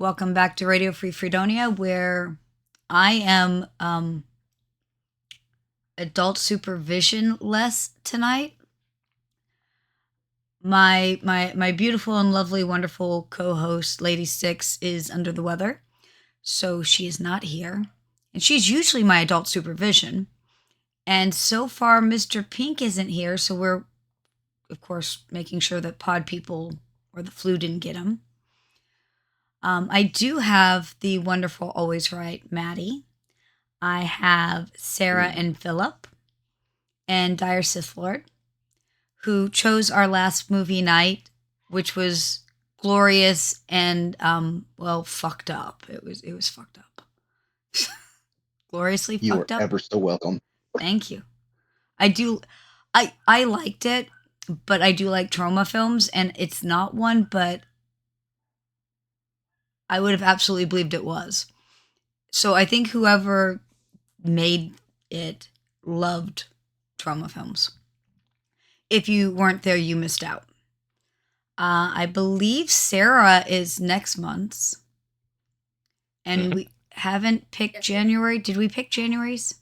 Welcome back to Radio Free Freedonia, where I am adult supervision less tonight. My beautiful and lovely, wonderful co-host, Lady Styx, is under the weather, so she is not here, and she's usually my adult supervision. And so far, Mr. Pink isn't here, so we're, of course, making sure that pod people or the flu didn't get him. I do have the wonderful, always right, Matty. I have Sarah and Philip and Dire Sith Lord, who chose our last movie night, which was glorious and fucked up. It was fucked up. Gloriously You are fucked up. ever so welcome. Thank you. I liked it, but I do like trauma films, and it's not one, but I would have absolutely believed it was. So I think whoever made it loved trauma films. If you weren't there, you missed out. I believe Sarah is next month's, and we haven't picked January. Did we pick January's?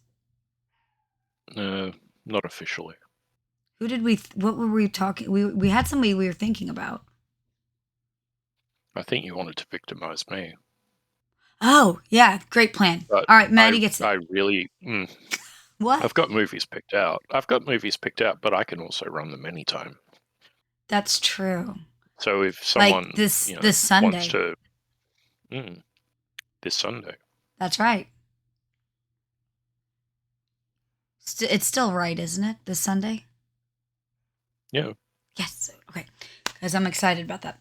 Not officially. Who did we? What were we talking? We had somebody we were thinking about. I think you wanted to victimize me. Oh yeah, great plan. But all right, Matty gets it. I really. What? I've got movies picked out. But I can also run them anytime. That's true. So if someone like this Sunday wants to, this Sunday. That's right. It's still right, isn't it? This Sunday. Yeah. Yes. Okay. Because I'm excited about that.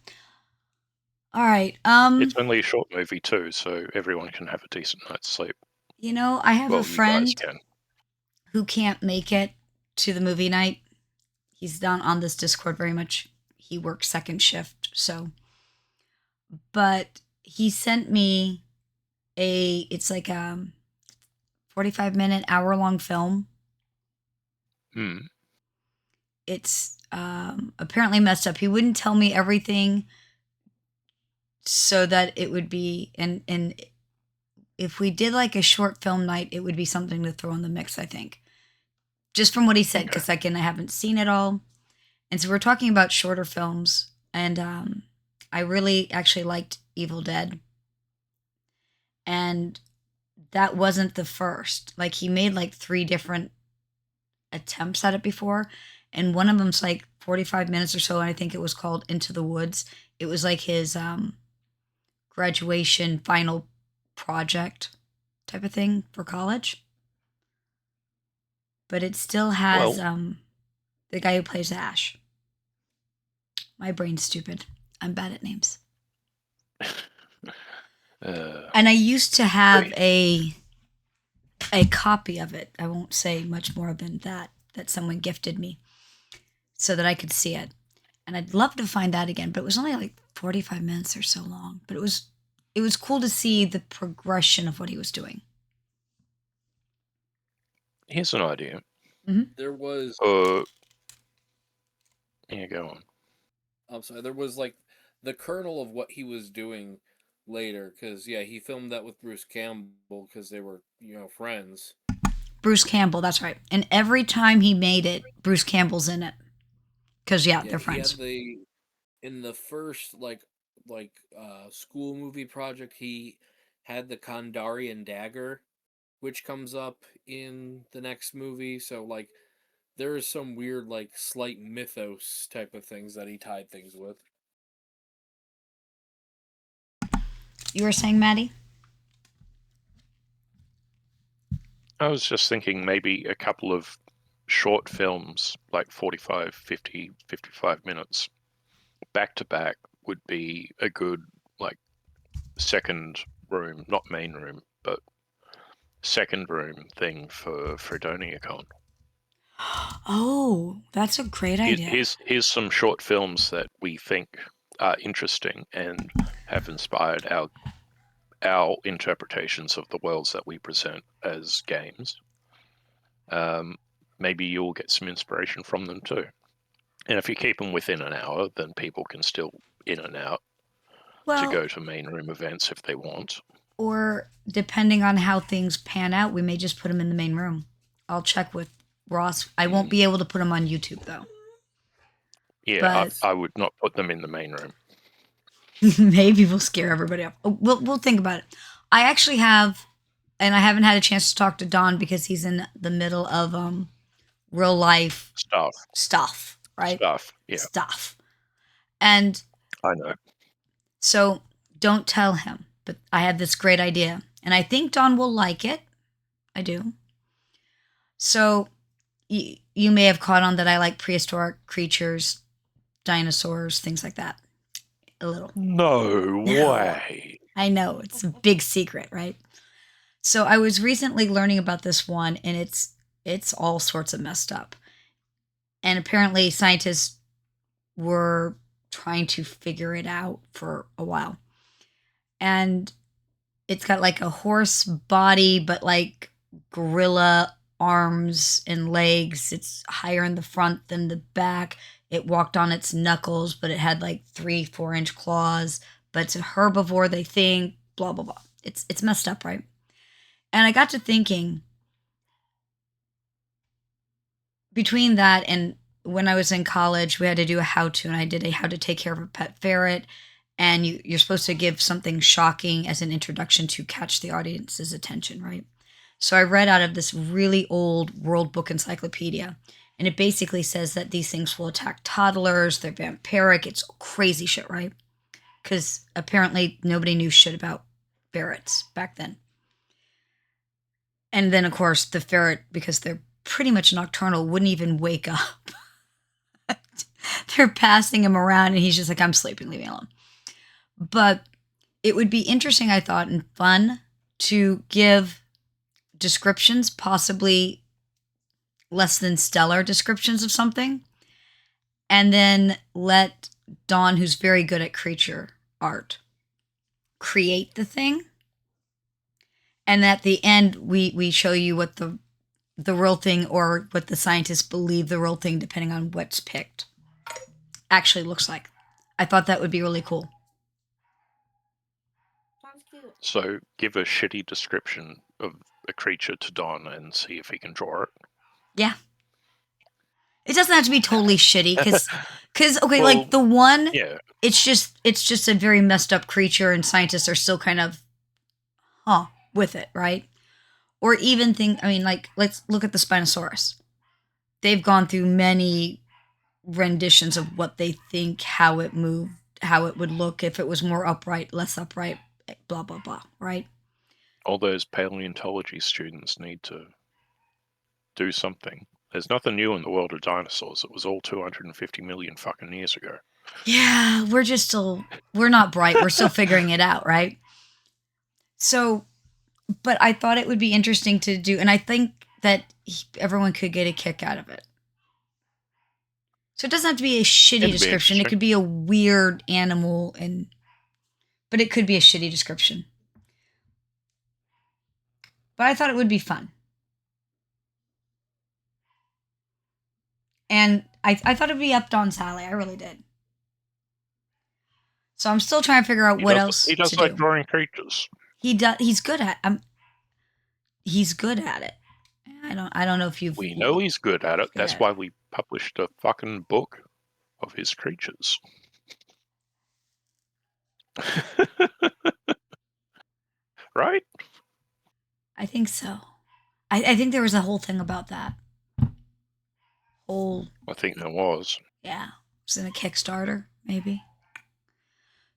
All right. It's only a short movie too, so everyone can have a decent night's sleep. You know, I have a friend who can't make it to the movie night. He's not on this Discord very much. He works second shift, so. But he sent me it's like a 45-minute, hour-long film. It's apparently messed up. He wouldn't tell me everything so that it would be, and if we did like a short film night, it would be something to throw in the mix, I think. Just from what he said, because again, I haven't seen it all. And so we're talking about shorter films, and I really actually liked Evil Dead. And that wasn't the first. Like, he made like 3 different attempts at it before, and one of them's like 45 minutes or so, and I think it was called Into the Woods. It was like his graduation final project type of thing for college. But it still has the guy who plays Ash. My brain's stupid. I'm bad at names. And I used to have a copy of it. I won't say much more than that someone gifted me so that I could see it. And I'd love to find that again, but it was only like 45 minutes or so long. But it was cool to see the progression of what he was doing. Here's an idea. There was... yeah, go on. I'm sorry, there was like the kernel of what he was doing later, because he filmed that with Bruce Campbell because they were friends. Bruce Campbell, that's right. And every time he made it, Bruce Campbell's in it, because they're friends. In the first like school movie project, he had the Kandarian dagger, which comes up in the next movie. So like there is some weird like slight mythos type of things that he tied things with. You were saying, Matty? I was just thinking maybe a couple of short films, like 45, 50, 55 minutes, back to back would be a good, like, second room, not main room, but second room thing for Freedonia Con. Oh, that's a great idea. Here's some short films that we think are interesting and have inspired our interpretations of the worlds that we present as games. Maybe you'll get some inspiration from them too. And if you keep them within an hour, then people can still in and out. to Well, go to main room events if they want. or depending on how things pan out, we may just put them in the main room. I'll check with Ross. I won't be able to put them on YouTube though. Yeah, But I would not put them in the main room. maybe we'll scare everybody off. We'll think about it. I actually have, and I haven't had a chance to talk to Don because he's in the middle of real life stuff, right? Yeah, Stuff. And I know. so don't tell him, but I have this great idea. And I think Don will like it. I do. So you may have caught on that I like prehistoric creatures, dinosaurs, things like that. A little. No way. I know. It's a big secret, right? So I was recently learning about this one and it's all sorts of messed up. And apparently scientists were trying to figure it out for a while. And it's got like a horse body, but like gorilla arms and legs. It's higher in the front than the back. It walked on its knuckles, but it had like 3-4 inch claws. But it's a herbivore, they think, blah, blah, blah. It's messed up, right? And I got to thinking between that and when I was in college, we had to do a how to, and I did a how to take care of a pet ferret. And you're supposed to give something shocking as an introduction to catch the audience's attention, right? So I read out of this really old World Book Encyclopedia, and it basically says that these things will attack toddlers, they're vampiric, it's crazy shit, right? Because apparently nobody knew shit about ferrets back then. And then, of course, the ferret, because they're pretty much nocturnal, wouldn't even wake up. They're passing him around, and he's just like, I'm sleeping, leave me alone. But it would be interesting, I thought, and fun to give descriptions, possibly less than stellar descriptions of something, and then let Dawn, who's very good at creature art, create the thing. And at the end, we show you what the real thing, or what the scientists believe the real thing, depending on what's picked, actually looks like. I thought that would be really cool. So give a shitty description of a creature to Don and see if he can draw it. Yeah. It doesn't have to be totally shitty because okay, Well, like the one, yeah, it's just a very messed up creature, and scientists are still kind of with it, right? Or even think, I mean, like, let's look at the Spinosaurus. They've gone through many renditions of what they think, how it moved, how it would look if it was more upright, less upright, blah blah blah, right? all those paleontology students need to do something. There's nothing new in the world of dinosaurs. It was all 250 million fucking years ago. Yeah, we're not bright. We're still figuring it out, right? So, but I thought it would be interesting to do, and I think that everyone could get a kick out of it. So it doesn't have to be a shitty description. It could be a weird animal, but it could be a shitty description. But I thought it would be fun. And I thought it'd be up Don's alley. I really did. So I'm still trying to figure out what else He does to like do. drawing creatures. He does. He's good at. He's good at it. I don't know if you've. We know he's good at it. That's why we published a fucking book of his creatures. Right? I think so. I think there was a whole thing about that. I think there was. Yeah. It was in a Kickstarter, maybe.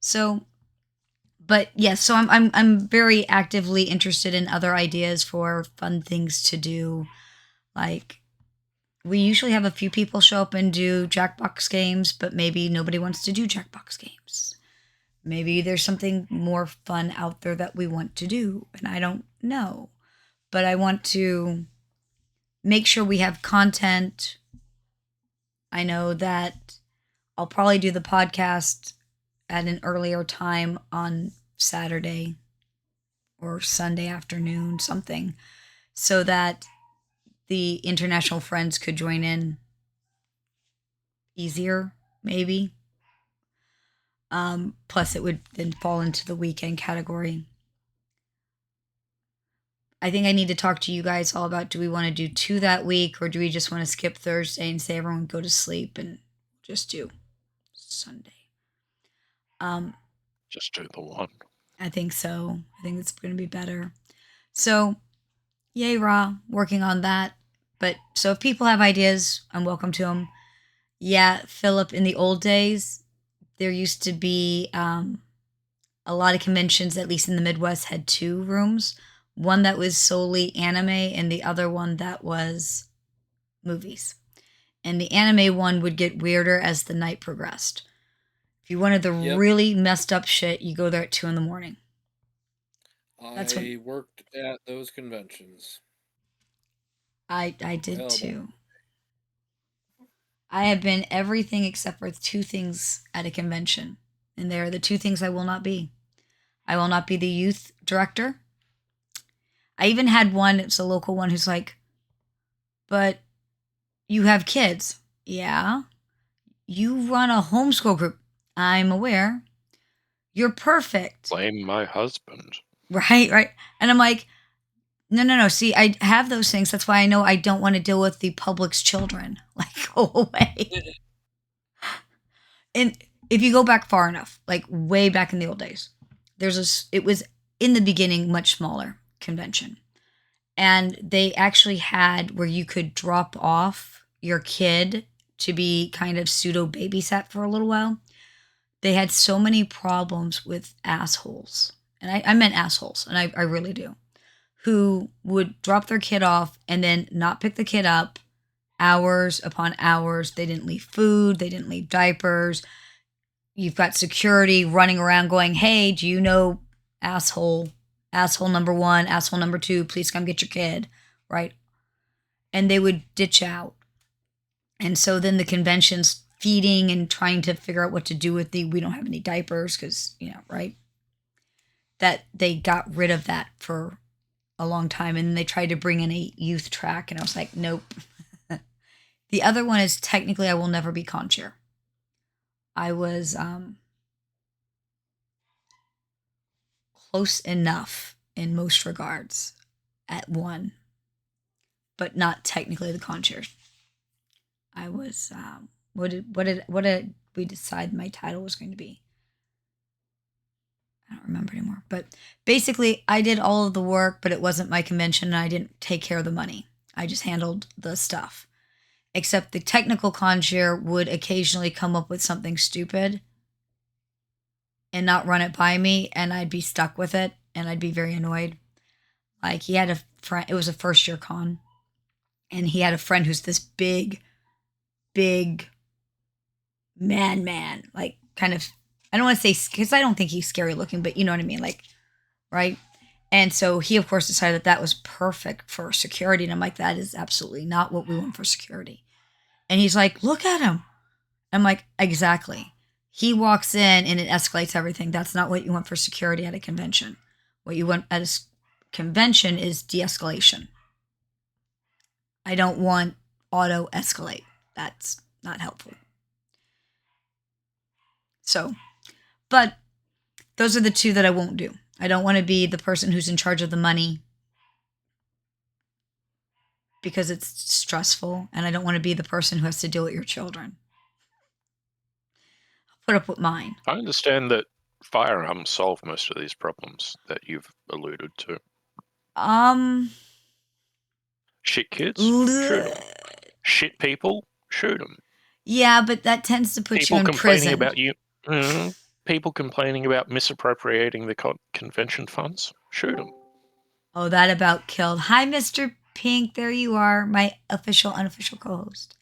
So, but yes, so I'm very actively interested in other ideas for fun things to do. Like, we usually have a few people show up and do Jackbox games, but maybe nobody wants to do Jackbox games. Maybe there's something more fun out there that we want to do, and I don't know. But I want to make sure we have content. I know that I'll probably do the podcast at an earlier time on Saturday or Sunday afternoon, something, so that the international friends could join in easier, maybe. Plus, it would then fall into the weekend category. I think I need to talk to you guys all about, do we want to do 2 that week, or do we just want to skip Thursday and say everyone go to sleep and just do Sunday? Just do the one. I think so. I think it's going to be better. So, yay, Raw, working on that. But so if people have ideas, I'm welcome to them. Yeah, Philip, in the old days, there used to be a lot of conventions, at least in the Midwest, had 2 rooms. One that was solely anime and the other one that was movies. And the anime one would get weirder as the night progressed. If you wanted the Yep. really messed up shit, you go there at 2 in the morning. That's I worked at those conventions. I did Well, too. I have been everything except for 2 things at a convention. And they are the 2 things I will not be. I will not be the youth director. I even had one, it's a local one, who's like, but you have kids. Yeah. You run a homeschool group. I'm aware. You're perfect. Blame my husband. Right. And I'm like, no. See, I have those things. That's why I know I don't want to deal with the public's children. Like, go away. And if you go back far enough, like way back in the old days, it was in the beginning much smaller convention. And they actually had where you could drop off your kid to be kind of pseudo babysat for a little while. They had so many problems with assholes. And I meant assholes, and I really do. Who would drop their kid off and then not pick the kid up hours upon hours. They didn't leave food, they didn't leave diapers. You've got security running around going, hey, do you know asshole number 1, asshole number 2, please come get your kid, right? And they would ditch out. And so then the convention's feeding and trying to figure out what to do with we don't have any diapers because, right? That they got rid of that for a long time. And then they tried to bring in a youth track. And I was like, nope. The other one is technically I will never be con-chair. I was close enough in most regards at one, but not technically the con-chair. I was what did we decide my title was going to be? I don't remember anymore. But basically, I did all of the work, but it wasn't my convention, and I didn't take care of the money. I just handled the stuff. Except the technical con-chair would occasionally come up with something stupid and not run it by me, and I'd be stuck with it, and I'd be very annoyed. Like, he had a friend, it was a first-year con, and he had a friend who's this big man, like, kind of, I don't want to say, because I don't think he's scary looking, but you know what I mean, like, right? And so he, of course, decided that was perfect for security, and I'm like, that is absolutely not what we want for security. And he's like, look at him. I'm like, exactly. He walks in and it escalates everything. That's not what you want for security at a convention. What you want at a convention is de-escalation. I don't want auto escalate. That's not helpful. So, but those are the 2 that I won't do. I don't want to be the person who's in charge of the money because it's stressful, and I don't want to be the person who has to deal with your children. I'll put up with mine. I understand that firearms solve most of these problems that you've alluded to. Shit kids, shoot them. Shit people, shoot them. Yeah, but that tends to put people you in complaining prison. About you. People complaining about misappropriating the convention funds, shoot them. Oh, that about killed. Hi, Mr. Pink. There you are, my official, unofficial co-host.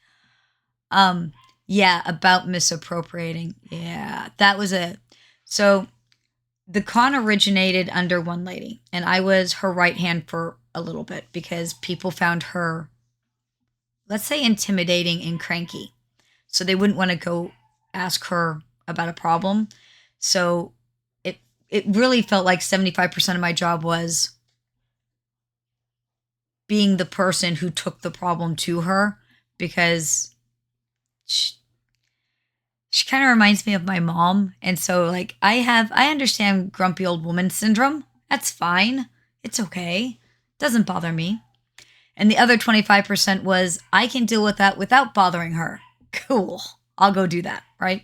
Yeah, about misappropriating. Yeah, that was it. So the con originated under one lady, and I was her right hand for a little bit because people found her, let's say, intimidating and cranky. So they wouldn't want to go ask her about a problem. So it really felt like 75% of my job was being the person who took the problem to her because She kind of reminds me of my mom. And so, like, I understand grumpy old woman syndrome. That's fine. It's okay. Doesn't bother me. And the other 25% was, I can deal with that without bothering her. Cool. I'll go do that. Right.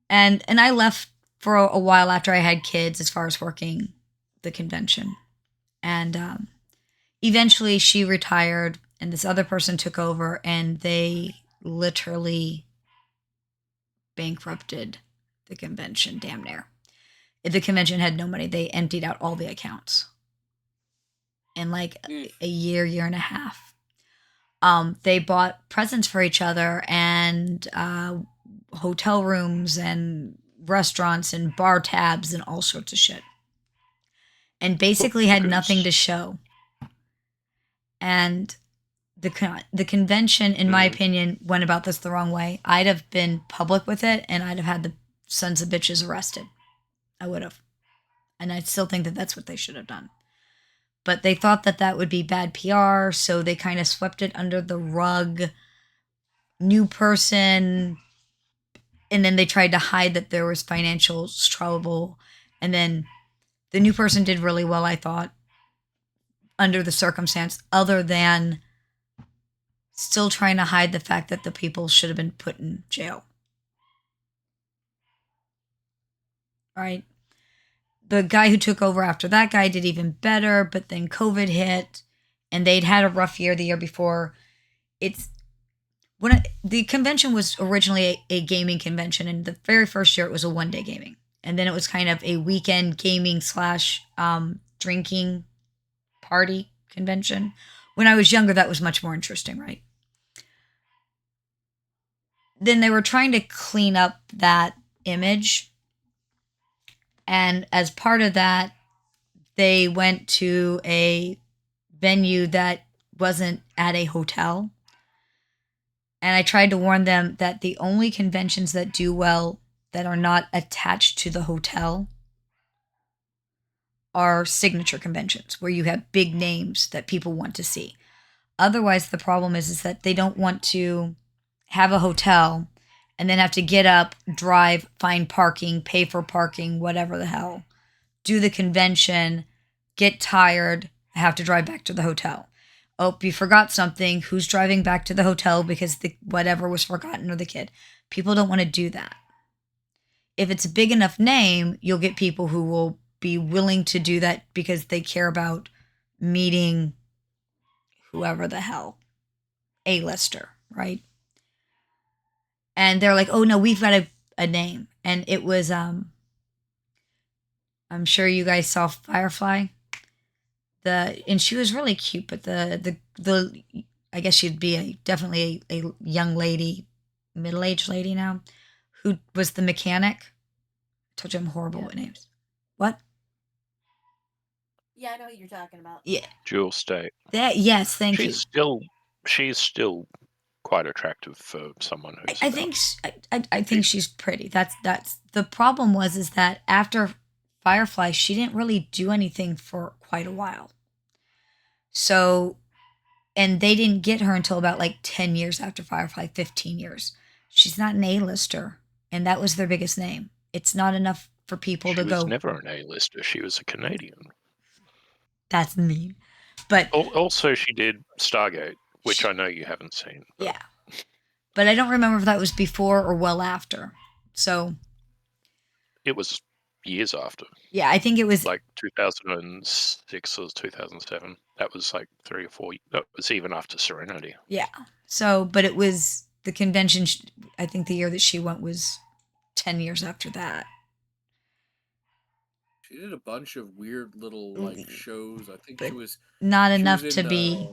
And I left for a while after I had kids as far as working the convention. And eventually she retired and this other person took over and they literally bankrupted the convention damn near. The convention had no money. They emptied out all the accounts in like a year and a half. They bought presents for each other and hotel rooms and restaurants and bar tabs and all sorts of shit. And basically had nothing to show. And the convention, in my opinion, went about this the wrong way. I'd have been public with it, and I'd have had the sons of bitches arrested. I would have. And I still think that that's what they should have done. But they thought that that would be bad PR, so they kind of swept it under the rug. New person. And then they tried to hide that there was financial trouble. And then the new person did really well, I thought, under the circumstance, other than still trying to hide the fact that the people should have been put in jail. Right? The guy who took over after that guy did even better, but then COVID hit and they'd had a rough year the year before. The convention was originally a gaming convention, and the very first year it was a one-day gaming. And then it was kind of a weekend gaming / drinking party convention. When I was younger, that was much more interesting, right? Then they were trying to clean up that image. And as part of that, they went to a venue that wasn't at a hotel. And I tried to warn them that the only conventions that do well that are not attached to the hotel are signature conventions where you have big names that people want to see. Otherwise, the problem is that they don't want to have a hotel and then have to get up, drive, find parking, pay for parking, whatever the hell, do the convention, get tired, have to drive back to the hotel. Oh, you forgot something. Who's driving back to the hotel because whatever was forgotten or the kid? People don't want to do that. If it's a big enough name, you'll get people who will be willing to do that because they care about meeting whoever the hell, A-lister, right? And they're like, oh no, we've got a name. And it was, I'm sure you guys saw Firefly. And she was really cute, but the I guess she'd be definitely a young lady, middle-aged lady now, who was the mechanic. I told you I'm horrible with names. What? Yeah, I know what you're talking about. Yeah. Jewel State. Yes, thank you. She's still quite attractive for someone who's. I think she's pretty. That's the problem is that after Firefly, she didn't really do anything for quite a while. So, and they didn't get her until about like 10 years after Firefly, 15 years. She's not an A-lister, and that was their biggest name. It's not enough for people to go. She was never an A-lister. She was a Canadian. That's mean. But also she did Stargate, which I know you haven't seen. But. Yeah. But I don't remember if that was before or well after. So it was years after. Yeah, I think it was like 2006 or 2007. That was like 3 or 4. That was even after Serenity. Yeah. So, but it was the convention. I think the year that she went was 10 years after that. She did a bunch of weird little like shows. I think she was not enough to be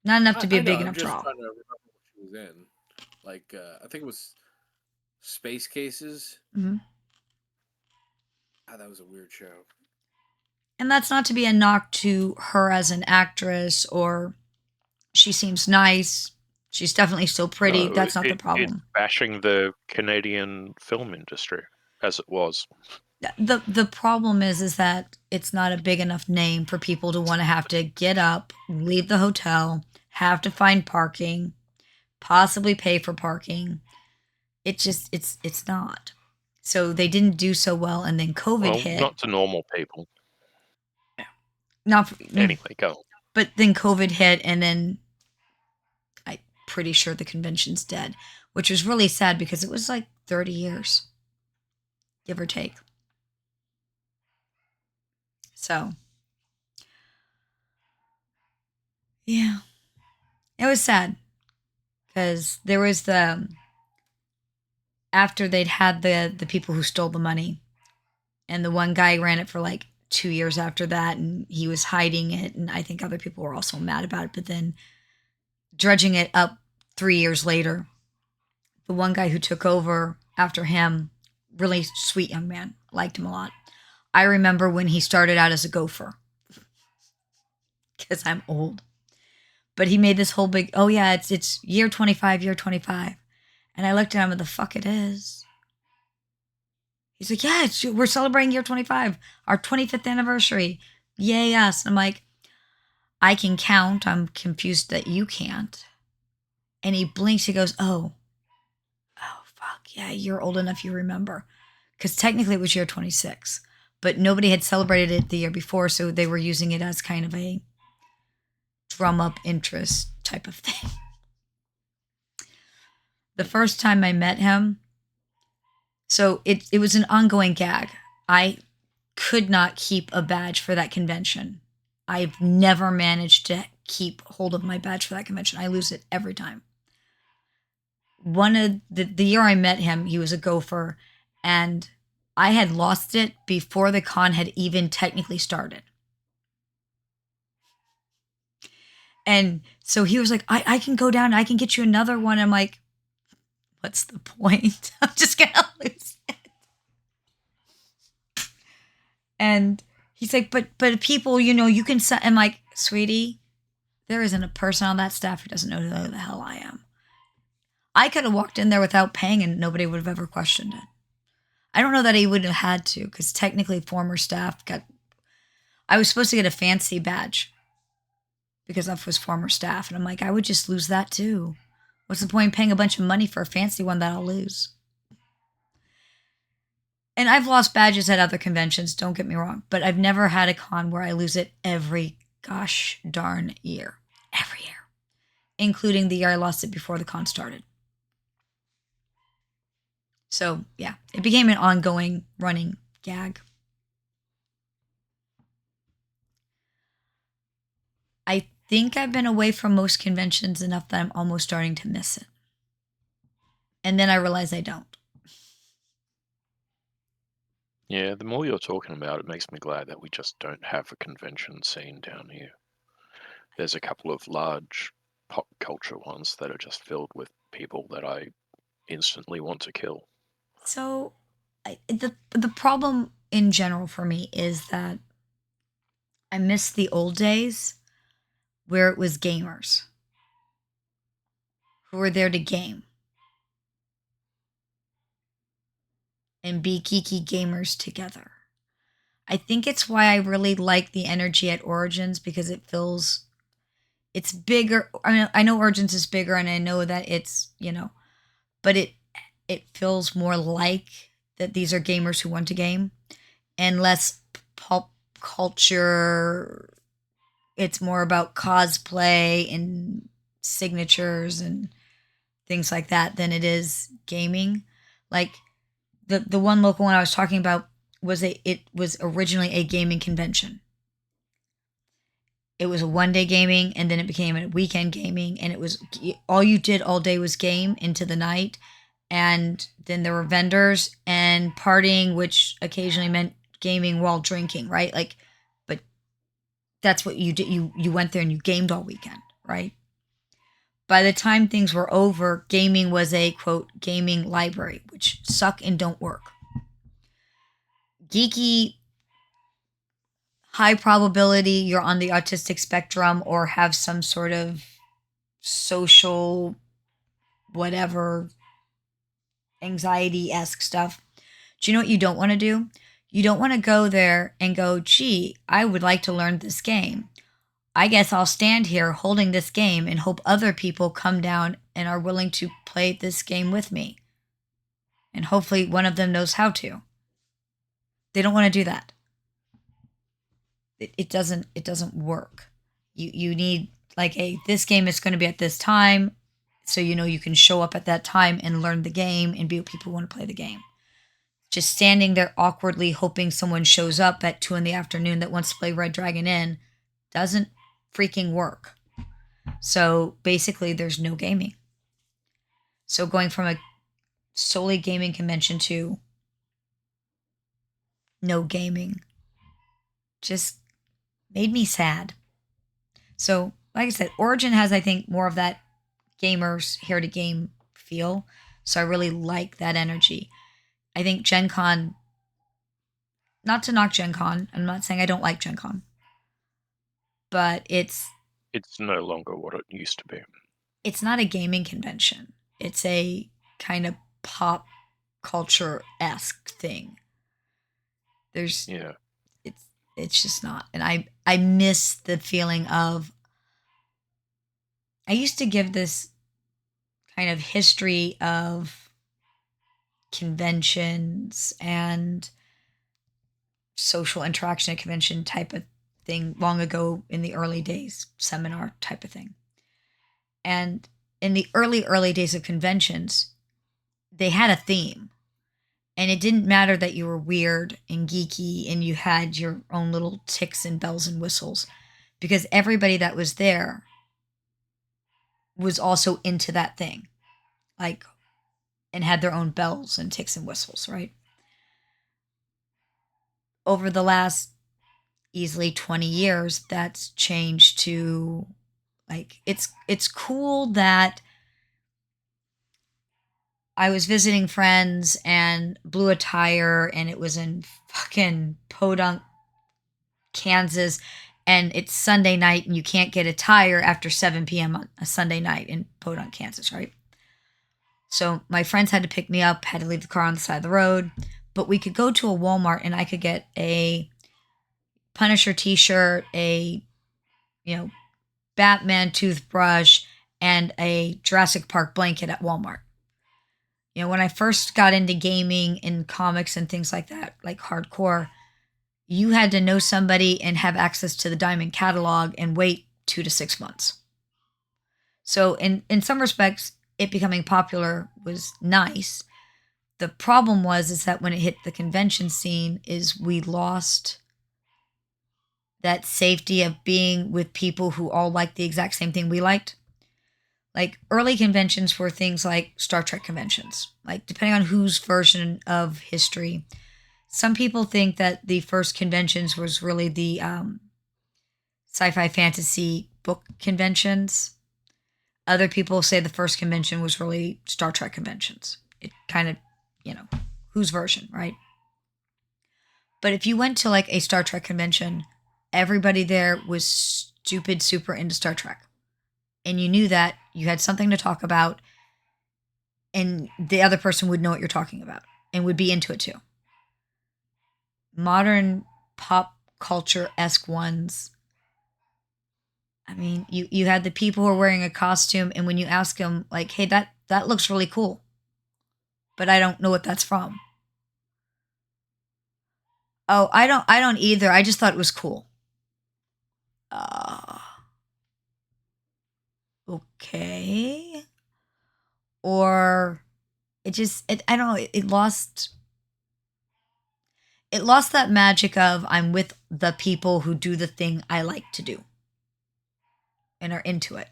a big enough draw. I'm just trying to remember what she was in. Like I think it was Space Cases. Mm-hmm. Oh, that was a weird show. And that's not to be a knock to her as an actress, or she seems nice. She's definitely still pretty. No, that's not the problem. It's bashing the Canadian film industry as it was. The problem is that it's not a big enough name for people to want to have to get up, leave the hotel, have to find parking, possibly pay for parking, it's not. So they didn't do so well, and then COVID Well, hit. not to normal people. Not, Anyway, go on. but then COVID hit, and then I'm pretty sure the convention's dead, which was really sad because it was like 30 years, give or take. So, yeah, it was sad because there was after they'd had the people who stole the money, and the one guy ran it for like 2 years after that, and he was hiding it, and I think other people were also mad about it. But then dredging it up 3 years later, the one guy who took over after him, really sweet young man, liked him a lot. I remember when he started out as a gopher because I'm old. But he made this whole big, oh yeah, it's year 25, year 25. And I looked at him, and the fuck it is. He's like, yeah, we're celebrating year 25, our 25th anniversary. Yay, us. And I'm like, I can count. I'm confused that you can't. And he blinks. He goes, oh, fuck. Yeah, you're old enough. You remember. Because technically it was year 26. But nobody had celebrated it the year before. So they were using it as kind of a drum up interest type of thing. The first time I met him, so it was an ongoing gag. I could not keep a badge for that convention. I've never managed to keep hold of my badge for that convention. I lose it every time. One of the year I met him, he was a gopher, and I had lost it before the con had even technically started. And so he was like, I can go down, I can get you another one. I'm like, what's the point? I'm just going to lose it. And he's like, but people, you can set. I'm like, sweetie, there isn't a person on that staff who doesn't know who the hell I am. I could have walked in there without paying and nobody would have ever questioned it. I don't know that he would have had to, because technically former staff I was supposed to get a fancy badge because that was former staff. And I'm like, I would just lose that too. What's the point in paying a bunch of money for a fancy one that I'll lose? And I've lost badges at other conventions, don't get me wrong, but I've never had a con where I lose it every gosh darn year. Every year. Including the year I lost it before the con started. So, yeah, it became an ongoing running gag. I think I've been away from most conventions enough that I'm almost starting to miss it. And then I realize I don't. Yeah, the more you're talking about it makes me glad that we just don't have a convention scene down here. There's a couple of large pop culture ones that are just filled with people that I instantly want to kill. So, the problem in general for me is that I miss the old days where it was gamers who were there to game and be geeky gamers together. I think it's why I really like the energy at Origins, because it's bigger. I mean, I know Origins is bigger, and I know that it's, but it feels more like that these are gamers who want to game and less pop culture. It's more about cosplay and signatures and things like that than it is gaming. Like the one local one I was talking about it was originally a gaming convention. It was a one-day gaming, and then it became a weekend gaming, and it was all you did all day was game into the night. And then there were vendors and partying, which occasionally meant gaming while drinking, right? Like, but that's what you did. You went there and you gamed all weekend, right? By the time things were over, gaming was a, quote, gaming library, which suck and don't work. Geeky, high probability you're on the autistic spectrum or have some sort of social, whatever, anxiety-esque stuff. Do you know what you don't want to do? You don't want to go there and go, gee, I would like to learn this game. I guess I'll stand here holding this game and hope other people come down and are willing to play this game with me. And hopefully one of them knows how to. They don't want to do that. It doesn't work. You need like this game is going to be at this time, so you can show up at that time and learn the game and be with people who want to play the game. Just standing there awkwardly hoping someone shows up at 2 p.m. that wants to play Red Dragon Inn doesn't freaking work. So basically there's no gaming. So going from a solely gaming convention to no gaming just made me sad. So, like I said, Origin has, I think, more of that gamers here to game feel. So I really like that energy. I think Gen Con, not to knock Gen Con, I'm not saying I don't like Gen Con, but it's no longer what it used to be. It's not a gaming convention. It's a kind of pop culture-esque thing. Yeah. It's just not. And I miss the feeling of, I used to give this kind of history of conventions and social interaction at convention type of thing long ago in the early days, seminar type of thing. And in the early days of conventions, they had a theme. And it didn't matter that you were weird and geeky and you had your own little ticks and bells and whistles, because everybody that was there was also into that thing, like, and had their own bells and ticks and whistles, right? Over the last easily 20 years, that's changed to, like, it's cool that I was visiting friends and blew a tire and it was in fucking Podunk, Kansas, and it's Sunday night and you can't get a tire after 7 p.m. on a Sunday night in Podunk, Kansas, right? So my friends had to pick me up, had to leave the car on the side of the road, but we could go to a Walmart and I could get a Punisher t-shirt, a, Batman toothbrush, and a Jurassic Park blanket at Walmart. When I first got into gaming and comics and things like that, like hardcore, you had to know somebody and have access to the Diamond catalog and wait 2 to 6 months. So in some respects, it becoming popular was nice. The problem is that when it hit the convention scene is we lost that safety of being with people who all liked the exact same thing we liked. Like early conventions were things like Star Trek conventions, like depending on whose version of history. Some people think that the first conventions was really the sci-fi fantasy book conventions. Other people say the first convention was really Star Trek conventions. It kind of, whose version, right? But if you went to like a Star Trek convention, everybody there was stupid, super into Star Trek. And you knew that you had something to talk about and the other person would know what you're talking about and would be into it too. Modern pop culture-esque ones, I mean, you had the people who are wearing a costume, and when you ask them, like, hey, that looks really cool, but I don't know what that's from. Oh, I don't either. I just thought it was cool. Okay. Or I don't know, it lost that magic of I'm with the people who do the thing I like to do and are into it.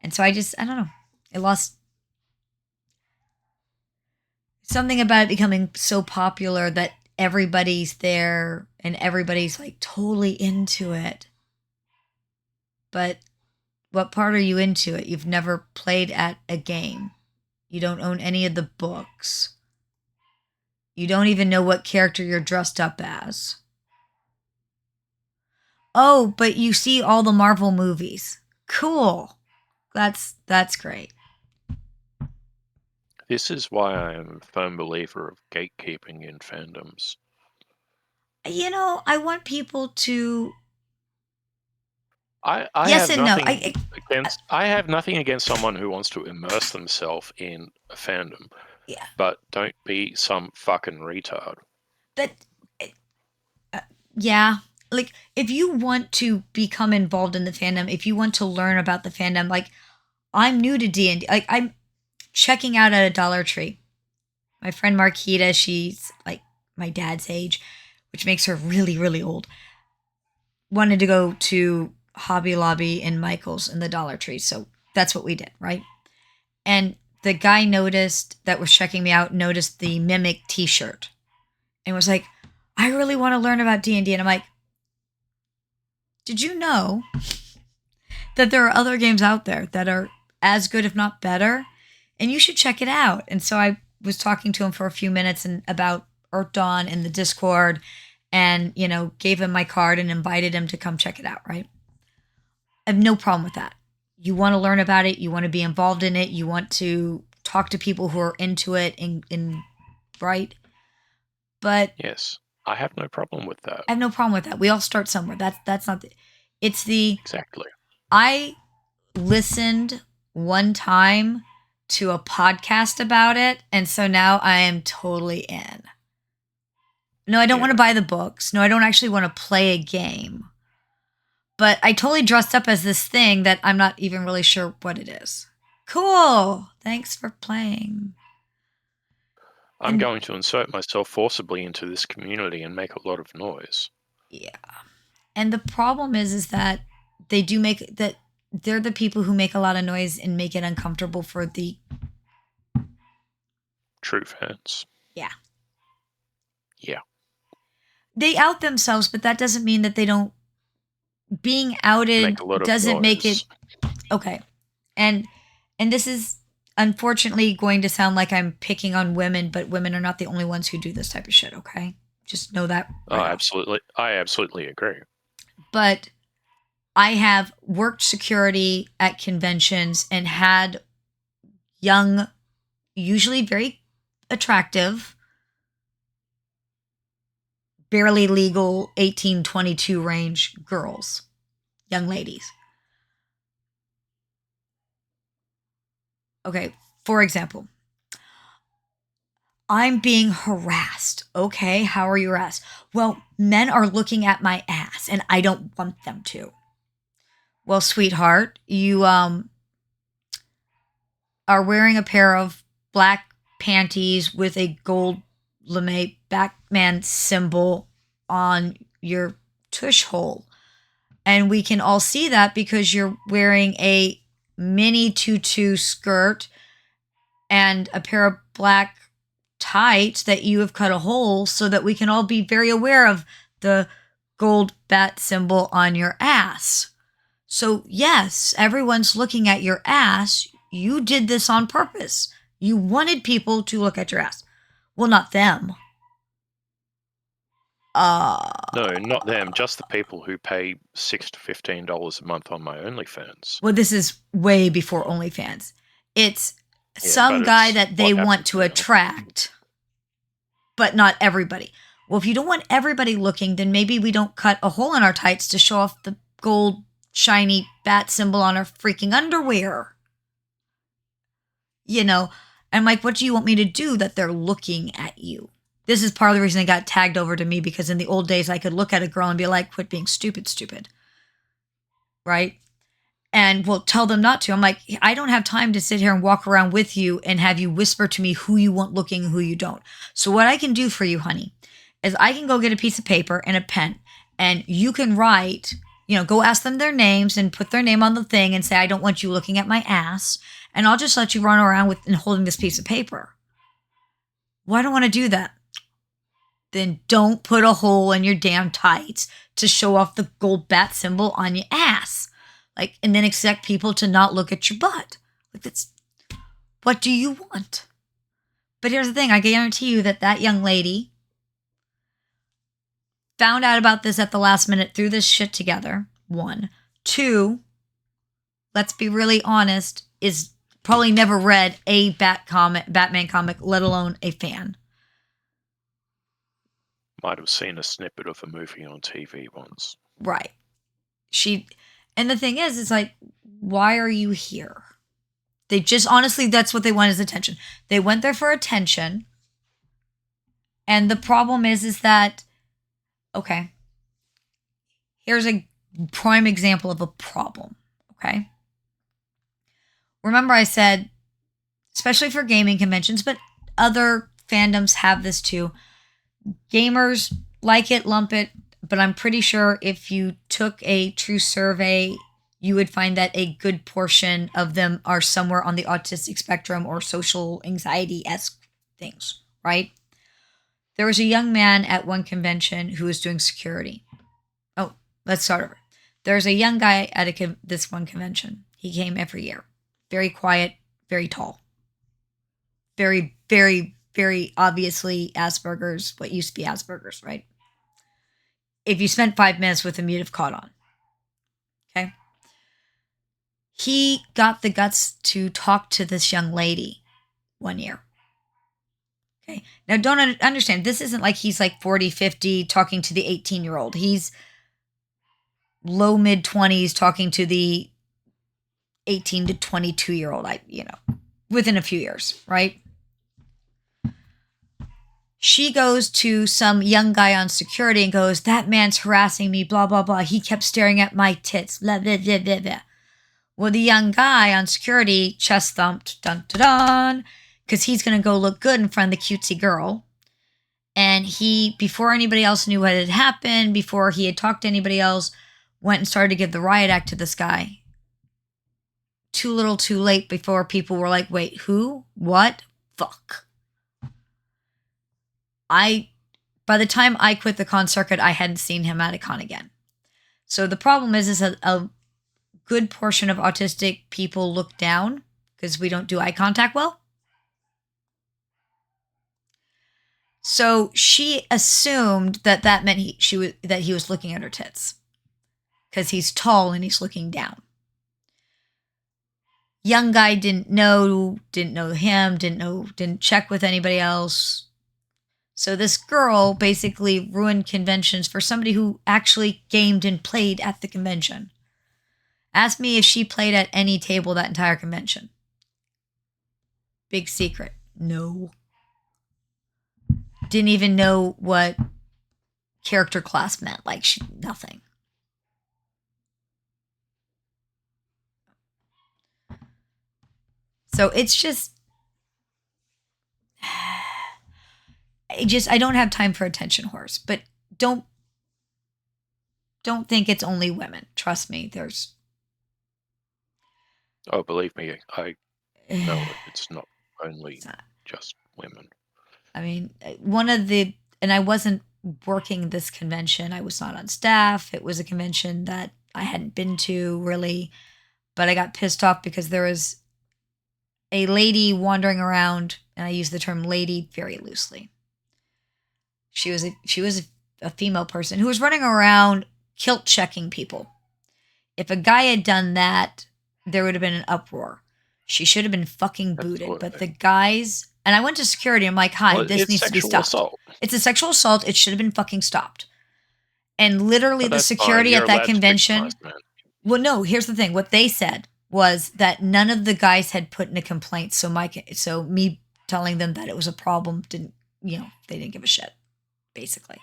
And so I don't know. It lost something about it becoming so popular that everybody's there and everybody's like totally into it. But what part are you into it? You've never played at a game. You don't own any of the books. You don't even know what character you're dressed up as. Oh, but you see all the Marvel movies. Cool. That's great. This is why I am a firm believer of gatekeeping in fandoms. I want people to. I Yes have and no. nothing I have nothing against someone who wants to immerse themselves in a fandom. Yeah. but don't be some fucking retard. That, yeah. Like, if you want to become involved in the fandom, if you want to learn about the fandom, like, I'm new to D&D. Like, I'm checking out at a Dollar Tree. My friend Marquita, she's like my dad's age, which makes her really, really old, wanted to go to Hobby Lobby and Michael's in the Dollar Tree. So that's what we did, right? And the guy noticed that was checking me out, noticed the Mimic t-shirt and was like, I really want to learn about D&D. And I'm like, did you know that there are other games out there that are as good, if not better? And you should check it out. And so I was talking to him for a few minutes and about Earth Dawn in the Discord and, gave him my card and invited him to come check it out, right? I have no problem with that. You want to learn about it, you want to be involved in it, you want to talk to people who are into it and right? But Yes, I have no problem with that. I have no problem with that. We all start somewhere. That's not it's the Exactly. I listened one time to a podcast about it, and so now I am totally in. No, I don't want to buy the books. No, I don't actually want to play a game. But I totally dressed up as this thing that I'm not even really sure what it is. Cool. Thanks for playing. I'm going to insert myself forcibly into this community and make a lot of noise. Yeah. And the problem is that they do make that they're the people who make a lot of noise and make it uncomfortable for the true fans. Yeah. Yeah. They out themselves, but that doesn't mean that they don't. Being outed doesn't make it okay. And this is unfortunately going to sound like I'm picking on women, but women are not the only ones who do this type of shit, okay? Just know that. Right absolutely. I absolutely agree. But I have worked security at conventions and had young, usually very attractive, barely legal 18-22 range girls, young ladies. Okay, for example, I'm being harassed. Okay, how are you harassed? Well, men are looking at my ass and I don't want them to. Well, sweetheart, you are wearing a pair of black panties with a gold lame Batman symbol on your tush hole. And we can all see that because you're wearing a mini tutu skirt and a pair of black tights that you have cut a hole so that we can all be very aware of the gold bat symbol on your ass. So yes, everyone's looking at your ass. You did this on purpose. You wanted people to look at your ass. Well, not them. No, not them. Just the people who pay $6 to $15 a month on my OnlyFans. Well, this is way before OnlyFans. It's some guy that they want to attract, but not everybody. Well, if you don't want everybody looking, then maybe we don't cut a hole in our tights to show off the gold shiny bat symbol on our freaking underwear. I'm like, what do you want me to do that they're looking at you? This is part of the reason they got tagged over to me, because in the old days, I could look at a girl and be like, quit being stupid. Right? And we'll tell them not to. I'm like, I don't have time to sit here and walk around with you and have you whisper to me who you want looking and who you don't. So what I can do for you, honey, is I can go get a piece of paper and a pen and you can write, go ask them their names and put their name on the thing and say, I don't want you looking at my ass. And I'll just let you run around with and holding this piece of paper. Well, I don't want to do that. Then don't put a hole in your damn tights to show off the gold bat symbol on your ass. And then expect people to not look at your butt. What do you want? But here's the thing. I guarantee you that young lady found out about this at the last minute, threw this shit together. 1. 2, let's be really honest, is probably never read a Batman comic, let alone a fan. Might have seen a snippet of a movie on TV once. Right. And the thing is, it's like, why are you here? They just, honestly, that's what they want is attention. They went there for attention. And the problem is that, okay, here's a prime example of a problem, okay? Remember I said, especially for gaming conventions, but other fandoms have this too. Gamers like it, lump it, but I'm pretty sure if you took a true survey, you would find that a good portion of them are somewhere on the autistic spectrum or social anxiety-esque things, right? There was a young man at one convention who was doing security. Oh, let's start over. There's a young guy at this one convention. He came every year. Very quiet, very tall. Very, very, very obviously Asperger's, what used to be Asperger's, right? If you spent 5 minutes with him, you'd have caught on. Okay? He got the guts to talk to this young lady one year. Okay. Now, don't understand, this isn't like he's like 40, 50 talking to the 18-year-old. He's low, mid-20s talking to the 18 to 22-year-old, within a few years, right? She goes to some young guy on security and goes, that man's harassing me, blah, blah, blah. He kept staring at my tits, blah, blah, blah, blah, blah. Well, the young guy on security chest thumped, dun, dun, dun, because he's going to go look good in front of the cutesy girl. And he, before anybody else knew what had happened, before he had talked to anybody else, went and started to give the riot act to this guy. Too little, too late, before people were like, wait, who? What? Fuck. By the time I quit the con circuit, I hadn't seen him at a con again. So the problem is a good portion of autistic people look down because we don't do eye contact well. So she assumed that meant that he was looking at her tits because he's tall and he's looking down. Young guy didn't know him, didn't check with anybody else. So this girl basically ruined conventions for somebody who actually gamed and played at the convention. Ask me if she played at any table that entire convention. Big secret. No. Didn't even know what character class meant. Nothing. So it's just... I don't have time for attention whores, but don't think it's only women. Trust me, there's... Oh, believe me, I know it's not only just women. I mean, and I wasn't working this convention. I was not on staff. It was a convention that I hadn't been to really, but I got pissed off because there was a lady wandering around, and I use the term lady very loosely. She was a female person who was running around kilt checking people. If a guy had done that, there would have been an uproar. She should have been fucking booted. Absolutely. But the guys, and I went to security. I'm like, hi, this needs to be stopped. Assault. It's a sexual assault. It should have been fucking stopped. And literally the security at that convention. Well, no, here's the thing. What they said was that none of the guys had put in a complaint. So me telling them that it was a problem they didn't give a shit, basically.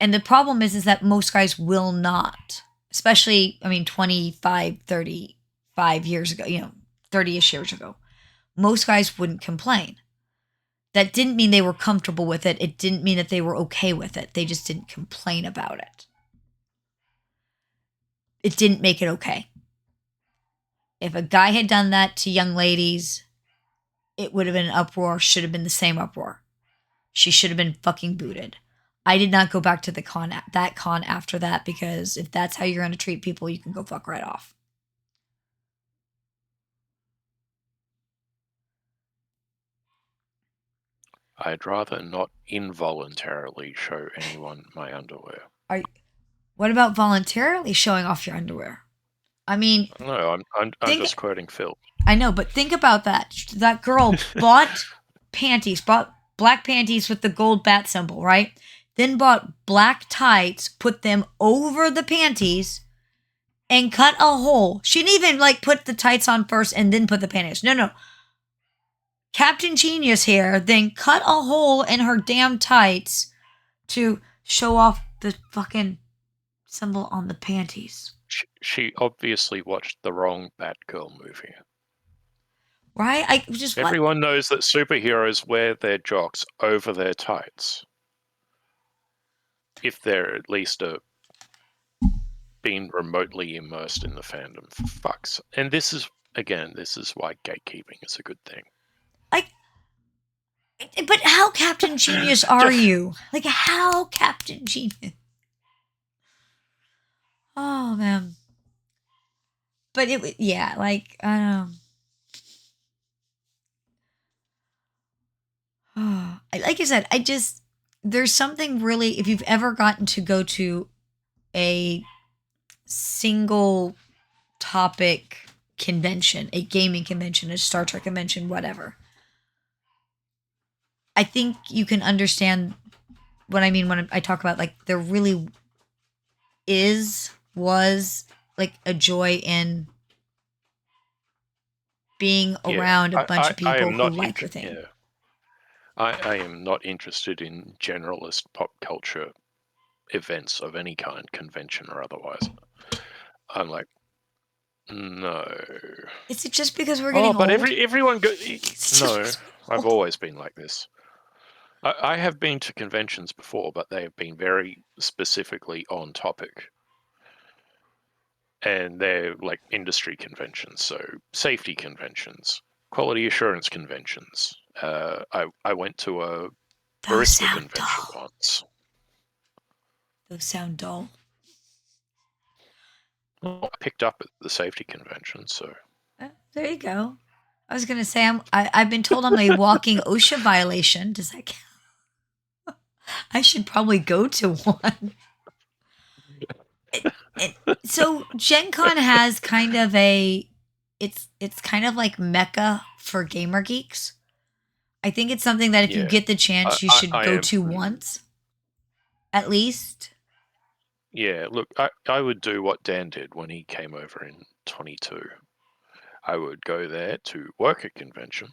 And the problem is that most guys will not, especially, 25, 35 years ago, 30-ish years ago, most guys wouldn't complain. That didn't mean they were comfortable with it. It didn't mean that they were okay with it. They just didn't complain about it. It didn't make it okay. If a guy had done that to young ladies, it would have been an uproar, should have been the same uproar. She should have been fucking booted. I did not go back to that con after that, because if that's how you're going to treat people, you can go fuck right off. I'd rather not involuntarily show anyone my underwear. What about voluntarily showing off your underwear? No, I'm just quoting Phil. I know, but think about that. That girl bought black panties with the gold bat symbol, right? Then bought black tights, put them over the panties, and cut a hole. She didn't even like put the tights on first and then put the panties. No. Captain Genius here then cut a hole in her damn tights to show off the fucking symbol on the panties. She obviously watched the wrong Batgirl movie. Right? Everyone knows that superheroes wear their jocks over their tights. If they're at least being remotely immersed in the fandom, for fucks. And this is why gatekeeping is a good thing. But how Captain Genius are you? Like, how Captain Genius? Oh, man. But like, I don't know. Like I said, there's something really, if you've ever gotten to go to a single topic convention, a gaming convention, a Star Trek convention, whatever, I think you can understand what I mean when I talk about, like, there really was like a joy in being around a bunch of people who like your thing. Yeah. I am not interested in generalist pop culture events of any kind, convention or otherwise. I'm like, no. Is it just because we're getting old? Everyone no, I've always been like this. I have been to conventions before, but they have been very specifically on topic. And they're like industry conventions, so safety conventions, quality assurance conventions. I went to a barista convention once. Those sound dull. Well, I picked up at the safety convention, so. There you go. I was gonna say I've been told I'm a walking OSHA violation. Does that count? I should probably go to one. So Gen Con has kind of it's kind of like Mecca for gamer geeks. I think it's something that if you get the chance, you should go to once, at least. Yeah, look, I would do what Dan did when he came over in 22. I would go there to work a convention,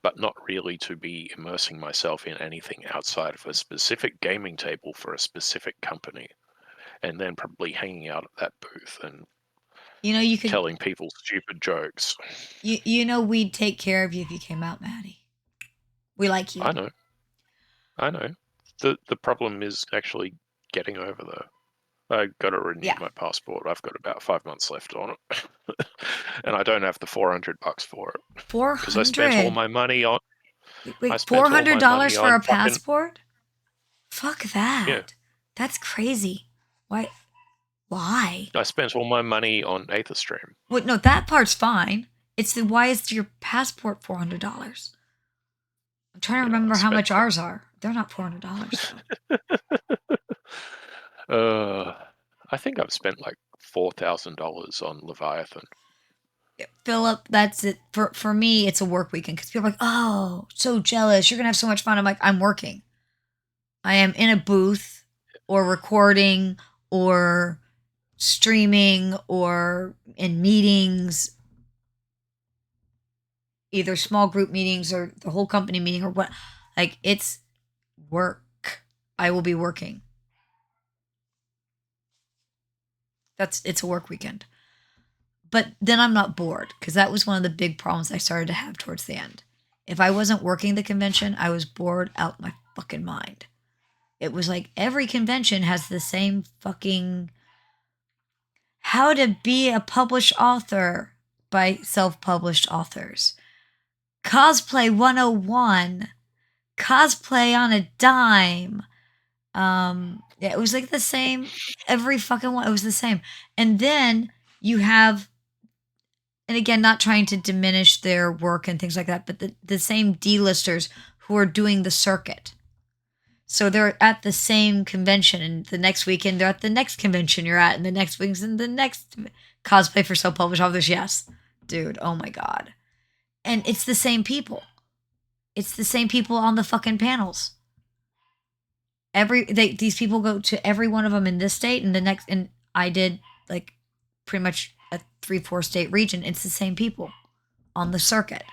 but not really to be immersing myself in anything outside of a specific gaming table for a specific company, and then probably hanging out at that booth and you could telling people stupid jokes. We'd take care of you if you came out, Matty. We like you. I know. The problem is actually getting over there. I got to renew my passport. I've got about 5 months left on it, and I don't have the $400 for it. $400 because I spent all my money on. Wait, $400 for a passport? Fuck that. Yeah. That's crazy. Why? I spent all my money on Aetherstream. Well, no, that part's fine. It's why is your passport $400? I'm trying to remember how much ours are. They're not $400. I think I've spent like $4,000 on Leviathan. Philip, that's it. For me, it's a work weekend because people are like, oh, so jealous. You're going to have so much fun. I'm like, I'm working. I am in a booth or recording or streaming or in meetings, either small group meetings or the whole company meeting or what. Like, it's work. I will be working. It's a work weekend. But then I'm not bored because that was one of the big problems I started to have towards the end. If I wasn't working the convention, I was bored out my fucking mind. It was like every convention has the same fucking how to be a published author by self-published authors. Cosplay 101. Cosplay on a dime. It was like the same every fucking one. It was the same. And then you have, and again, not trying to diminish their work and things like that, but the same D-listers who are doing the circuit. So they're at the same convention, and the next weekend they're at the next convention you're at, and the next weekend the next cosplay for self-published authors. Yes, dude. Oh my god. And it's the same people. It's the same people on the fucking panels. These people go to every one of them in this state and the next, and I did like pretty much a 3-4 state region. It's the same people on the circuit.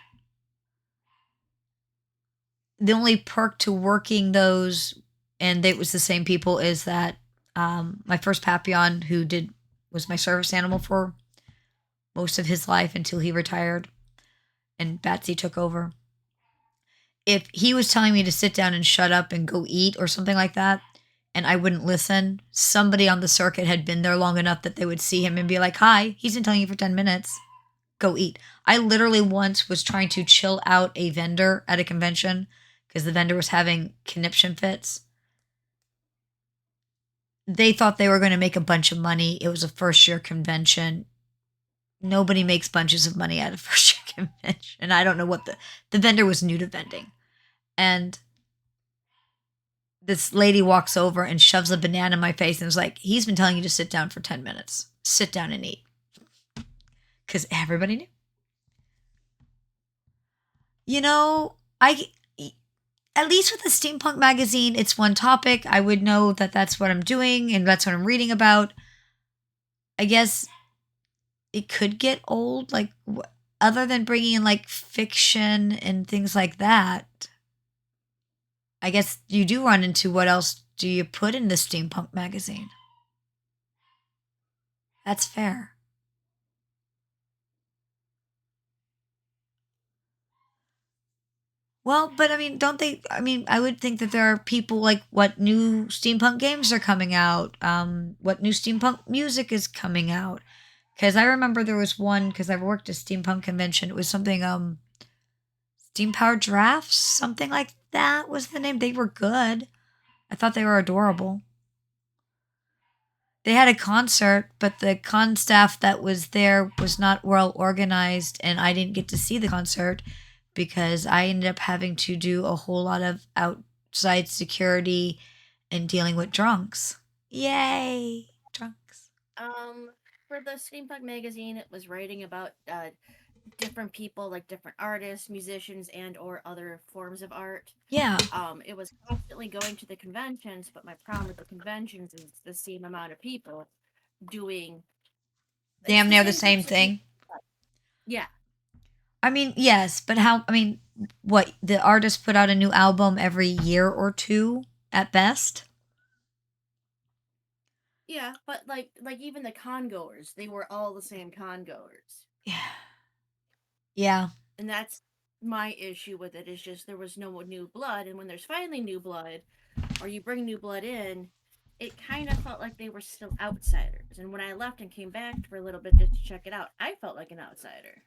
The only perk to working those, and it was the same people, is that my first Papillon, was my service animal for most of his life until he retired and Batsy took over. If he was telling me to sit down and shut up and go eat or something like that, and I wouldn't listen, somebody on the circuit had been there long enough that they would see him and be like, "Hi, he's been telling you for 10 minutes. Go eat." I literally once was trying to chill out a vendor at a convention because the vendor was having conniption fits. They thought they were going to make a bunch of money. It was a first year convention. Nobody makes bunches of money at a first year convention. I don't know what the vendor was new to vending. And this lady walks over and shoves a banana in my face and was like, "He's been telling you to sit down for 10 minutes. Sit down and eat." Because everybody knew. You know, at least with the steampunk magazine, it's one topic. I would know that that's what I'm doing and that's what I'm reading about. I guess it could get old, like, other than bringing in like fiction and things like that. I guess you do run into what else do you put in the steampunk magazine? That's fair. Well, but I mean, don't they? I mean, I would think that there are people like what new steampunk games are coming out, what new steampunk music is coming out. Because I remember there was one, because I worked a steampunk convention. It was something, Steam Powered Drafts, something like that was the name. They were good. I thought they were adorable. They had a concert, but the con staff that was there was not well organized, and I didn't get to see the concert because I ended up having to do a whole lot of outside security and dealing with drunks. Yay, drunks. For the Steampunk magazine, it was writing about different people, like different artists, musicians, and or other forms of art. Yeah. It was constantly going to the conventions, but my problem with the conventions is the same amount of people doing Damn near the same thing. Yeah. I mean, yes, but how? I mean, what, the artist put out a new album every year or two at best? Yeah, but like even the con goers, they were all the same con goers. Yeah. Yeah. And that's my issue with it, is just there was no new blood, and when there's finally new blood, or you bring new blood in, it kind of felt like they were still outsiders. And when I left and came back for a little bit just to check it out, I felt like an outsider.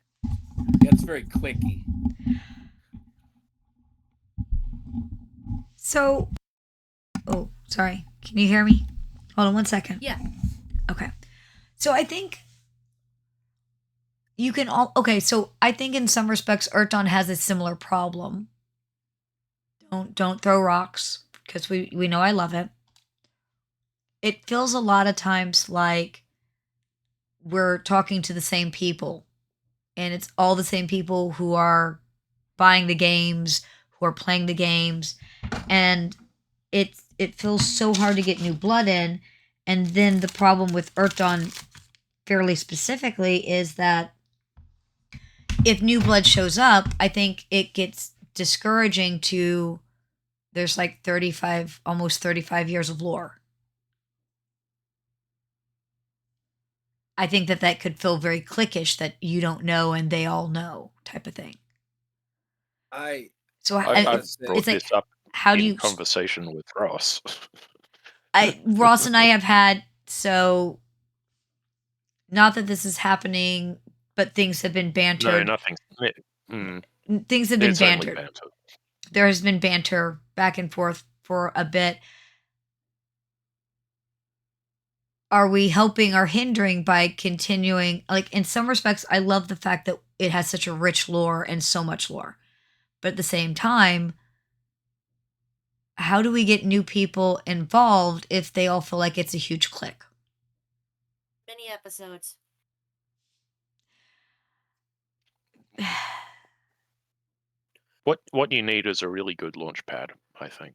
Yeah, it's very clicky. So, oh, sorry. Can you hear me? Hold on one second. Yeah. Okay. So I think you can all. Okay, so I think in some respects, Erton has a similar problem. Don't throw rocks, because we know I love it. It feels a lot of times like we're talking to the same people, and it's all the same people who are buying the games, who are playing the games, and it feels so hard to get new blood in. And then the problem with Erton fairly specifically is that if new blood shows up, I think it gets discouraging to, there's like 35, almost 35 years of lore. I think that could feel very cliquish, that you don't know and they all know type of thing. I've brought like, this up how do in you conversation with Ross. Ross and I have had, so not that this is happening, but things have been bantered. No, nothing. Things have been It's only bantered. banter. There has been banter back and forth for a bit. Are we helping or hindering by continuing? Like, in some respects, I love the fact that it has such a rich lore and so much lore. But at the same time, how do we get new people involved if they all feel like it's a huge clique? Many episodes. What you need is a really good launch pad, I think.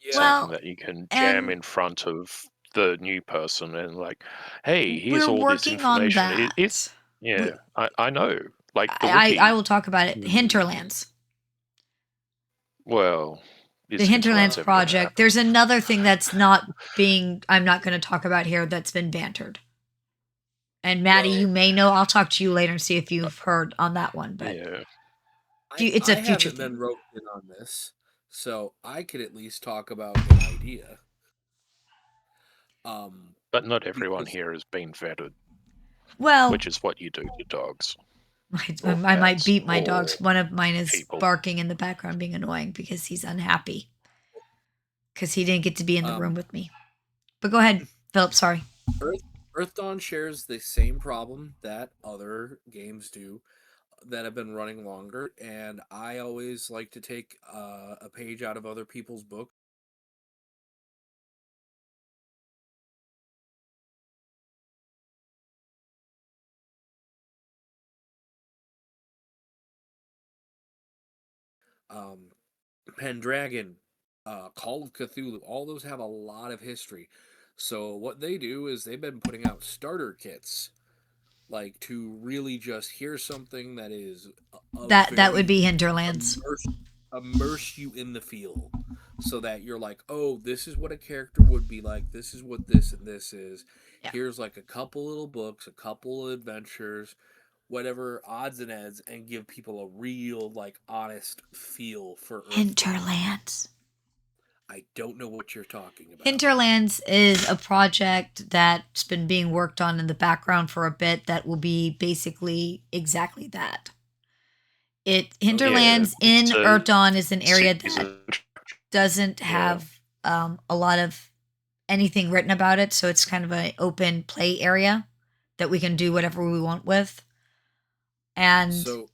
Yeah. Something that you can jam in front of the new person and like, hey, here's We're all this working on information. that. Yeah, I know. Like the I wiki. will talk about it. Hinterlands. Well, The is Hinterlands Hinterlands ever going to project. happen? There's another thing that's not being, I'm not going to talk about here, that's been bantered. And Matty, Well, you may know. I'll talk to you later and see if you've heard on that one. But Yeah. it's I a future haven't thing. been roped in on this, so I could at least talk about an idea. But not everyone Because here has been vetted, Well, which is what you do to dogs I or might cats beat my or dogs. One of mine is people. barking in the background, being annoying because he's unhappy because he didn't get to be in the room with me. But go ahead, Philip. Sorry. Earth Dawn shares the same problem that other games do that have been running longer, and I always like to take a page out of other people's book. Pendragon, Call of Cthulhu, all those have a lot of history. So what they do is they've been putting out starter kits, like to really just hear something that is a That would very be Hinterlands. immerse you in the feel, so that you're like, oh, this is what a character would be like. This is what this and this is. Yeah. Here's like a couple little books, a couple of adventures, whatever odds and ends, and give people a real, like, honest feel for Earth. Hinterlands. I don't know what you're talking about. Hinterlands is a project that's been being worked on in the background for a bit that will be basically exactly that. Hinterlands in Earth Dawn is an area that doesn't have a lot of anything written about it, so it's kind of an open play area that we can do whatever we want with. And So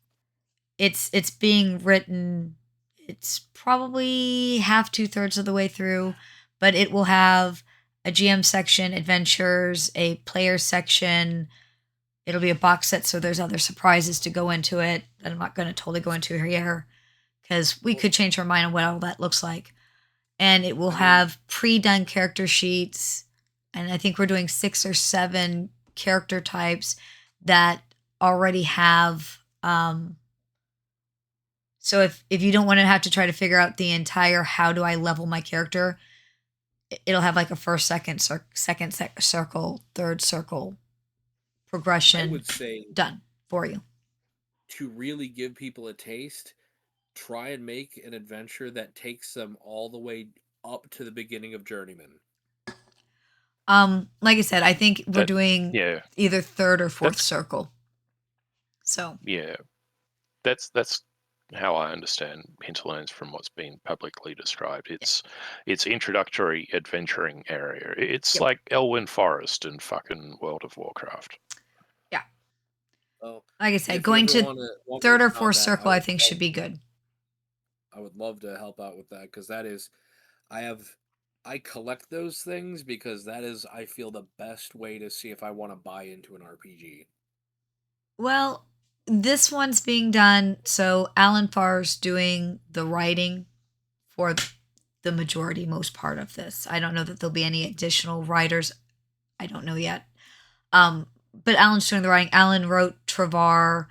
it's being written. It's probably half, 2/3 of the way through, but it will have a GM section, adventures, a player section. It'll be a box set, so there's other surprises to go into it that I'm not going to totally go into here because we could change our mind on what all that looks like. And it will have pre-done character sheets, and I think we're doing 6 or 7 character types that already have. So if you don't want to have to try to figure out the entire how do I level my character, it'll have like a first, second circle, third circle progression. I would say done for you. To really give people a taste, try and make an adventure that takes them all the way up to the beginning of Journeyman. Like I said, I think we're doing either third or fourth circle. So yeah, that's how I understand Hinterlands from what's been publicly described. It's introductory adventuring area. It's like Elwyn Forest and fucking World of Warcraft. Yeah. Oh, like I said, going to third or fourth circle, I think should be good. I would love to help out with that because that is, I collect those things because that is, I feel, the best way to see if I want to buy into an RPG. Well, this one's being done, so Alan Farr's doing the writing for the most part of this. I don't know that there'll be any additional writers. I don't know yet. But Alan's doing the writing. Alan wrote Travar.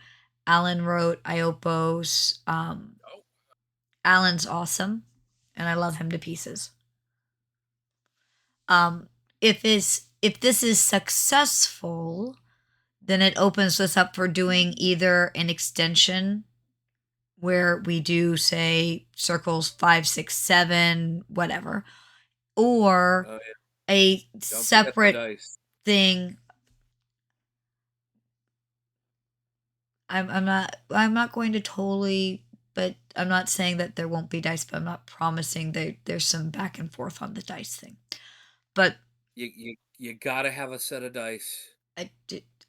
Alan wrote Iopos. Alan's awesome, and I love him to pieces. If this is successful, then it opens us up for doing either an extension where we do, say, circles 5, 6, 7, whatever, or a separate thing. I'm not going to totally, but I'm not saying that there won't be dice, but I'm not promising there's some back and forth on the dice thing. But you gotta have a set of dice.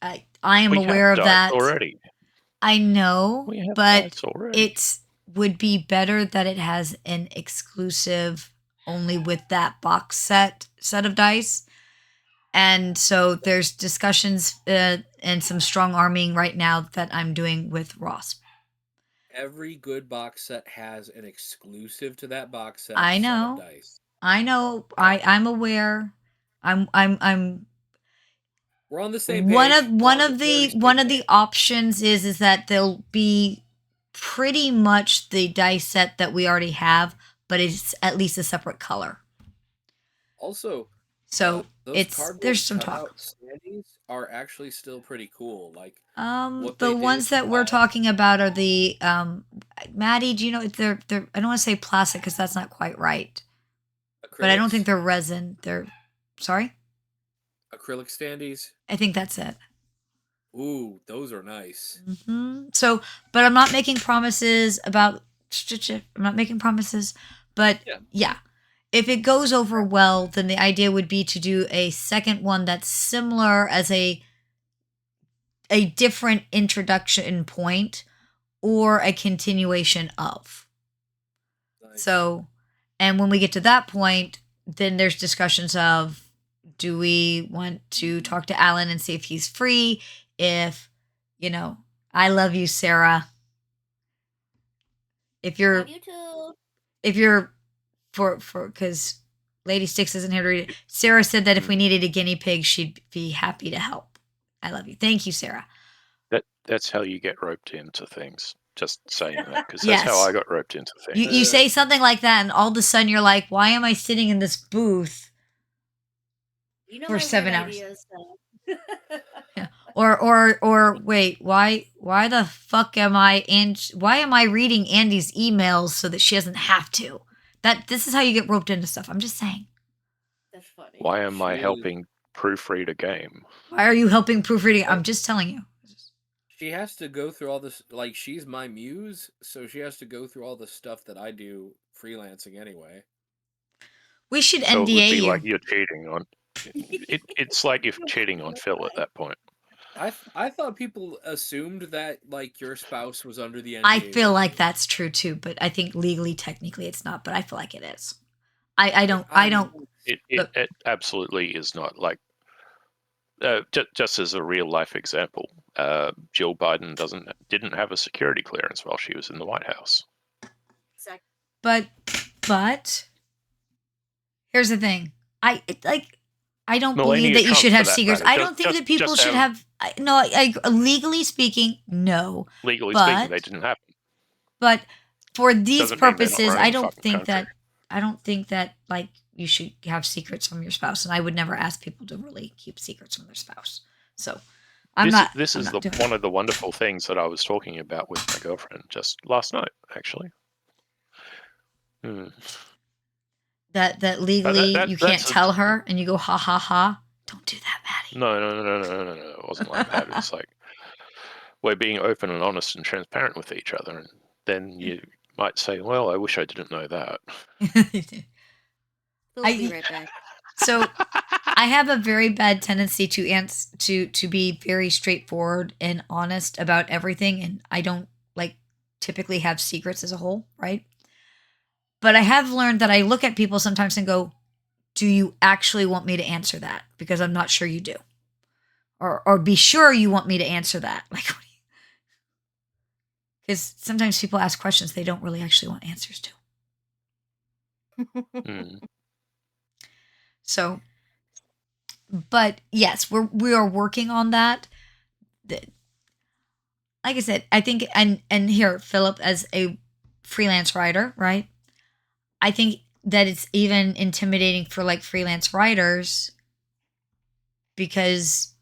I am aware of that already. I know, but it would be better that it has an exclusive only with that box set of dice. And so there's discussions and some strong arming right now that I'm doing with Ross. Every good box set has an exclusive to that box set. I know. Set of dice. I know. I'm aware. I'm We're on the same page. one of the options is that they'll be pretty much the dice set that we already have, but it's at least a separate color. Also, So those cardboard there's some cutout talk. standees are actually still pretty cool. Like what The they ones did, that we're talking about are the Matty, do you know if they're I don't want to say plastic because that's not quite right. But I don't think acrylics, they're resin. They're sorry? acrylic standees. I think that's it. Ooh, those are nice. So, but I'm not making promises about. I'm not making promises, but yeah, if it goes over well, then the idea would be to do a second one that's similar as a different introduction point or a continuation of. Nice. So, and when we get to that point, then there's discussions of do we want to talk to Alan and see if he's free? If, I love you, Sarah. If you're, Love you too. if you're for, because Lady Styx isn't here to read it. Sarah said that if we needed a guinea pig, she'd be happy to help. I love you. Thank you, Sarah. That's how you get roped into things. Just saying that because Yes. that's how I got roped into things. You say something like that, and all of a sudden you're like, "Why am I sitting in this booth for 7 hours?" Ideas, so. Yeah. Or wait, why the fuck am I why am I reading Andi's emails so that she doesn't have to? This is how you get roped into stuff. I'm just saying. That's funny. Why am I helping proofread a game? Why are you helping proofreading? I'm just telling you. She has to go through all this. Like, she's my muse, so she has to go through all the stuff that I do freelancing anyway. We should So NDA it would be you. like you're cheating on. It's like you're cheating on Phil at that point. I thought people assumed that like your spouse was under the NDA. I feel like that's true too, but I think legally, technically, it's not. But I feel like it is. I don't. It absolutely is not. Like, just as a real life example, Jill Biden didn't have a security clearance while she was in the White House. But here's the thing. I don't believe that you should have secrets. I don't think that people should have. No, legally speaking, no. Legally speaking, they didn't happen. But for these purposes, I don't think that like you should have secrets from your spouse, and I would never ask people to really keep secrets from their spouse. So This is one of the wonderful things that I was talking about with my girlfriend just last night, actually. That legally you can't tell her, and you go ha ha ha. Don't do that, Matty. No. It wasn't like that. It's like we're being open and honest and transparent with each other, and then you might say, "Well, I wish I didn't know that." I'll be right back. So I have a very bad tendency to be very straightforward and honest about everything, and I don't typically have secrets as a whole, right? But I have learned that I look at people sometimes and go, "Do you actually want me to answer that? Because I'm not sure you do." Or be sure you want me to answer that. Because sometimes people ask questions they don't really actually want answers to. So, but yes, we are working on that. Like I said, I think, and here, Philip, as a freelance writer, right? I think that it's even intimidating for freelance writers because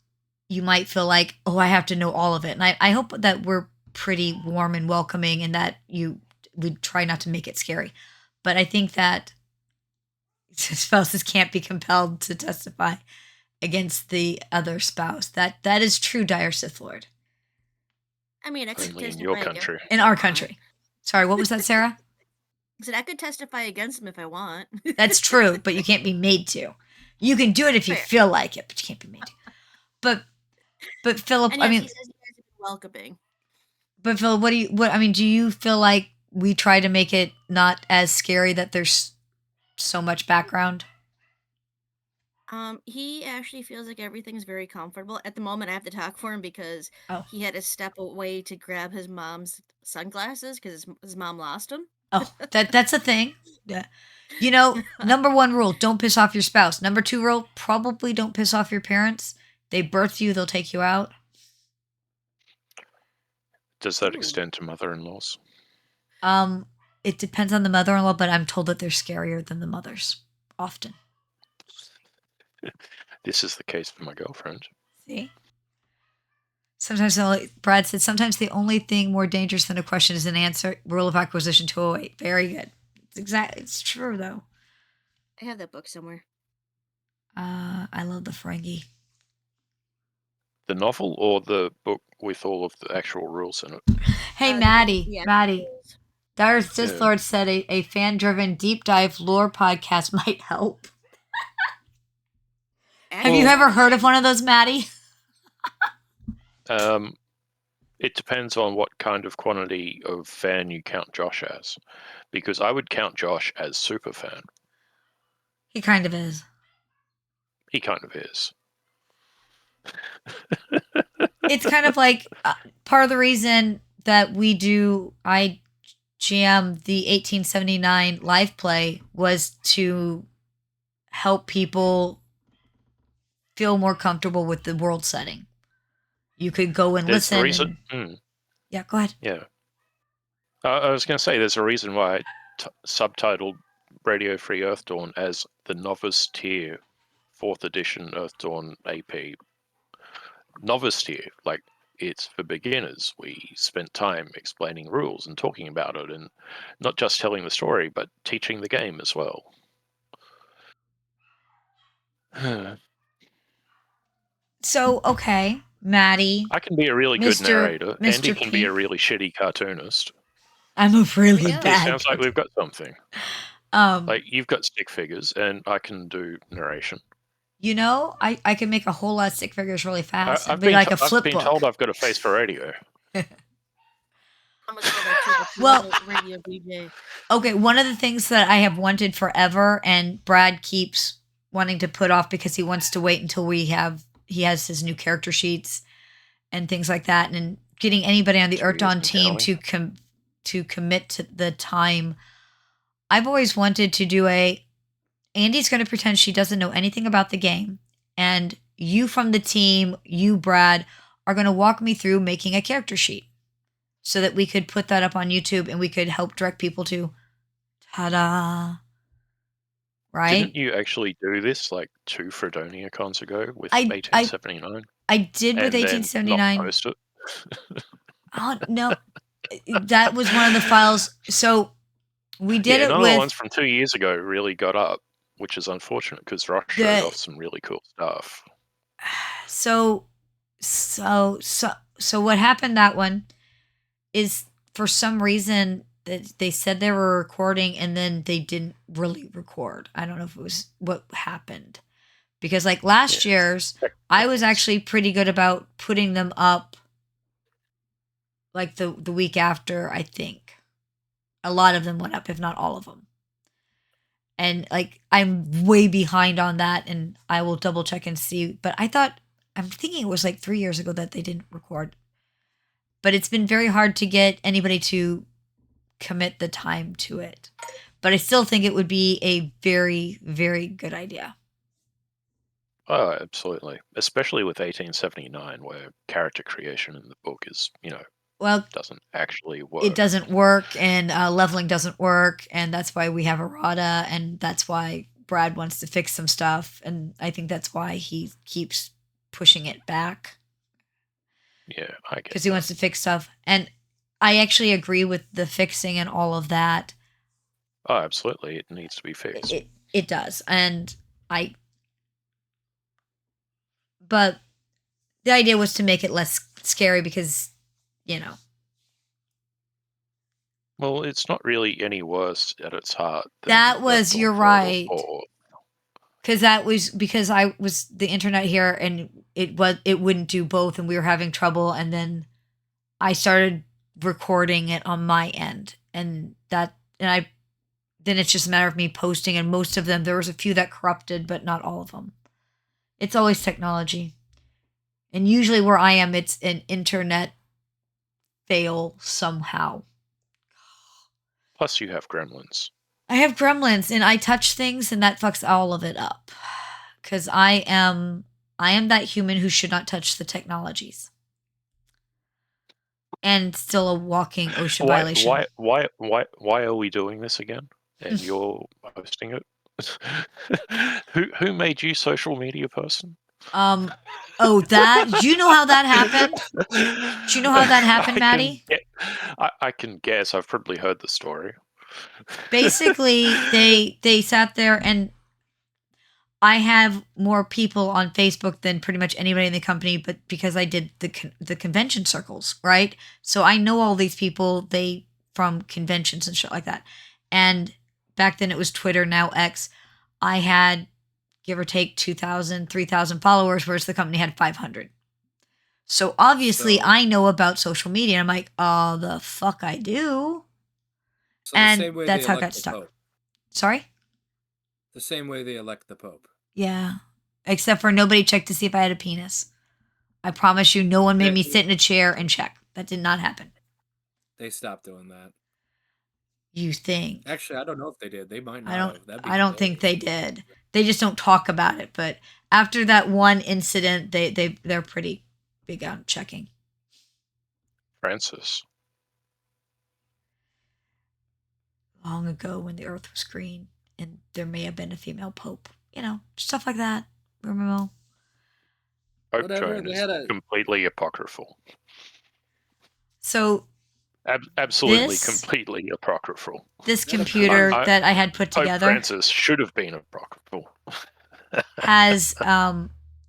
you might feel like, oh, I have to know all of it. And I hope that we're pretty warm and welcoming and that we try not to make it scary. But I think that spouses can't be compelled to testify against the other spouse. That is true, dire Sith Lord. I mean, I could in your country. In our country. Sorry, what was that, Sarah? I said I could testify against him if I want. That's true, but you can't be made to. You can do it if you feel like it, but you can't be made to. But Philip, and yes, he says you guys are welcoming. But Phil, do you feel like we try to make it not as scary that there's so much background? He actually feels like everything's very comfortable. At the moment, I have to talk for him because he had to step away to grab his mom's sunglasses because his mom lost them. Oh, that's a thing. Yeah. Number 1 rule, don't piss off your spouse. Number 2 rule, probably don't piss off your parents. They birthed you, they'll take you out. Does that Ooh. extend to mother-in-laws? It depends on the mother-in-law, but I'm told that they're scarier than the mothers often. This is the case for my girlfriend. See? Brad said, sometimes the only thing more dangerous than a question is an answer. Rule of acquisition 208. Very good. It's true, though. I have that book somewhere. I love the Ferengi. The novel or the book with all of the actual rules in it? Hey, The Matty. book, yeah. Matty. Dire Sith Yeah. Lord said a fan-driven deep dive lore podcast might help. Have you ever heard of one of those, Matty? It depends on what kind of quantity of fan you count Josh as, because I would count Josh as super fan. He kind of is. He kind of is. It's kind of like part of the reason that I GM the 1879 live play was to help people feel more comfortable with the world setting. You could go and There's listen. a reason. Yeah, go ahead. Yeah. I was going to say there's a reason why I subtitled Radio Free Earth Dawn as the Novice Tier 4th Edition Earth Dawn AP. Novice tier, like it's for beginners. We spent time explaining rules and talking about it, and not just telling the story, but teaching the game as well. So, okay, Matty. I can be a really good narrator. Mr. Andy can be Pink. a really shitty cartoonist. I'm a really Yeah. bad. It sounds like we've got something. Like you've got stick figures, and I can do narration. I can make a whole lot of stick figures really fast. I've It'd be like a flip I've been book. told I've got a face for radio. I'm gonna go back to the Well- radio DJ. Okay, one of the things that I have wanted forever, and Brad keeps wanting to put off because he wants to wait until he has his new character sheets and things like that, and getting anybody on the 2 years Earth Dawn and team counting. to commit to the time. I've always wanted to do Andy's going to pretend she doesn't know anything about the game, and you from the team, you Brad, are going to walk me through making a character sheet so that we could put that up on YouTube and we could help direct people to ta-da. Right? Didn't you actually do this like 2 Freedonia cons ago with I 1879? I did with and then 1879. not post it? Oh no, that was one of the files. So we did Yeah, it none of the with ones from 2 years ago really got up, which is unfortunate because Ross showed The- off some really cool stuff. so what happened that one is for some reason that they said they were recording and then they didn't really record. I don't know if it was what happened. Because like last Yeah. year's, I was actually pretty good about putting them up like the week after, I think. A lot of them went up, if not all of them. And like I'm way behind on that, and I will double check and see. But I'm thinking it was like 3 years ago that they didn't record. But it's been very hard to get anybody to commit the time to it. But I still think it would be a very, very good idea. Oh, absolutely. Especially with 1879, where character creation in the book is, Well, doesn't actually work. it doesn't work, and leveling doesn't work, and that's why we have errata, and that's why Brad wants to fix some stuff, and I think that's why he keeps pushing it back Yeah, I get because he wants to fix stuff. And I actually agree with the fixing and all of that. Oh, absolutely. It needs to be fixed. It does, but the idea was to make it less scary because, Well, it's not really any worse at its heart. You're right. Because I was the internet here and it wouldn't do both and we were having trouble, and then I started recording it on my end, then it's just a matter of me posting, and most of them, there was a few that corrupted, but not all of them. It's always technology. And usually where I am, it's an internet fail somehow. Plus, you have gremlins. I have gremlins, and I touch things, and that fucks all of it up. Because I am that human who should not touch the technologies, and still a walking OSHA violation. Why are we doing this again? And you're hosting it. Who made you social media person? Oh, that. Do you know how that happened? Do you know how that happened, Matty? I can guess. I've probably heard the story. Basically, they sat there, and I have more people on Facebook than pretty much anybody in the company, but because I did the convention circles, right? So I know all these people from conventions and shit like that. And back then it was Twitter, now X. I had, give or take, 2,000, 3,000 followers, whereas the company had 500. So obviously I know about social media. And I'm like, oh, the fuck I do. So And that's how it got stuck. Pope. Sorry? The same way they elect the Pope. Yeah. Except for nobody checked to see if I had a penis. I promise you, no one made me sit in a chair and check. That did not happen. They stopped doing that. You think? Actually, I don't know if they did. They might not have. I don't think they did. They just don't talk about it. But after that one incident, they're pretty big on checking. Francis. Long ago, when the Earth was green, and there may have been a female pope. You know, stuff like that. Remember? Pope Joan is completely apocryphal. So absolutely, completely apocryphal. This computer that I had put together, Pope Francis should have been apocryphal. has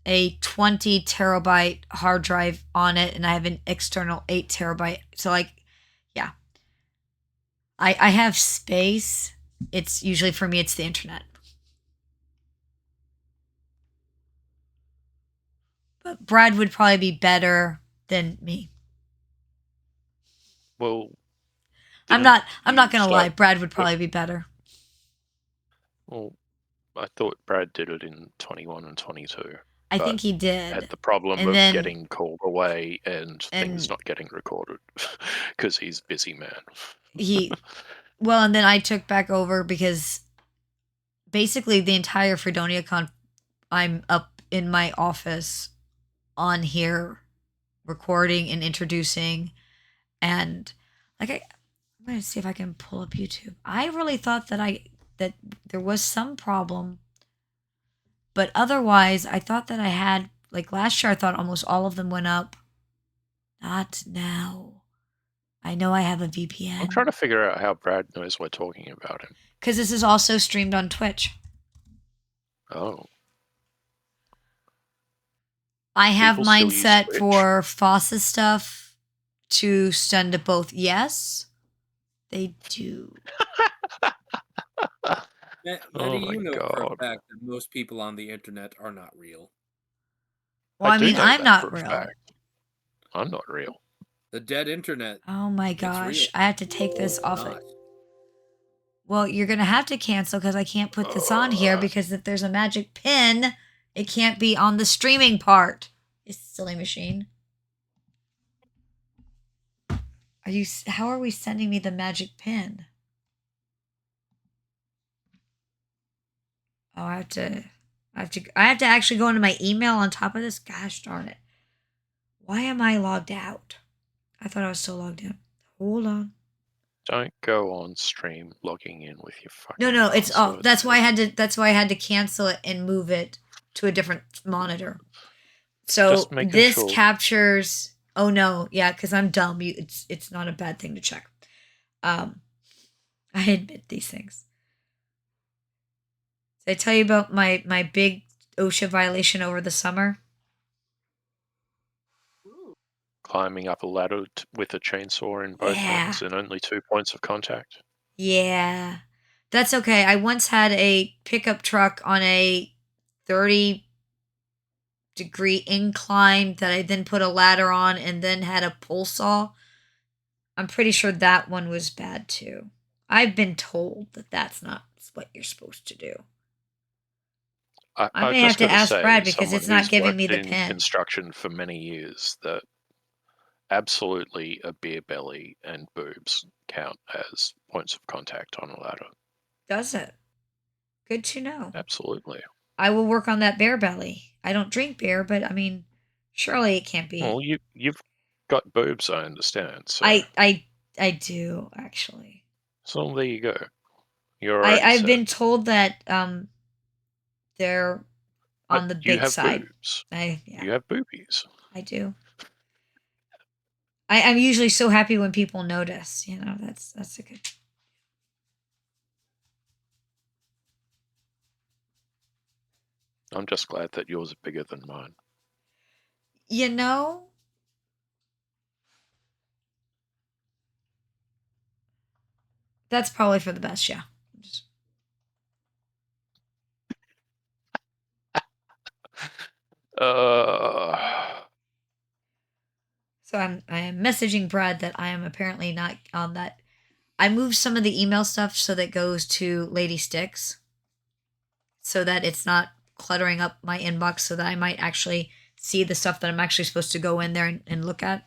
a 20 terabyte hard drive on it, and I have an external 8 terabyte. So yeah, I have space. It's usually, for me, it's the internet. But Brad would probably be better than me. Well, I'm not gonna lie. Brad would probably be better. Well, I thought Brad did it in 21 and 22. I think he did. Had the problem of getting called away and things not getting recorded because he's a busy man. And then I took back over because basically the entire Freedonia con, I'm up in my office on here recording and introducing, and I'm gonna see if I can pull up YouTube. I really thought that there was some problem, but otherwise I thought that I had, last year I thought almost all of them went up. Not now. I know I have a VPN. I'm trying to figure out how Brad knows we're talking about him. Because this is also streamed on Twitch. Oh. I have mine set for FOSSA stuff to send to both. Yes, they do. Matty, you know for a fact that most people on the internet are not real. Well, I mean, I'm not real. I'm not real. The dead internet. Oh my gosh. I have to take this off it. Well, you're going to have to cancel because I can't put this on here, because if there's a magic pin, it can't be on the streaming part. It's a silly machine. How are we sending me the magic pin? Oh, I have to actually go into my email on top of this. Gosh darn it. Why am I logged out? I thought I was still logged in. Hold on. Don't go on stream logging in with your fucking No, it's that's why I had to cancel it and move it to a different monitor. So this captures, oh no, yeah, because I'm dumb. It's not a bad thing to check. I admit these things. Did I tell you about my big OSHA violation over the summer? Climbing up a ladder with a chainsaw in both hands and only 2 points of contact. Yeah. That's okay. I once had a pickup truck on a 30-degree incline that I then put a ladder on and then had a pole saw. I'm pretty sure that one was bad too. I've been told that that's not what you're supposed to do. I may have to ask Brad because it's not giving me the pin. Construction for many years, that absolutely a beer belly and boobs count as points of contact on a ladder. Does it? Good to know. Absolutely. I will work on that bear belly. I don't drink beer, but I mean, surely it can't be. Well, you've got boobs, I understand. So I do actually. so there you go. You're already I've set. been told that they're But on the you big have side. boobs. Yeah, You have boobies. I do. I'm usually so happy when people notice. You know, that's a good. I'm just glad that yours are bigger than mine. You know, that's probably for the best. Yeah. So I am messaging Brad that I am apparently not on that. I moved some of the email stuff so that goes to Lady Styx, so that it's not cluttering up my inbox, so that I might actually see the stuff that I'm actually supposed to go in there and look at.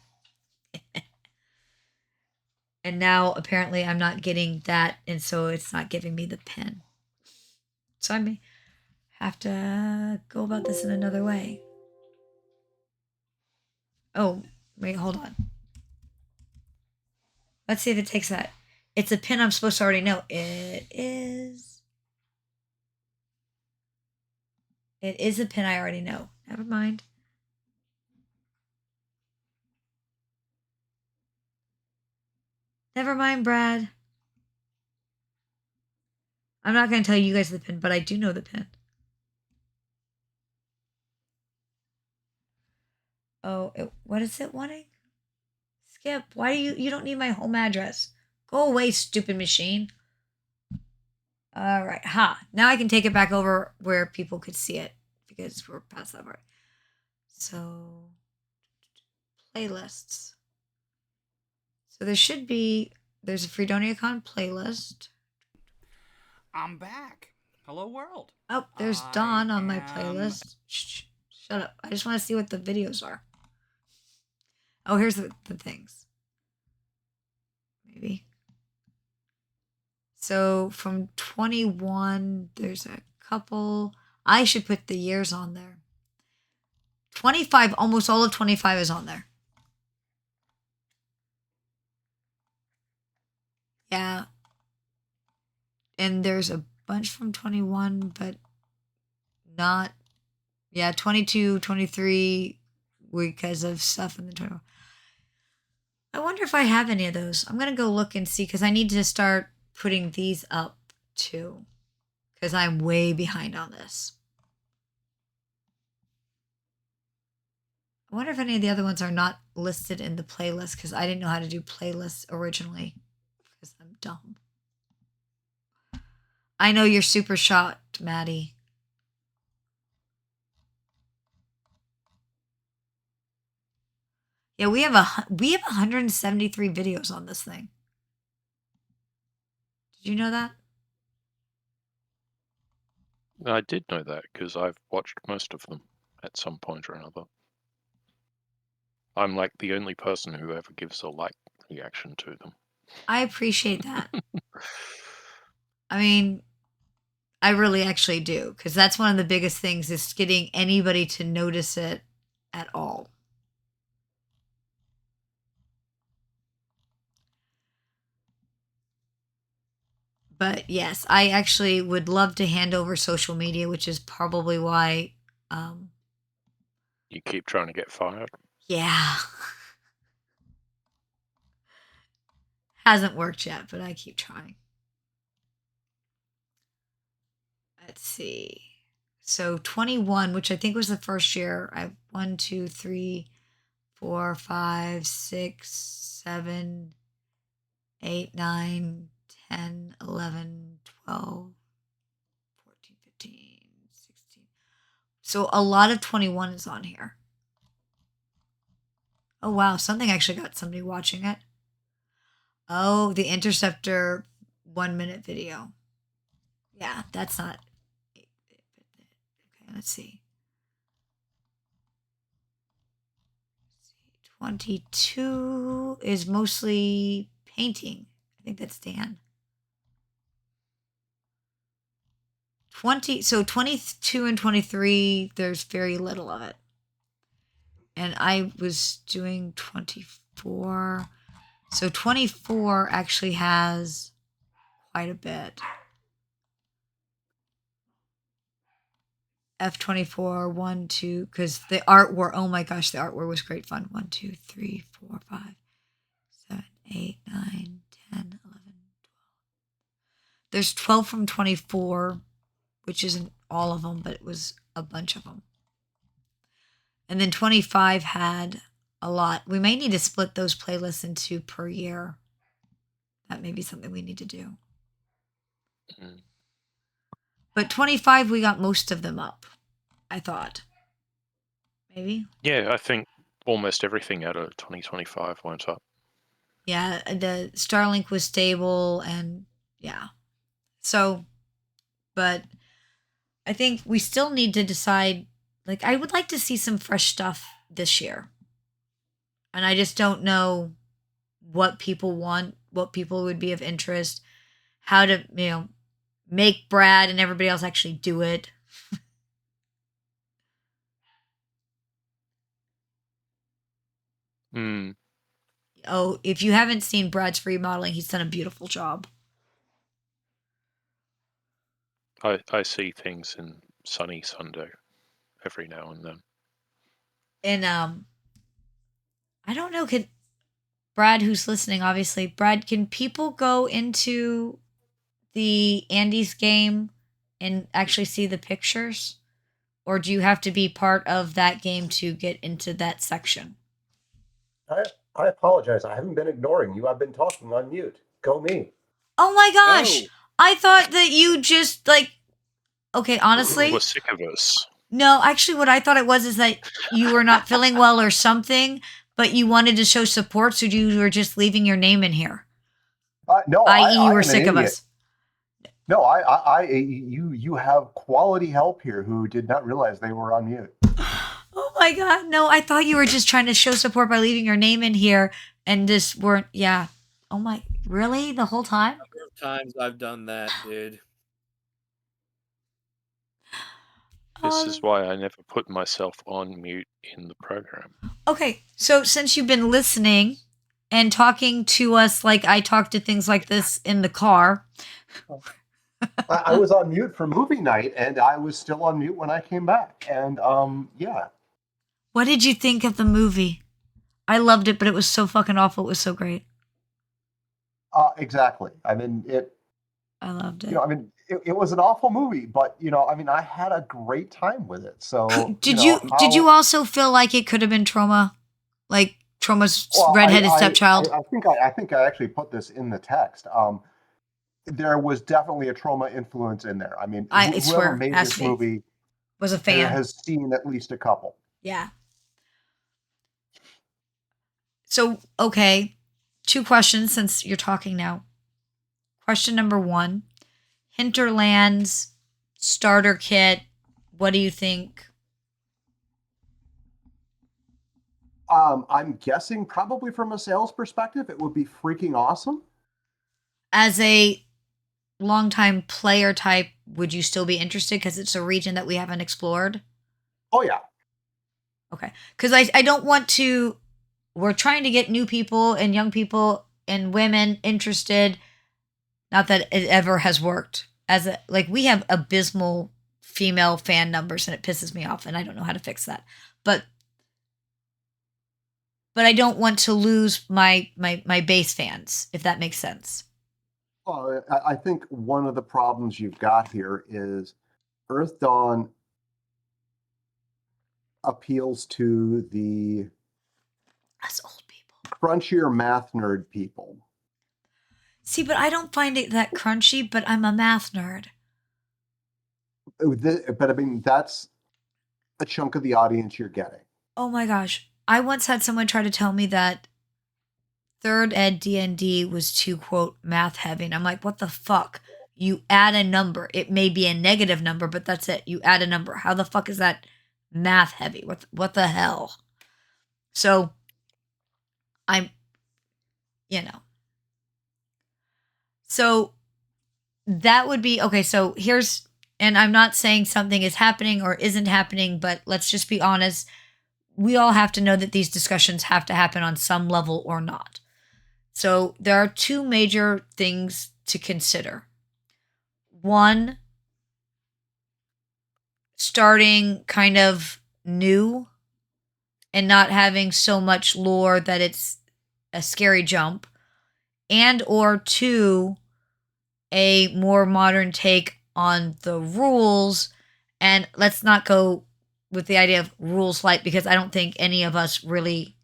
And now apparently I'm not getting that, and so it's not giving me the pin. So I may have to go about this in another way. Oh, wait, hold on. Let's see if it takes that. It's a pin I'm supposed to already know. It is. It is a pin I already know. Never mind. Never mind, Brad. I'm not going to tell you guys the pin, but I do know the pin. Oh, what is it wanting? Skip, why do you don't need my home address? Go away, stupid machine. All right, now I can take it back over where people could see it because we're past that part. So, playlists. So there's a FreedoniaCon playlist. I'm back. Hello, world. Oh, there's Dawn on my playlist. Shh, shut up. I just want to see what the videos are. Oh, here's the things. Maybe. So from 21, there's a couple. I should put the years on there. 25, almost all of 25 is on there. Yeah. And there's a bunch from 21, but not. Yeah, 22, 23, because of stuff in the 21. I wonder if I have any of those. I'm going to go look and see because I need to start putting these up too because I'm way behind on this. I wonder if any of the other ones are not listed in the playlist because I didn't know how to do playlists originally because I'm dumb. I know you're super shocked, Matty. Yeah, we have 173 videos on this thing. Did you know that? I did know that because I've watched most of them at some point or another. I'm like the only person who ever gives a like reaction to them. I appreciate that. I mean, I really actually do because that's one of the biggest things is getting anybody to notice it at all. But yes, I actually would love to hand over social media, which is probably why. You keep trying to get fired. Yeah. Hasn't worked yet, but I keep trying. Let's see. So 21, which I think was the first year. I have 1, 2, 3, 4, 5, 6, 7, 8, 9, 10, 11, 12, 14, 15, 16. So a lot of 21 is on here. Oh, wow. Something actually got somebody watching it. Oh, the Interceptor 1-minute video. Yeah, that's not. Okay, let's see. 22 is mostly painting. I think that's Dan. 22 and 23, there's very little of it. And I was doing 24. So 24 actually has quite a bit. F24, 1, 2, because the artwork, oh my gosh, the artwork was great fun. 1, 2, 3, 4, 5, 7, 8, 9, 10, 11, 12. There's 12 from 24, which isn't all of them, but it was a bunch of them. And then 25 had a lot. We may need to split those playlists into per year. That may be something we need to do. Mm. But 25, we got most of them up, I thought. Maybe? Yeah, I think almost everything out of 2025 went up. Yeah, the Starlink was stable and yeah. So, but I think we still need to decide, like, I would like to see some fresh stuff this year. And I just don't know what people want, what people would be of interest, how to, make Brad and everybody else actually do it. Hmm. Oh, if you haven't seen Brad's free modeling, he's done a beautiful job. I see things in Sunny Sunday every now and then. And I don't know, could Brad, who's listening, obviously, Brad, can people go into the Andy's game and actually see the pictures? Or do you have to be part of that game to get into that section? I apologize. I haven't been ignoring you. I've been talking on mute. Go me. Oh my gosh. Oh. I thought that you just okay, honestly. We're sick of us. No, actually what I thought it was is that you were not feeling well or something, but you wanted to show support, so you were just leaving your name in here. No, i.e. you I were am sick an of idiot. us. No, you have quality help here who did not realize they were on mute. Oh my god, no, I thought you were just trying to show support by leaving your name in here and just weren't, yeah. Oh my, really? The whole time? Number of times I've done that, dude. This is why I never put myself on mute in the program. Okay, so since you've been listening and talking to us like I talk to things like this in the car. I was on mute for movie night, and I was still on mute when I came back. And yeah. What did you think of the movie? I loved it, but it was so fucking awful. It was so great. Exactly. I mean, I loved it. It was an awful movie, but I had a great time with it. So did you also feel like it could have been Trauma, like Trauma's redheaded stepchild? I think I actually put this in the text. There was definitely a Trauma influence in there. I mean, I swear, whoever made has this to be. movie Was a fan. has seen at least a couple. Yeah. So, okay, 2 questions since you're talking now. Question number 1, Hinterlands starter kit. What do you think? I'm guessing probably from a sales perspective, it would be freaking awesome. As a longtime player type, would you still be interested because it's a region that we haven't explored? Oh, yeah. Okay. Because I don't want to... We're trying to get new people and young people and women interested. Not that it ever has worked. We have abysmal female fan numbers and it pisses me off and I don't know how to fix that. But I don't want to lose my base fans, if that makes sense. Well, I think one of the problems you've got here is Earth Dawn appeals to the Us old people. crunchier math nerd people. See, but I don't find it that crunchy, but I'm a math nerd. But I mean, that's a chunk of the audience you're getting. Oh my gosh. I once had someone try to tell me that 3rd ed D&D was too, quote, math heavy. And I'm like, what the fuck? You add a number. It may be a negative number, but that's it. You add a number. How the fuck is that math heavy? What the hell? So I'm, you know. So that would be okay. So here's, and I'm not saying something is happening or isn't happening, but let's just be honest. We all have to know that these discussions have to happen on some level or not. So there are two major things to consider. One, starting kind of new and not having so much lore that it's a scary jump, and or two, a more modern take on the rules. And let's not go with the idea of rules light, because I don't think any of us really,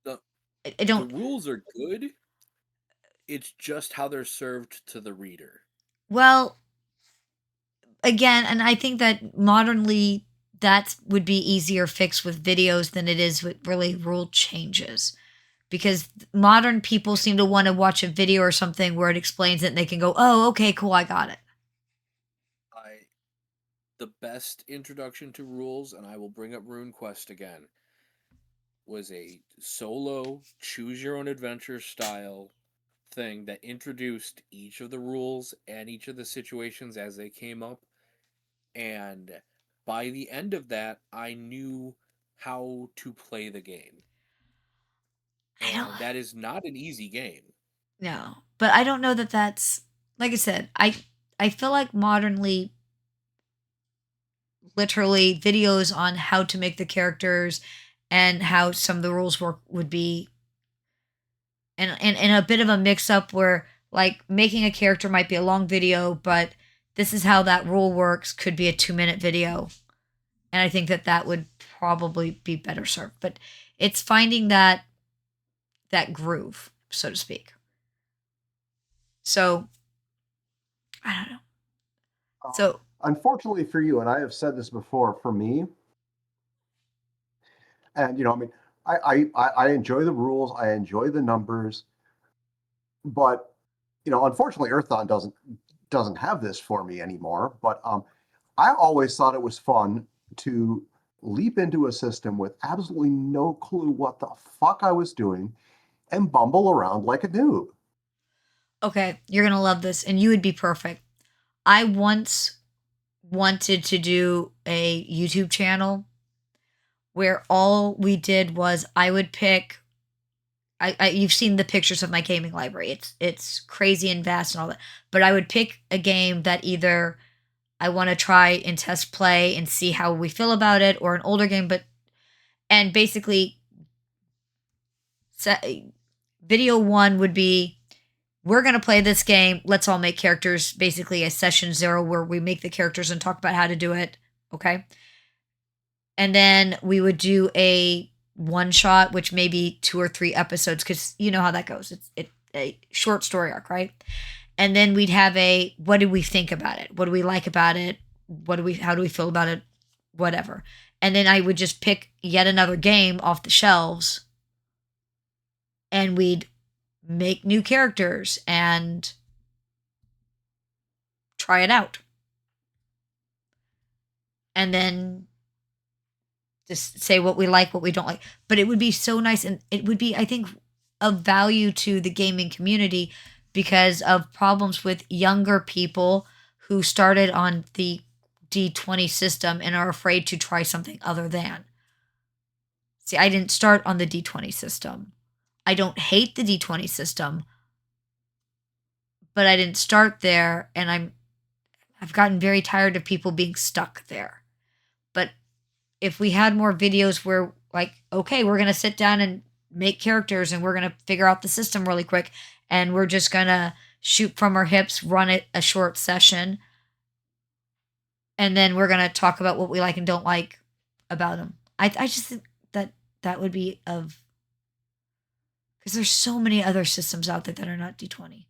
The, I the don't, rules are good. It's just how they're served to the reader. well, again, and I think that modernly that would be easier fixed with videos than it is with really rule changes, because modern people seem to want to watch a video or something where it explains it and they can go, oh, okay, cool, I got it. The best introduction to rules, and I will bring up RuneQuest again, was a solo choose your own adventure style thing that introduced each of the rules and each of the situations as they came up. And by the end of that, I knew how to play the game. I don't, And that is not an easy game. no, but I don't know that that's, like I said, I feel like modernly, literally videos on how to make the characters and how some of the rules work would be, and a bit of a mix up where like making a character might be a long video, but this is how that rule works could be a 2-minute video. And I think that that would probably be better served, but it's finding that groove, so to speak. So I don't know. So Unfortunately for you, and I have said this before, for me, and I mean, I enjoy the rules, I enjoy the numbers, but unfortunately, Earthdawn doesn't have this for me anymore. But I always thought it was fun to leap into a system with absolutely no clue what the fuck I was doing and bumble around like a noob. okay, you're gonna love this, and you would be perfect. I once wanted to do a YouTube channel where all we did was I would pick. You've seen the pictures of my gaming library. It's crazy and vast and all that. But I would pick a game that either I want to try and test play and see how we feel about it, or an older game. And basically, video one would be, we're going to play this game. Let's all make characters. Basically, a session 0 where we make the characters and talk about how to do it. Okay. And then we would do a one shot, which may be 2 or 3 episodes, because you know how that goes. It's a short story arc, right? And then we'd have a, what do we think about it? What do we like about it? How do we feel about it? Whatever. And then I would just pick yet another game off the shelves, and we'd make new characters and try it out. And then just say what we like, what we don't like. But it would be so nice, and it would be, I think, of value to the gaming community because of problems with younger people who started on the D20 system and are afraid to try something other than. See, I didn't start on the D20 system. I don't hate the D20 system, but I didn't start there, and I've gotten very tired of people being stuck there. But if we had more videos where, like, okay, we're going to sit down and make characters and we're going to figure out the system really quick, and we're just going to shoot from our hips, run it a short session, and then we're going to talk about what we like and don't like about them. I just think that would be of, because there's so many other systems out there that are not D20.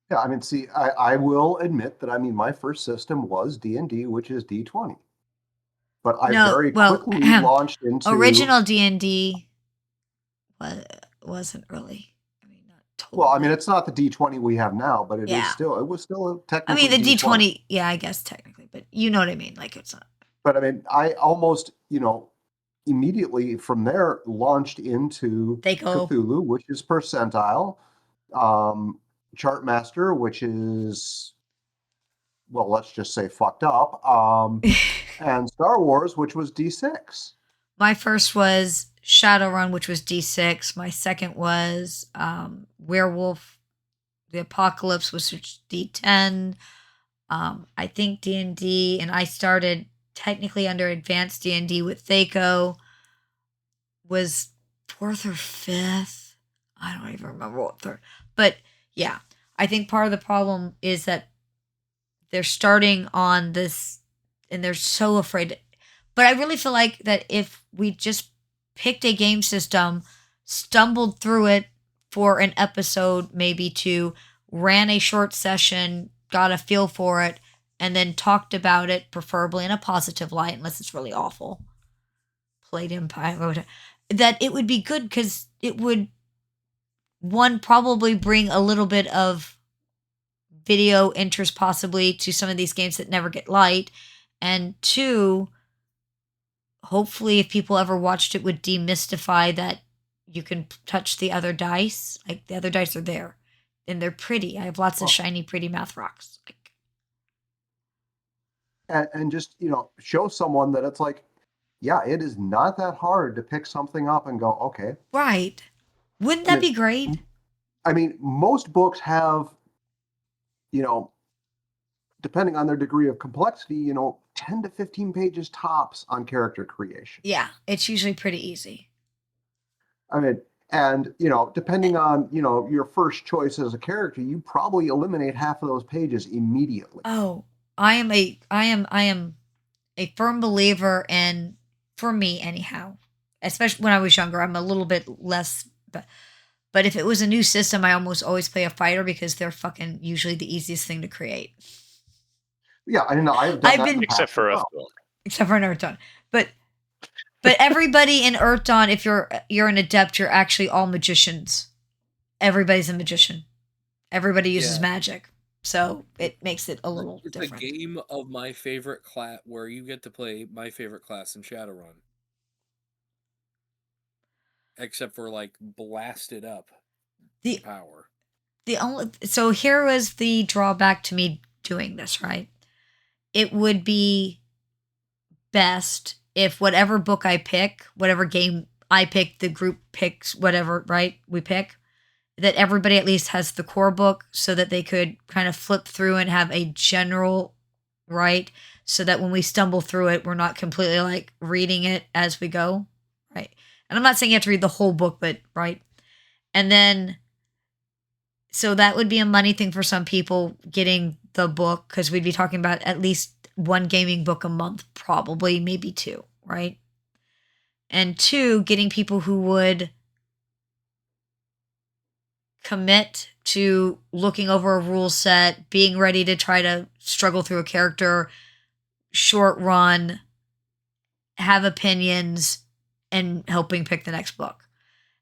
Yeah, I mean, see, I will admit that, I mean, my first system was D&D, which is D20. But I very quickly launched into... Original D&D wasn't really, I mean, not totally. Well, I mean, it's not the D20 we have now, but it was still a technically I mean, the D20. Yeah, I guess technically, but you know what I mean, like, it's not. But I mean, I almost, immediately from there launched into They go. Cthulhu, which is percentile, Chartmaster, which is, well, let's just say fucked up, and Star Wars, which was D6. My first was Shadowrun, which was D6. My second was Werewolf, the Apocalypse, which was D10. I think D&D, and I started technically under advanced D&D with Thaco, was fourth or fifth. I don't even remember what third. But yeah, I think part of the problem is that they're starting on this and they're so afraid. But I really feel like that if we just picked a game system, stumbled through it for an episode, maybe two, ran a short session, got a feel for it, and then talked about it, preferably in a positive light, unless it's really awful. Played Empire, that it would be good because it would, one, probably bring a little bit of video interest possibly to some of these games that never get light, and two, hopefully if people ever watched it would demystify that you can touch the other dice. Like, the other dice are there and they're pretty. I have lots of shiny pretty math rocks. And just, show someone that it's like, yeah, it is not that hard to pick something up and go, okay. Right. Wouldn't that be great? I mean, most books have, depending on their degree of complexity, 10 to 15 pages tops on character creation. Yeah, it's usually pretty easy. I mean, and, depending on, your first choice as a character, you probably eliminate half of those pages immediately. Oh, I am a firm believer in, for me anyhow, especially when I was younger, I'm a little bit less, but if it was a new system, I almost always play a fighter because they're fucking usually the easiest thing to create. Yeah, I know. I've been except for Earthdawn. Except for an Earthdawn. But everybody in Earthdawn, if you're an adept, you're actually all magicians. Everybody's a magician. Everybody uses magic. So it makes it a little different. It's a game of my favorite class where you get to play my favorite class in Shadowrun. Except for blasted up the power. So here was the drawback to me doing this, right? It would be best if whatever book I pick, whatever game I pick, the group picks, whatever, right? We pick, that everybody at least has the core book so that they could kind of flip through and have a general, right? So that when we stumble through it, we're not completely reading it as we go, right? And I'm not saying you have to read the whole book, but right. And then, so that would be a money thing for some people getting the book, because we'd be talking about at least one gaming book a month, probably, maybe two, right? And two, getting people who would commit to looking over a rule set, being ready to try to struggle through a character, short run, have opinions, and helping pick the next book.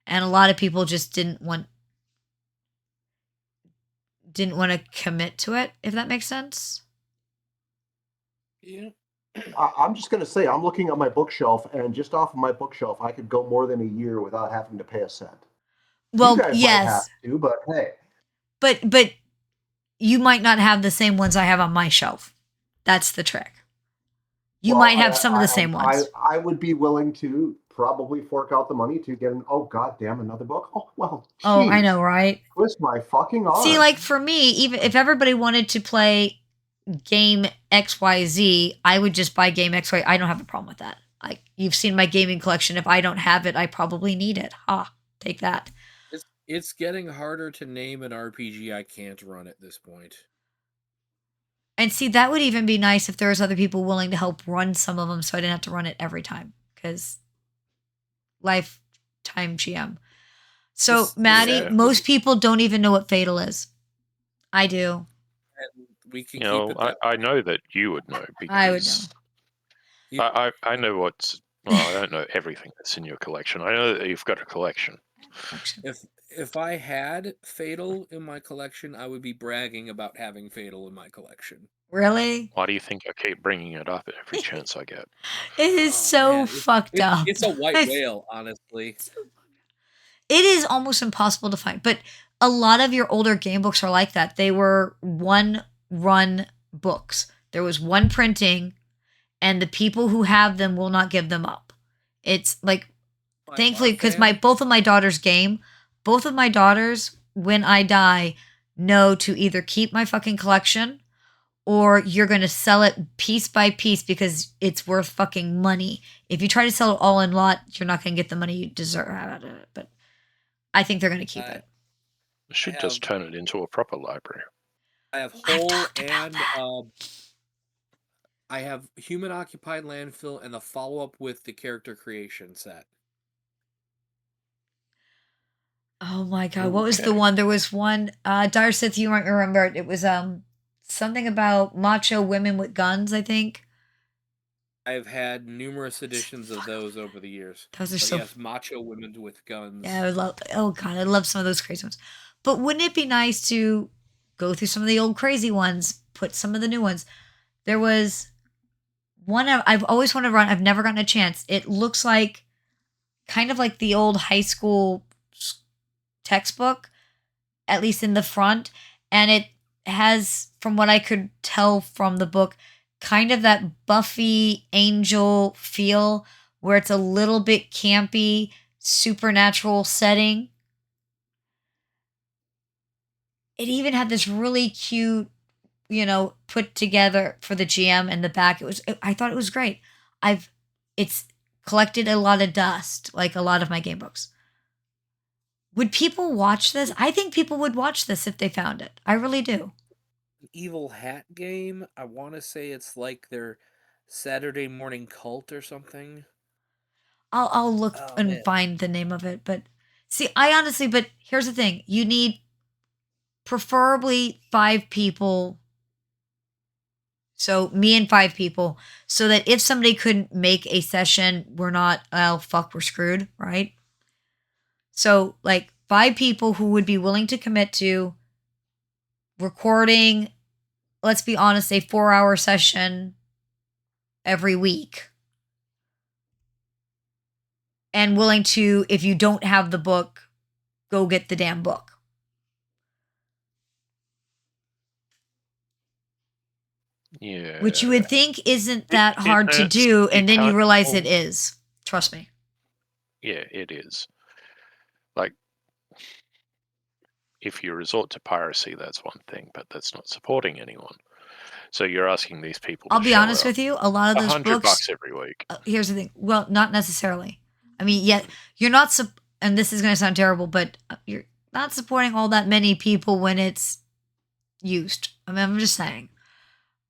And a lot of people just didn't want to commit to it, if that makes sense. Yeah. I'm just going to say, I'm looking at my bookshelf, and just off of my bookshelf, I could go more than a year without having to pay a cent. Well, you guys yes. might have to, but hey. But you might not have the same ones I have on my shelf. That's the trick. You might have some of the same ones. I would be willing to probably fork out the money to get another book. Oh, well, geez. Oh, I know, right? Twist my fucking arm. See, for me, even if everybody wanted to play game XYZ, I would just buy game XY. I don't have a problem with that. You've seen my gaming collection. If I don't have it, I probably need it. Take that. It's getting harder to name an RPG I can't run at this point. And see, that would even be nice if there was other people willing to help run some of them so I didn't have to run it every time. Because lifetime GM. So, Matty, most people don't even know what Fatal is. I do. And we can keep it I know that you would know, because I would know. I know what's... Well, I don't know everything that's in your collection. I know that you've got a collection. If I had Fatal in my collection, I would be bragging about having Fatal in my collection. Really? Why do you think I keep bringing it up every chance I get? It is so man, fucked up. it's a white It's- whale, honestly. It is almost impossible to find. But a lot of your older game books are like that. They were one run books. There was one printing, and the people who have them will not give them up. It's like, By thankfully, because Marfan. both of my daughters game, both of my daughters, when I die, know to either keep my fucking collection or you're going to sell it piece by piece because it's worth fucking money. If you try to sell it all in lot, you're not going to get the money you deserve out of it. But I think they're going to keep it. I should just turn it into a proper library. I have I've Whole talked about and I have Human Occupied Landfill and the follow-up with the character creation set. Oh my god, what was the one? There was one, Dire Sith, you might remember it. It was something about macho women with guns, I think. I've had numerous editions of those over the years. Those are But so yes, macho women with guns. Yeah, I love. Oh god, I love some of those crazy ones. But wouldn't it be nice to go through some of the old crazy ones, put some of the new ones? There was one I've always wanted to run. I've never gotten a chance. It looks like kind of like the old high school textbook, at least in the front, and it has, from what I could tell from the book, kind of that Buffy Angel feel, where it's a little bit campy, supernatural setting. It even had this really cute, put together for the GM in the back. I thought it was great. It's collected a lot of dust, like a lot of my game books. Would people watch this? I think people would watch this if they found it. I really do. Evil Hat game. I want to say it's like their Saturday morning cult or something. I'll look and find the name of it. But see, but here's the thing. You need preferably 5 people. So me and 5 people, so that if somebody couldn't make a session, we're not, oh, fuck, we're screwed, right? So like 5 people who would be willing to commit to recording, let's be honest, a 4-hour session every week. And willing to, if you don't have the book, go get the damn book. Yeah. Which you would think isn't that hard to do, and then you realize it is. Trust me. Yeah, it is. Like, if you resort to piracy, that's one thing, but that's not supporting anyone. So you're asking these people to I'll be honest with you, a lot of those books, $100 every week. Here's the thing. Well, not necessarily. I mean, yet you're not, and this is going to sound terrible, but you're not supporting all that many people when it's used. I mean, I'm just saying.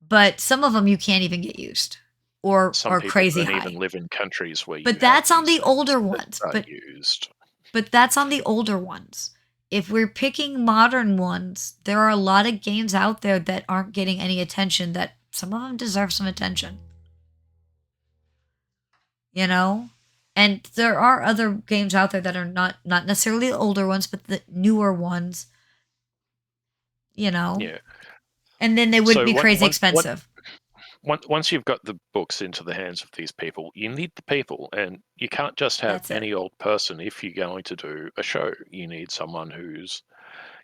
But some of them you can't even get used, or Some are people crazy don't high. even live in countries where but that's on the older ones. Used. But that's on the older ones. If we're picking modern ones, there are a lot of games out there that aren't getting any attention, that some of them deserve some attention. And there are other games out there that are not necessarily the older ones, but the newer ones. Yeah. And then they wouldn't be crazy expensive. Once you've got the books into the hands of these people, you need the people, and you can't just have any old person if you're going to do a show. You need someone who's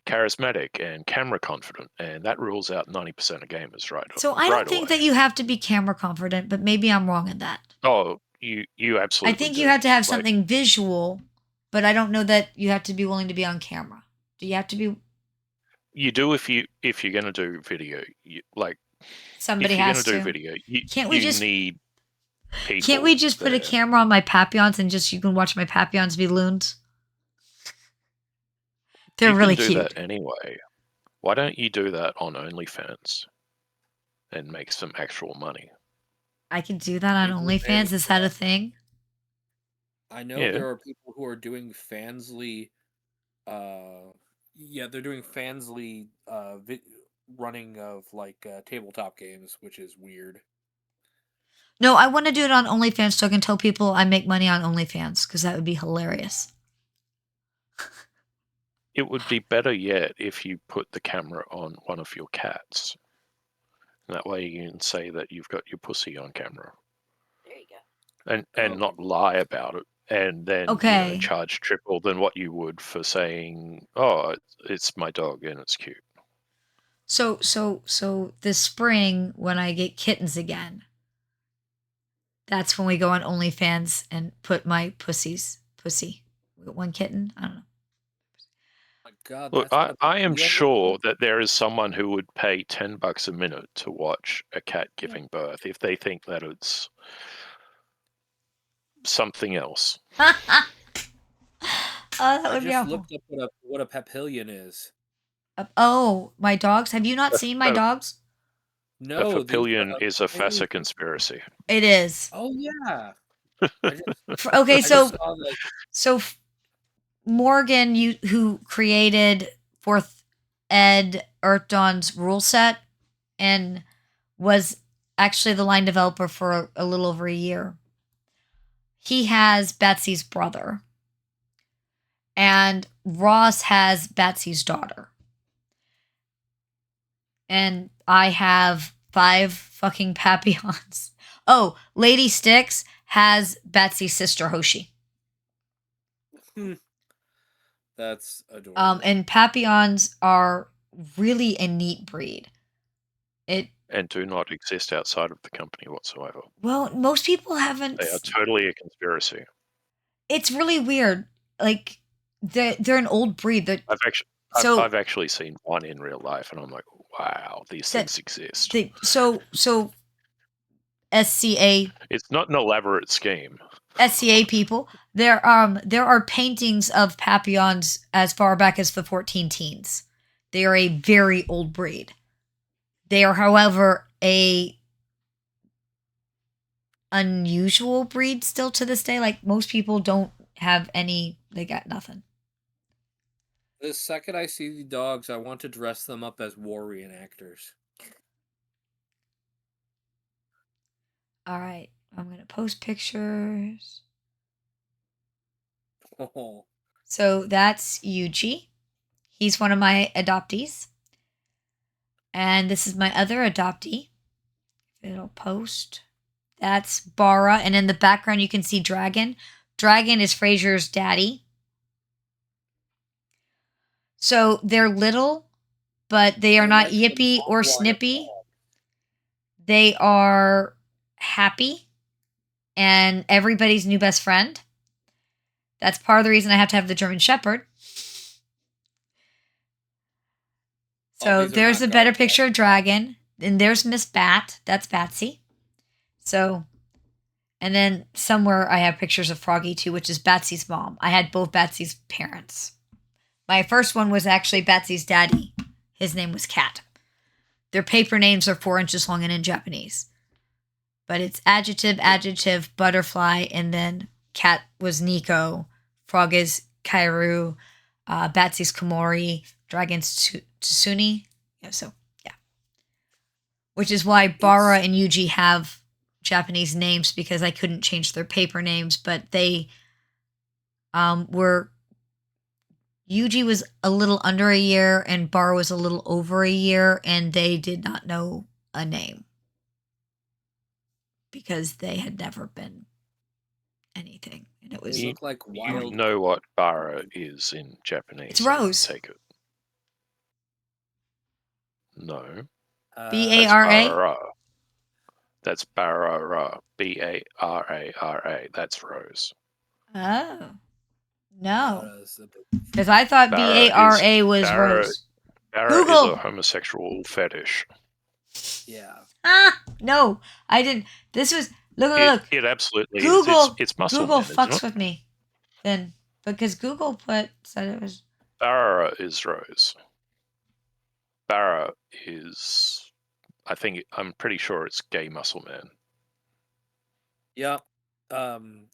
charismatic and camera confident, and that rules out 90% of gamers, right? So I don't think that you have to be camera confident, but maybe I'm wrong in that. Oh, you absolutely I think do. you have to have something visual, but I don't know that you have to be willing to be on camera. Do you have to be? You do if you're going to do video. Somebody has to. If you're going to do video, you need people. Can't we just put a camera on my Papillons and just you can watch my Papillons be loons? They're really cute. You can do that anyway. Why don't you do that on OnlyFans and make some actual money? I can do that on OnlyFans. Is that a thing? I know there are people who are doing Fansly. They're doing Fansly running of tabletop games, which is weird. No, I want to do it on OnlyFans so I can tell people I make money on OnlyFans, because that would be hilarious. It would be better yet if you put the camera on one of your cats. That way you can say that you've got your pussy on camera. There you go. And not lie about it, and then Okay. charge triple than what you would for saying, "Oh, it's my dog and it's cute." So this spring when I get kittens again, that's when we go on OnlyFans and put my pussy. We got one kitten. I don't know. My God, Look, that's I am you have sure that there is someone who would pay $10 a minute to watch a cat giving birth if they think that it's something else. Oh, that I would be just awful. looked up what a papillion is. Oh, my dogs. Have you not A- seen my a- dogs? A No, papillion is a FASA conspiracy. It is. Oh yeah. Okay, I just saw that. so Morgan, who created Fourth Ed Earth Dawn's rule set and was actually the line developer for a little over a year. He has Betsy's brother. And Ross has Betsy's daughter. And I have 5 fucking Papillons. Oh, Lady Styx has Betsy's sister Hoshi. That's adorable. And Papillons are really a neat breed. And do not exist outside of the company whatsoever. Well, most people haven't. They are totally a conspiracy. It's really weird. Like they're an old breed. I've actually seen one in real life, and I'm like, wow, these things exist. So SCA. It's not an elaborate scheme. SCA people. There are paintings of Papillons as far back as the 14 teens. They are a very old breed. They are, however, a unusual breed still to this day. Like most people don't have any. They got nothing. The second I see the dogs, I want to dress them up as war reenactors. All right, I'm gonna post pictures. Oh. So that's Yuji. He's one of my adoptees. And this is my other adoptee. It'll post. That's Bara. And in the background, you can see Dragon. Dragon is Fraser's daddy. So they're little, but they are not yippy or snippy. They are happy and everybody's new best friend. That's part of the reason I have to have the German Shepherd. So there's a better picture of Dragon. And there's Miss Bat. That's Batsy. So, and then somewhere I have pictures of Froggy too, which is Batsy's mom. I had both Batsy's parents. My first one was actually Batsy's daddy. His name was Cat. Their paper names are 4 inches long and in Japanese. But it's adjective, butterfly, and then Cat was Nico. Frog is Kairu. Batsy's Komori. Dragon's Tsuni. Yeah, so, yeah. Which is why Bara and Yuji have Japanese names, because I couldn't change their paper names, but they were... Yuji was a little under a year and Bara was a little over a year, and they did not know a name because they had never been anything. And it was... They look like wild. You know what Bara is in Japanese. It's Rose. Take it. No. B-A-R-A? That's Barara. B-A-R-A-R-A. That's Rose. Oh. No. Because I thought Bara B-A-R-A was Rose. Bara Google! is a homosexual fetish. Yeah. No, I didn't. This was... Look. It absolutely Google, is. It's muscle Google man, fucks with me. Then, because Google said it was... Bara is Rose. Bara is... I'm pretty sure it's gay muscle man. Yeah.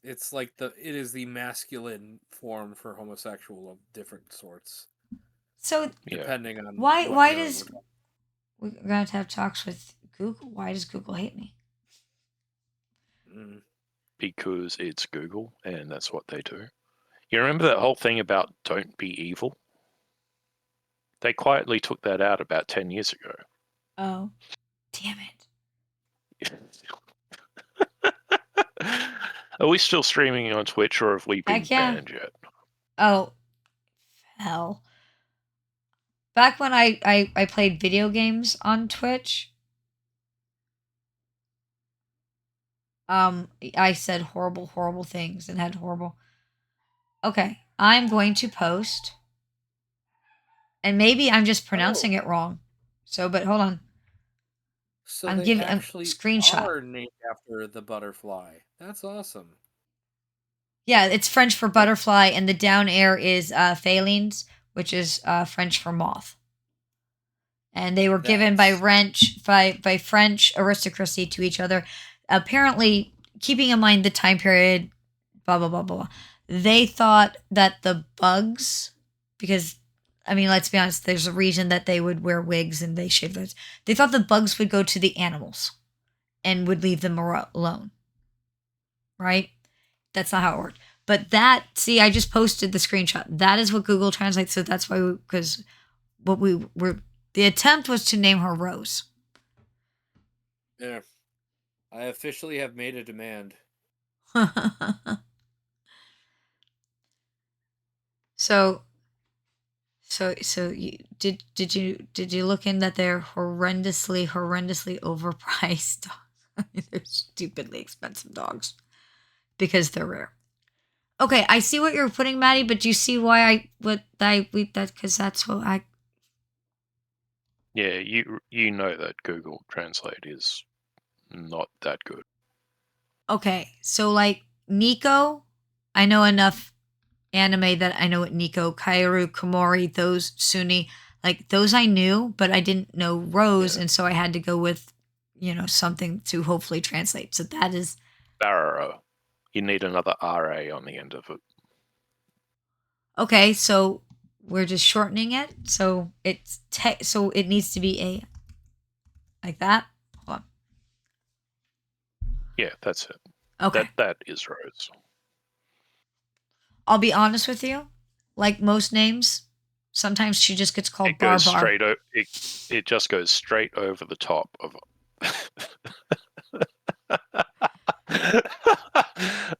It's like it is the masculine form for homosexual of different sorts. So, depending on why does... We're going to have talks with Google. Why does Google hate me? Because it's Google, and that's what they do. You remember that whole thing about don't be evil? They quietly took that out about 10 years ago. Oh. damn it. Are we still streaming on Twitch, or have we been Heck yeah. banned yet? Oh, hell. Back when I played video games on Twitch, I said horrible, horrible things and had horrible. Okay, I'm going to post, and maybe I'm just pronouncing it wrong. So, but hold on. So I'm they giving a actually screenshot. are named after the butterfly. That's awesome. Yeah, it's French for butterfly, and the down air is phalines, which is French for moth. And they were given by by French aristocracy to each other. Apparently, keeping in mind the time period, blah blah blah blah. They thought that the bugs, because I mean, let's be honest, there's a reason that they would wear wigs and they shave those. They thought the bugs would go to the animals and would leave them alone. Right? That's not how it worked. But that, see, I just posted the screenshot. That is what Google translates. So that's why, because what we were, the attempt was to name her Rose. Yeah. I officially have made a demand. So you, did you look in that they're horrendously overpriced dogs? I mean, they're stupidly expensive dogs because they're rare. Okay, I see what you're putting, Matty, but do you see why because that's what I. Yeah, you know that Google Translate is not that good. Okay, so like Nico, I know enough anime that I know what Nico, Kaoru, Komori, those Sunni, like those I knew, but I didn't know Rose, and so I had to go with, something to hopefully translate. So that is Barrow. You need another RA on the end of it. okay. So we're just shortening it, so it's so it needs to be a like that. Hold on. Yeah, that's it. Okay. That is Rose. I'll be honest with you. Like most names, sometimes she just gets called It goes Barbar. straight. It just goes straight over the top of.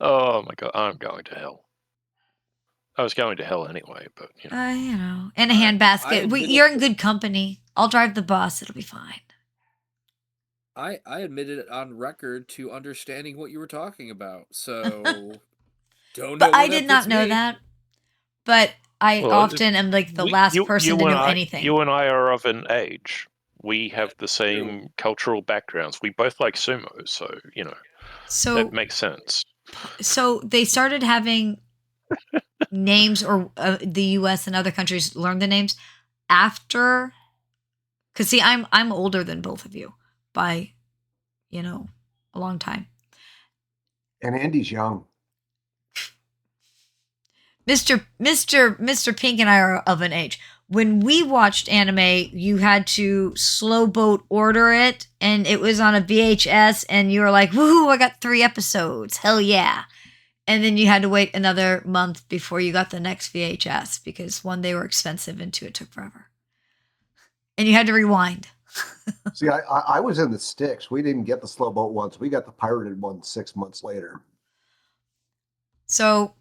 Oh my god! I'm going to hell. I was going to hell anyway, but and a handbasket. You're in good company. I'll drive the bus. It'll be fine. I admitted it on record to understanding what you were talking about. So don't know. But I did not know that. But I often am like the last person to know anything. You and I are of an age. We have the same cultural backgrounds. We both like sumo, so that makes sense. So they started having names, or the U.S. and other countries learned the names after. Because see, I'm older than both of you by, a long time. And Andy's young. Mr. Pink and I are of an age. When we watched anime, you had to slow boat order it, and it was on a VHS, and you were like, woohoo, I got 3 episodes. Hell yeah. And then you had to wait another month before you got the next VHS, because 1, they were expensive, and 2, it took forever. And you had to rewind. See, I was in the Styx. We didn't get the slow boat ones. We got the pirated one 6 months later. So,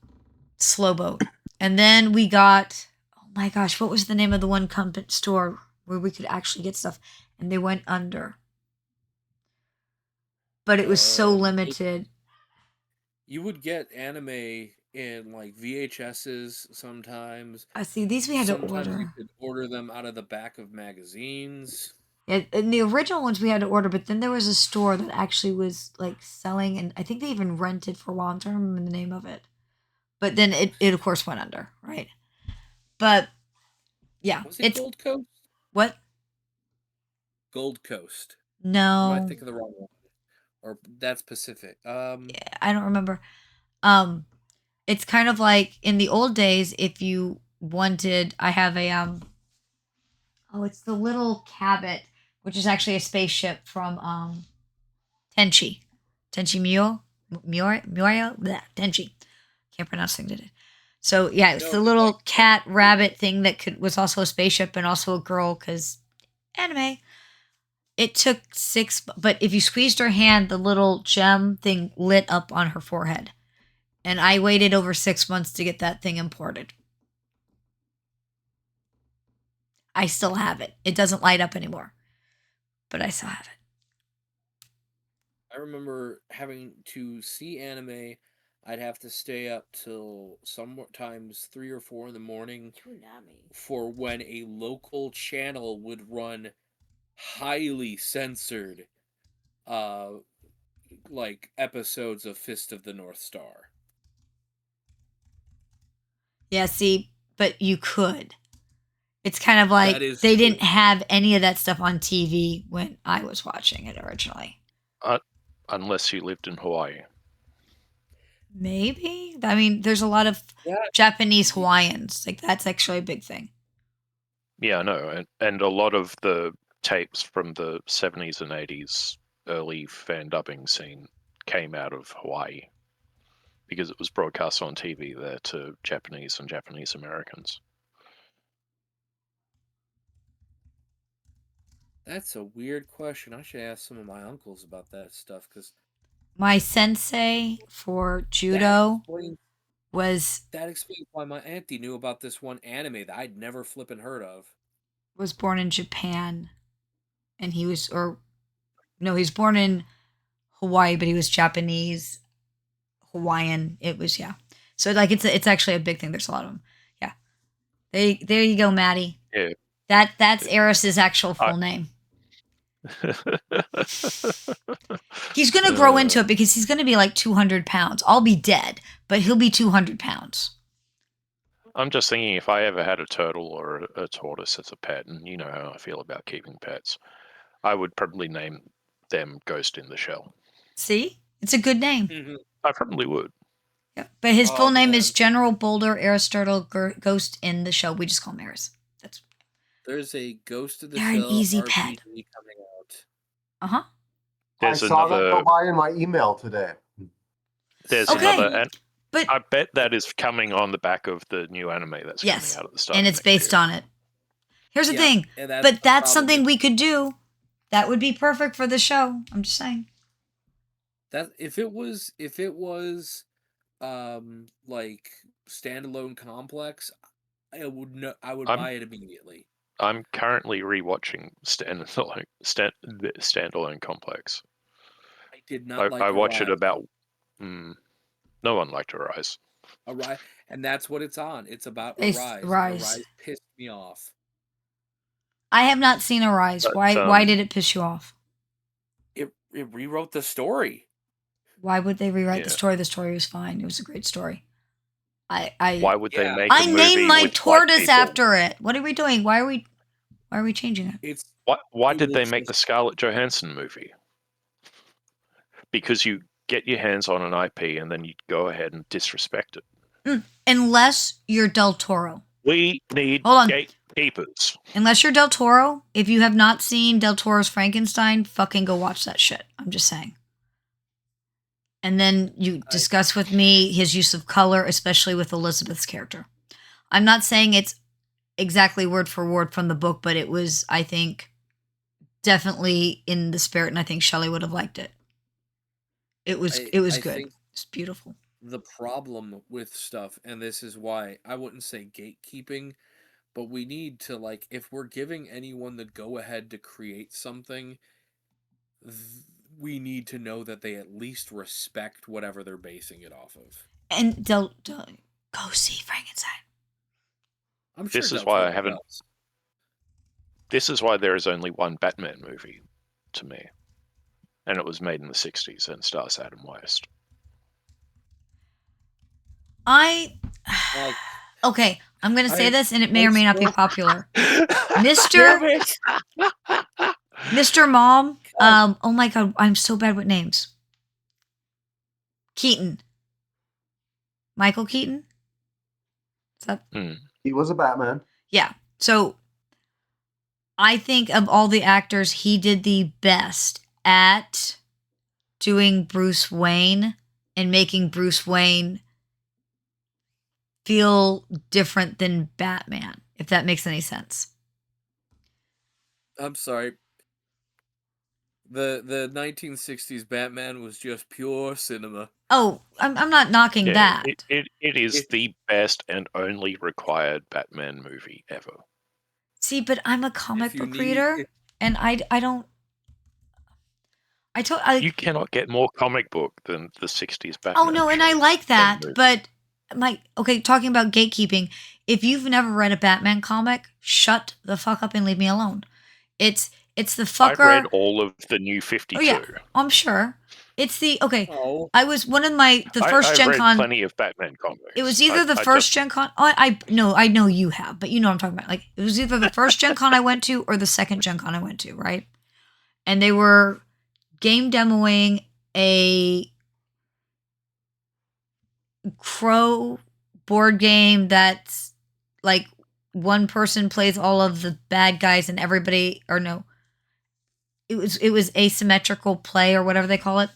slow boat. And then we got, oh my gosh, what was the name of the one store where we could actually get stuff? And they went under. But it was so limited. You would get anime in like VHSs sometimes. I see. These we had to order. Sometimes you could order them out of the back of magazines. Yeah, and the original ones we had to order, but then there was a store that actually was like selling, and I think they even rented for a while. I'm trying to remember the name of it. But then it of course went under, right? But yeah, was it Gold Coast? What? Gold Coast. No, I might think of the wrong one, or that's Pacific. Yeah, I don't remember. It's kind of like in the old days, if you wanted, I have a it's the little Cabot, which is actually a spaceship from Tenchi Myo, Tenchi. Can't pronounce things today. So yeah, it's the little cat rabbit thing that was also a spaceship and also a girl, because anime. It took 6, but if you squeezed her hand, the little gem thing lit up on her forehead. And I waited over 6 months to get that thing imported. I still have it. It doesn't light up anymore, but I still have it. I remember having to see anime. I'd have to stay up till sometimes 3 or 4 in the morning Toonami. for when a local channel would run highly censored like episodes of Fist of the North Star. Yeah, see, but you could. It's kind of like That is they true. didn't have any of that stuff on TV when I was watching it originally. Unless you lived in Hawaii. Maybe. I mean, there's a lot of Yeah. Japanese Hawaiians. Like, that's actually a big thing. Yeah, I know. And a lot of the tapes from the 70s and 80s early fan dubbing scene came out of Hawaii because it was broadcast on TV there to Japanese and Japanese Americans. That's a weird question. I should ask some of my uncles about that stuff because My sensei for that judo explains, was that explains why my auntie knew about this one anime that I'd never flippin' heard of. born in Japan, and he was born in Hawaii, but he was Japanese Hawaiian. It was, yeah. So like it's actually a big thing. There's a lot of them. Yeah. There you go, Matty. Yeah. That's Eris's actual full name. He's gonna grow into it because he's gonna be like 200 pounds. I'll be dead, but he'll be 200 pounds. I'm just thinking if I ever had a turtle or a tortoise as a pet, and you know how I feel about keeping pets, I would probably name them Ghost in the Shell. See? It's a good name. Mm-hmm. I probably would. Yeah. But his full name is man. General Boulder Aristotle Ghost in the Shell. We just call him Eris. That's There's a Ghost of the They're an Shell easy RPG pet. coming out. uh-huh. There's I saw that another. go by in my email today. There's Okay. another, and But I bet that is coming on the back of the new anime that's yes, coming out at the start. and of it's next based year. on it. Here's the Yeah, thing. and that's But the that's problem something is- we could do. That would be perfect for the show. I'm just saying. That if it was like standalone complex, I would I'm- buy it immediately. I'm currently rewatching standalone Complex. I did not like I watch it Arise. about. No one liked Arise. Arise, and that's what it's on. It's about It's Arise. Rise. Arise pissed me off. I have not seen Arise. But, Why did it piss you off? It rewrote the story. Why would they rewrite the Yeah. story? The story was fine. It was a great story. I Why would they Yeah. make a I movie named my with white tortoise people? after it. What are we doing? Why are we changing it? It's Why it did they was make the just- Scarlett Johansson movie? Because you get your hands on an IP and then you go ahead and disrespect it. Unless you're Del Toro. We need Hold on. gatekeepers. Unless you're Del Toro, if you have not seen Del Toro's Frankenstein, fucking go watch that shit. I'm just saying. And then you discuss with me his use of color, especially with Elizabeth's character. I'm not saying it's exactly word for word from the book, but it was, I think, definitely in the spirit, and I think Shelley would have liked it. It was I good. think It's beautiful. the problem with stuff, and this is why I wouldn't say gatekeeping, but we need to, like, if we're giving anyone the go ahead to create something, we need to know that they at least respect whatever they're basing it off of. And go see Frankenstein. I'm sure This is Del why I Toro haven't- does. This is why there is only one Batman movie to me. And it was made in the 60s and stars Adam West. Like, okay, I'm gonna say this, and it may or may not be popular. Mr. Mom. Oh my god, I'm so bad with names. Keaton. Michael Keaton. Is that? He was a Batman. Yeah. So I think of all the actors, he did the best at doing Bruce Wayne and making Bruce Wayne feel different than Batman, if that makes any sense. I'm sorry. The 1960s Batman was just pure cinema. Oh, I'm not knocking Yeah, that. it is If- the best and only required Batman movie ever. See, but I'm a comic you book need- reader, if- and I don't. You cannot get more comic book than the 60s Batman. Oh no, and I like that, movie. but talking about gatekeeping. If you've never read a Batman comic, shut the fuck up and leave me alone. It's the fucker. I read all of the New 52. Oh yeah, I'm sure. It's the Oh. I was one of the first I Gen read Con. plenty of Batman comics. It was either the first Gen Con. I know you have, but you know what I'm talking about. Like it was either the first Gen Con I went to or the second Gen Con I went to, right? And they were game demoing a Crow board game that's like one person plays all of the bad guys and everybody, or no, it was asymmetrical play or whatever they call it.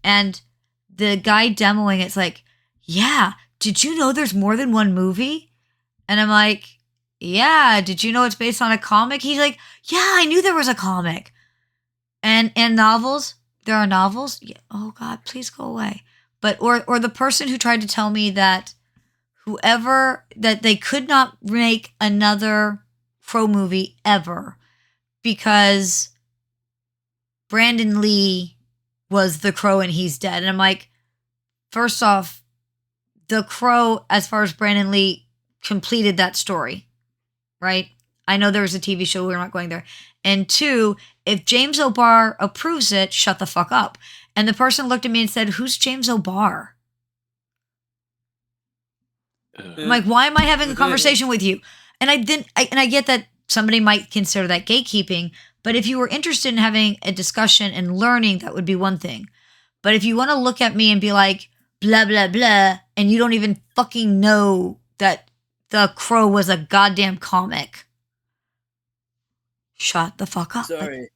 And the guy demoing it's like, yeah, did you know there's more than one movie? And I'm like, yeah, did you know it's based on a comic? He's like, yeah, I knew there was a comic. And novels, there are novels. Yeah. Oh God, please go away. But or the person who tried to tell me that that they could not make another Crow movie ever because Brandon Lee was the Crow and he's dead. And I'm like, first off, the Crow, as far as Brandon Lee, completed that story, right? I know there was a TV show, we're not going there. And two, if James O'Barr approves it, shut the fuck up. And the person looked at me and said, who's James O'Barr? I'm like, why am I having a conversation with you? And I get that somebody might consider that gatekeeping, but if you were interested in having a discussion and learning, that would be one thing. But if you want to look at me and be like, blah, blah, blah, and you don't even fucking know that The Crow was a goddamn comic, shut the fuck up. Sorry.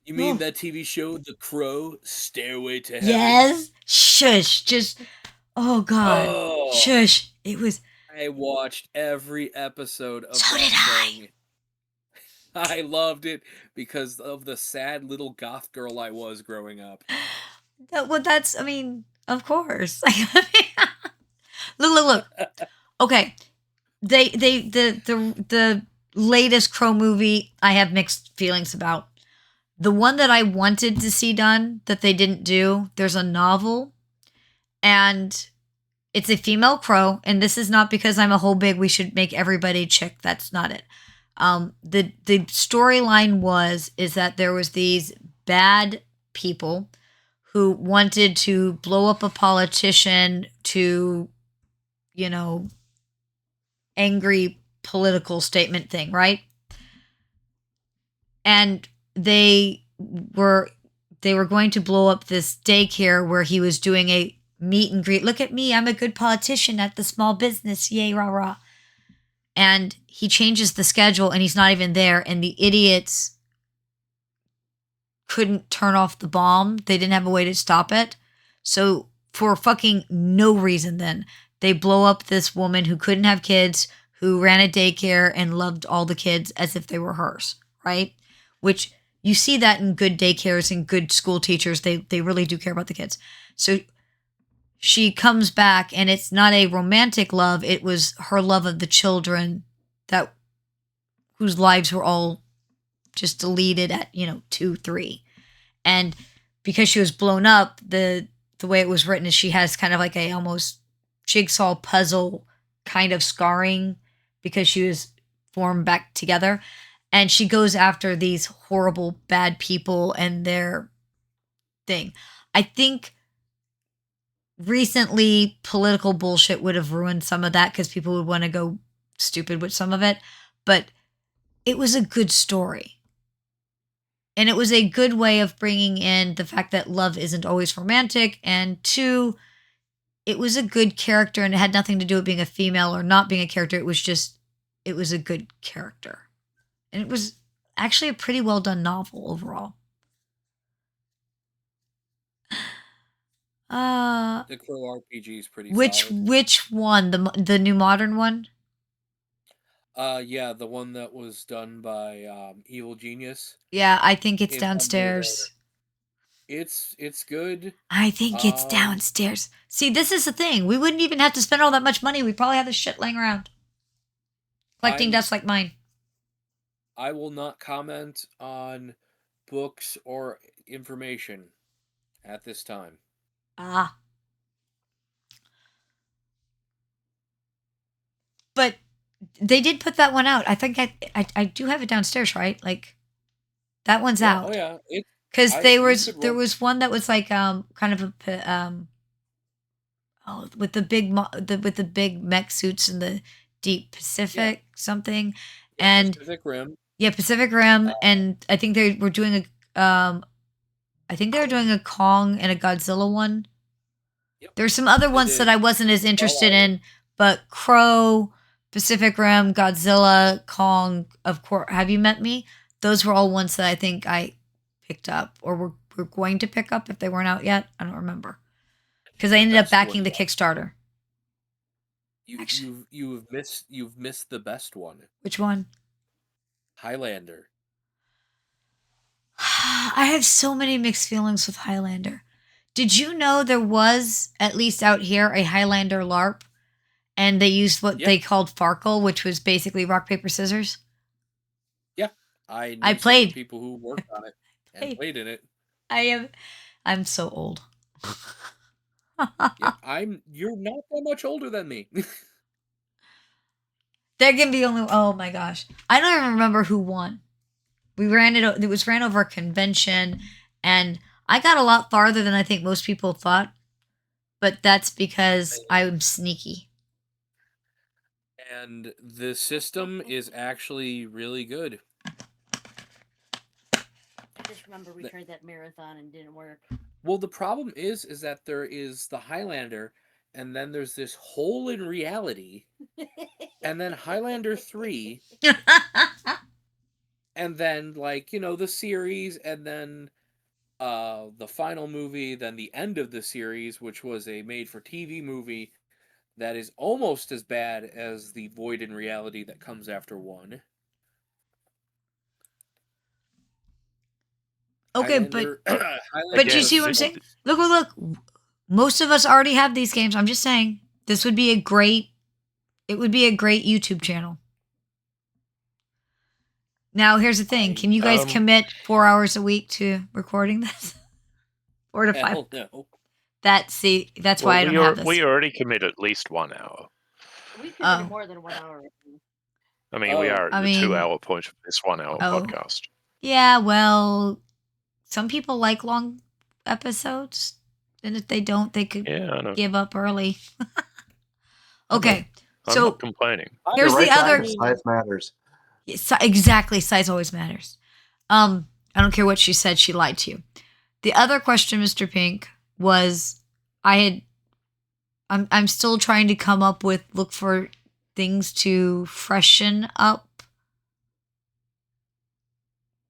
You mean that TV show, The Crow, Stairway to Heaven? Yes. Shush. Just, oh God. Oh, Shush. It was. I watched every episode of So that did I. thing. I loved it because of the sad little goth girl I was growing up. That's, I mean, of course. Look. Okay. The latest Crow movie, I have mixed feelings about. The one that I wanted to see done that they didn't do, there's a novel and it's a female Crow. And this is not because I'm a whole big, we should make everybody chick. That's not it. The storyline is that there was these bad people who wanted to blow up a politician to, angry political statement thing, right? And they were going to blow up this daycare where he was doing a meet and greet. Look at me, I'm a good politician at the small business. Yay, rah, rah. And he changes the schedule and he's not even there. And the idiots couldn't turn off the bomb. They didn't have a way to stop it. So for fucking no reason then, they blow up this woman who couldn't have kids, who ran a daycare and loved all the kids as if they were hers, right? Which you see that in good daycares and good school teachers. They really do care about the kids. So she comes back and it's not a romantic love. It was her love of the children whose lives were all just deleted at, 2, 3. And because she was blown up, the way it was written is she has kind of like a almost jigsaw puzzle kind of scarring because she was formed back together. And she goes after these horrible, bad people and their thing. I think recently political bullshit would have ruined some of that because people would want to go stupid with some of it. But it was a good story. And it was a good way of bringing in the fact that love isn't always romantic. And two, it was a good character and it had nothing to do with being a female or not being a character. It was a good character. And it was actually a pretty well done novel overall. The Crow RPG is pretty Which solid. which one? The new modern one? Yeah, the one that was done by Evil Genius Yeah, I think it's is under there. downstairs. It's good. I think it's downstairs. See, this is the thing. We wouldn't even have to spend all that much money. We probably have this shit laying around. Collecting dust like mine. I will not comment on books or information at this time. Ah. But they did put that one out. I think I do have it downstairs, right? Like that one's Yeah, out. oh yeah. Because there run- was one that was like kind of a with the with the big mech suits in the deep Pacific something, yeah, and Pacific Rim. yeah, Pacific Rim, and I think they were doing a I think they were doing a Kong and a Godzilla one. Yep. There's some other They ones did. that I wasn't as interested either. in, but Crow, Pacific Rim, Godzilla, Kong, of course. Have You Met Me? Those were all ones that I think I picked up or were going to pick up if they weren't out yet. I don't remember because I ended up Best backing one the yet. Kickstarter. You've missed the best one. Which one? Highlander. I have so many mixed feelings with Highlander. Did you know there was, at least out here, a Highlander LARP? And they used what they called Farkle, which was basically rock, paper, scissors? Yeah. I I knew some played. people who worked on it and played in it. I'm so old. Yeah, you're not that much older than me. There can be only, oh my gosh. I don't even remember who won. It was ran over a convention, and I got a lot farther than I think most people thought, but that's because I'm sneaky. And the system is actually really good. I just remember we tried that marathon and didn't work. Well, the problem is that there is the Highlander, and then there's this hole in reality, and then Highlander 3, and then the series, and then the final movie, then the end of the series, which was a made-for-TV movie that is almost as bad as the void in reality that comes after 1. Okay, Highlander, but you see what I'm saying? Look. Most of us already have these games. I'm just saying this would be a great YouTube channel. Now, here's the thing. Can you guys commit 4 hours a week to recording this? 4 to 5? Hell no. That's why I don't have this. We already commit at least 1 hour. We committed more than 1 hour. I mean, we are at the 2 hour point of this 1 hour podcast. Yeah, well, some people like long episodes. And if they don't, they could give up early. Okay. I'm not complaining. Here's the other. Size matters. Exactly. Size always matters. I don't care what she said. She lied to you. The other question, Mr. Pink, was I'm still trying to look for things to freshen up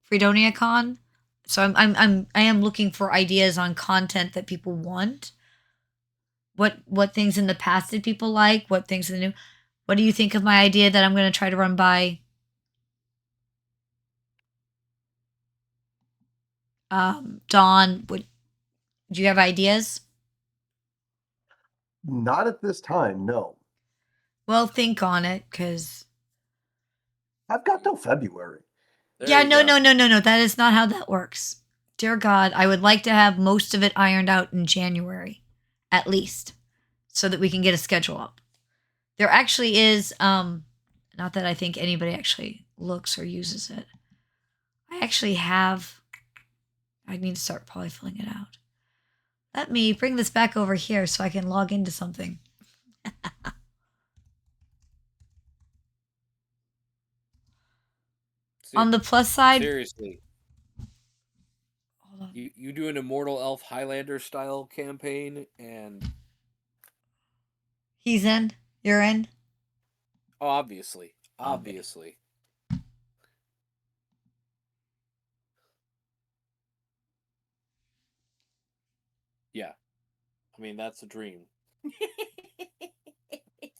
Freedonia Con. So I am looking for ideas on content that people want. What things in the past did people like? What things in the new? What do you think of my idea that I'm going to try to run by Dawn? Do you have ideas? Not at this time, no. Well, think on it, because I've got till February. No. That is not how that works. Dear God, I would like to have most of it ironed out in January, at least, so that we can get a schedule up. There actually is, not that I think anybody actually looks or uses it. I need to start probably filling it out. Let me bring this back over here so I can log into something. On the plus side, seriously, you do an Immortal Elf Highlander style campaign, and he's in. You're in. Obviously. Yeah, I mean that's a dream.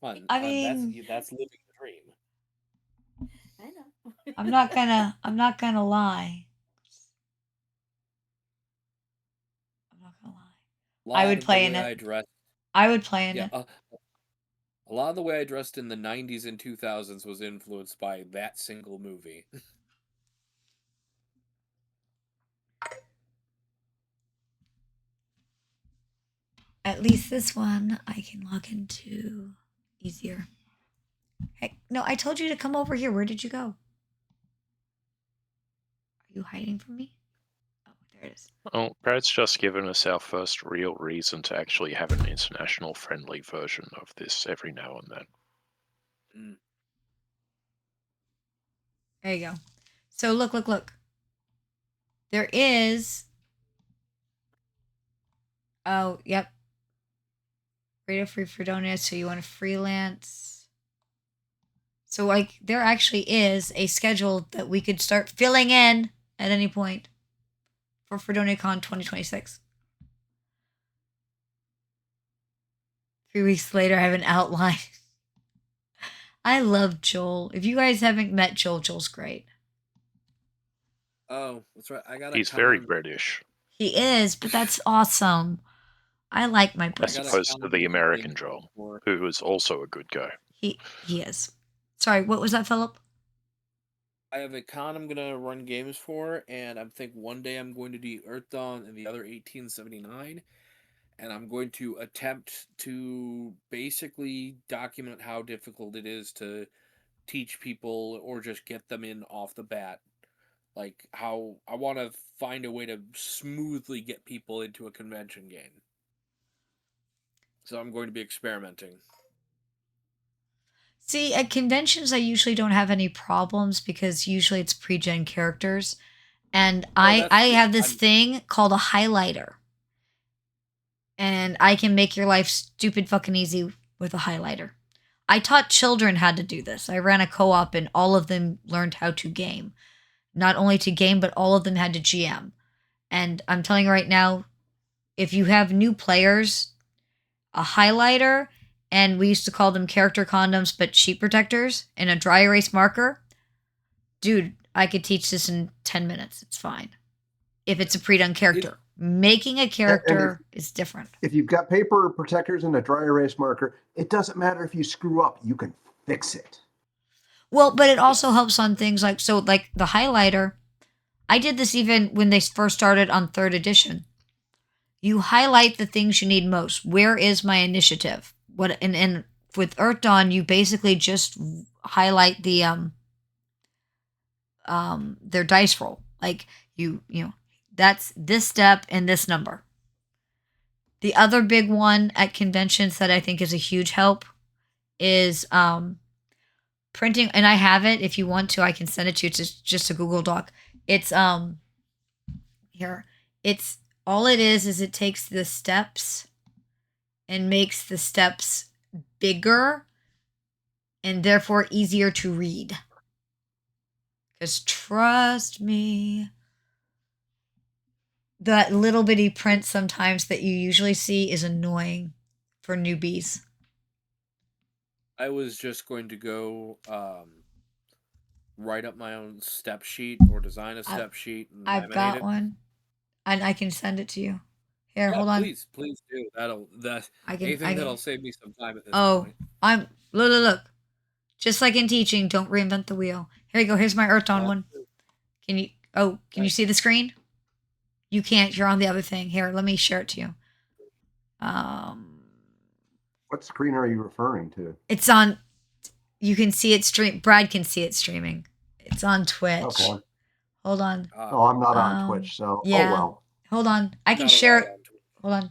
Fun. I mean, that's living the dream. I'm not gonna lie. I'm not gonna lie. A lot I would of play the in way I it. dressed, I would play in yeah, it. a lot of the way I dressed in the '90s and 2000s was influenced by that single movie. At least this one I can log into easier. Hey, no, I told you to come over here. Where did you go? Are you hiding from me? Oh, there it is. Well, Brad's just given us our first real reason to actually have an international friendly version of this every now and then. Mm. There you go. So look. There is. Oh, yep. Radio Free Freedonia. So you want to freelance? So like, there actually is a schedule that we could start filling in at any point for FreedoniaCon 2026. 3 weeks later, I have an outline. I love Joel. If you guys haven't met Joel, Joel's great. Oh, that's right. I got a He's very con. British, He is, but that's awesome. I like my as Brits. got a opposed to con the to American games Joel, for. who is also a good guy. He is. Sorry, what was that, Philip? I have a con I'm gonna run games for, and I think one day I'm going to do Earth Dawn and the other 1879, and I'm going to attempt to basically document how difficult it is to teach people or just get them in off the bat. Like how I want to find a way to smoothly get people into a convention game. So I'm going to be experimenting. See, at conventions, I usually don't have any problems because usually it's pre-gen characters. And I have this thing called a highlighter. And I can make your life stupid fucking easy with a highlighter. I taught children how to do this. I ran a co-op and all of them learned how to game. Not only to game, but all of them had to GM. And I'm telling you right now, if you have new players, a highlighter, and we used to call them character condoms, but sheet protectors, and a dry erase marker, dude, I could teach this in 10 minutes. It's fine. If it's a pre-done character. Making a character is different. If you've got paper protectors and a dry erase marker, it doesn't matter if you screw up, you can fix it. Well, but it also helps on things like, so like the highlighter, I did this even when they first started on 3rd edition. You highlight the things you need most. Where is my initiative? What and with Earth Dawn, you basically just highlight the their dice roll. Like you know, that's this step and this number. The other big one at conventions that I think is a huge help is printing, and I have it. If you want to, I can send it to you. It's just a Google Doc. It's here. It's all it is it takes the steps and makes the steps bigger and therefore easier to read. Because trust me, that little bitty print sometimes that you usually see is annoying for newbies. I was just going to go write up my own step sheet or design a step sheet and I've laminate got it. one, and I can send it to you. Here, Yeah, hold on. please do. Anything I can, that'll save me some time at this oh, point. look. Just like in teaching, don't reinvent the wheel. Here you go. Here's my Earth Dawn one. Can you see the screen? You can't. You're on the other thing. Here, let me share it to you. What screen are you referring to? It's on. You can see it stream. Brad can see it streaming. It's on Twitch. Okay. Hold on. Oh, I'm not on Twitch, so yeah. oh well. Hold on. I can share it. Hold on.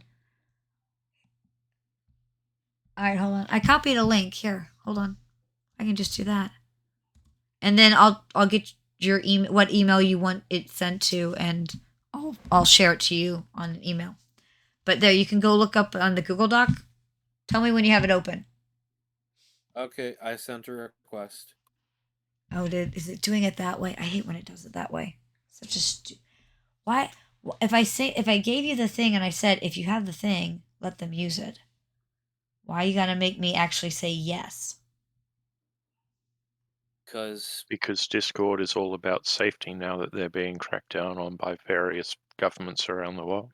All right, hold on. I copied a link here. Hold on. I can just do that. And then I'll get your email, what email you want it sent to, and I'll share it to you on an email. But there, you can go look up on the Google Doc. Tell me when you have it open. Okay, I sent a request. Oh, is it doing it that way? I hate when it does it that way. Such a why? If I gave you the thing and I said if you have the thing, let them use it. Why you gotta make me actually say yes? because Because Discord is all about safety now that they're being tracked down on by various governments around the world.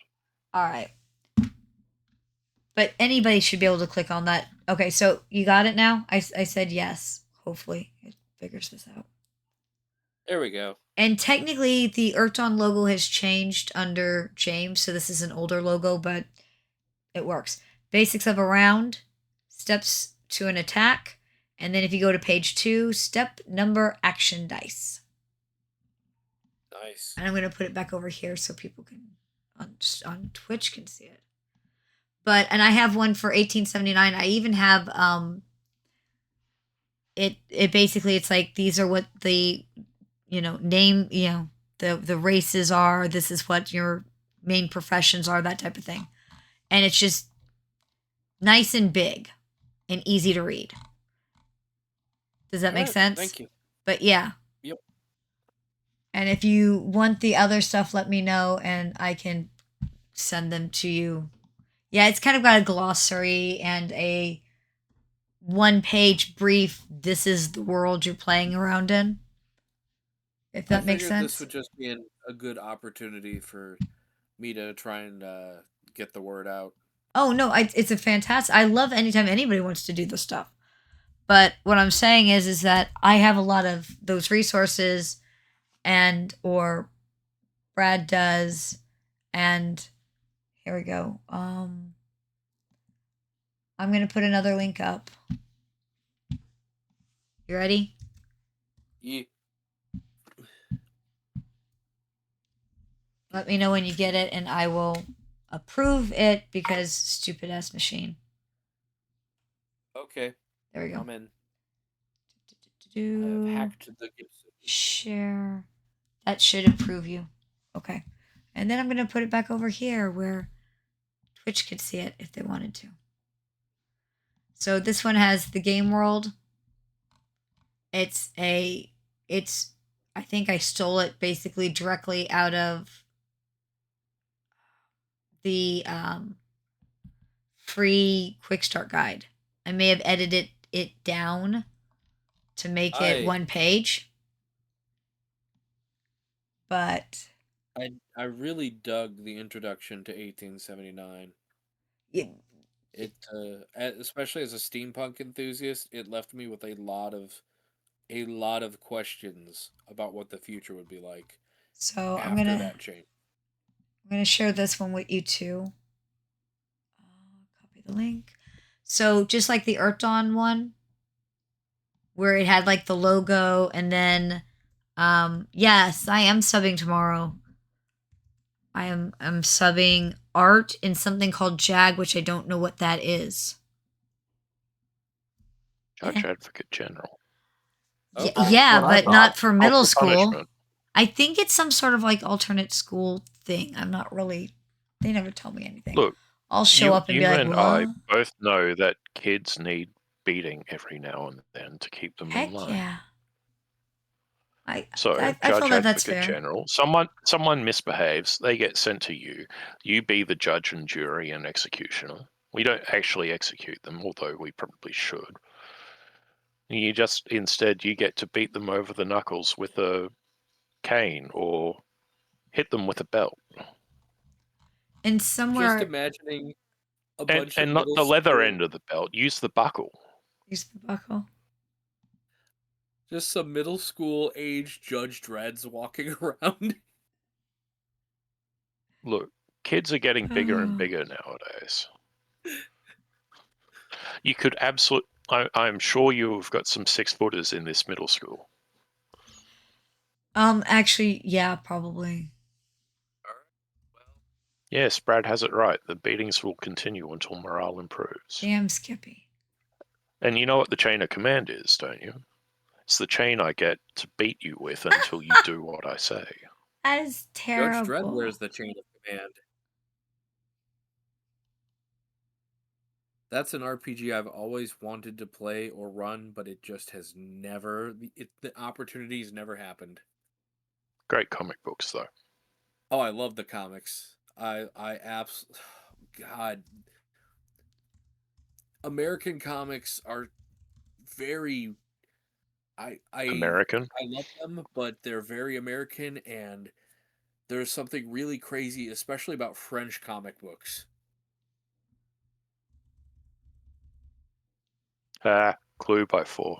All right. But anybody should be able to click on that. Okay, so you got it now? I said yes. Hopefully it figures this out. there we go. And technically, the Erton logo has changed under James, so this is an older logo, but it works. Basics of a round, steps to an attack, and then if you go to page 2, step, number, action, dice. Nice. And I'm going to put it back over here so people can on Twitch can see it. And I have one for 1879. I even have it basically, it's like these are what the name, the races are, this is what your main professions are, that type of thing. And it's just nice and big and easy to read. Does that make sense? Thank you. But yeah. Yep. And if you want the other stuff, let me know and I can send them to you. Yeah, it's kind of got a glossary and a 1-page brief. This is the world you're playing around in. If that makes sense. This would just be a good opportunity for me to try and get the word out. Oh no, it's a fantastic. I love anytime anybody wants to do this stuff. But what I'm saying is that I have a lot of those resources, or Brad does, and here we go. I'm gonna put another link up. You ready? Yeah. Let me know when you get it, and I will approve it because stupid ass machine. Okay. There we go. I'm in. I have hacked the Gibson. Share. That should approve you. Okay. And then I'm going to put it back over here where Twitch could see it if they wanted to. So this one has the game world. I think I stole it basically directly out of the free quick start guide. I may have edited it down to make it 1 page. But I really dug the introduction to 1879. It especially as a steampunk enthusiast, it left me with a lot of questions about what the future would be like. So after that change. I'm gonna share this one with you too. Copy the link. So just like the Erton one, where it had like the logo, and then yes, I am subbing tomorrow. I'm subbing art in something called JAG, which I don't know what that is. Judge Advocate General. Okay. Yeah, but not for middle school. Punishment. I think it's some sort of like alternate school thing. I'm not really. They never tell me anything. Look, I'll show up and be like, and "What?" I both know that kids need beating every now and then to keep them in line. Yeah. I Judge feel that that's Advocate fair. General, someone misbehaves, they get sent to you. You be the judge and jury and executioner. We don't actually execute them, although we probably should. You just instead you get to beat them over the knuckles with a cane or hit them with a belt. And somewhere, just imagining a and, bunch and of not middle the leather school, end of the belt. Use the buckle. Use the buckle. Just some middle school age Judge Dredd's walking around. Look, kids are getting bigger and bigger nowadays. You could absolutely. I'm sure you've got some 6-footers in this middle school. Actually, yeah, probably. Yes, Brad has it right. The beatings will continue until morale improves. Damn, Skippy. And you know what the chain of command is, don't you? It's the chain I get to beat you with until you do what I say. That is terrible. Judge Dredd wears the chain of command. That's an RPG I've always wanted to play or run, but it just has never. The opportunities never happened. Great comic books, though. Oh, I love the comics. I absolutely. God. American comics are very. I American. I love them, but they're very American, and there's something really crazy, especially about French comic books. Clue by 4.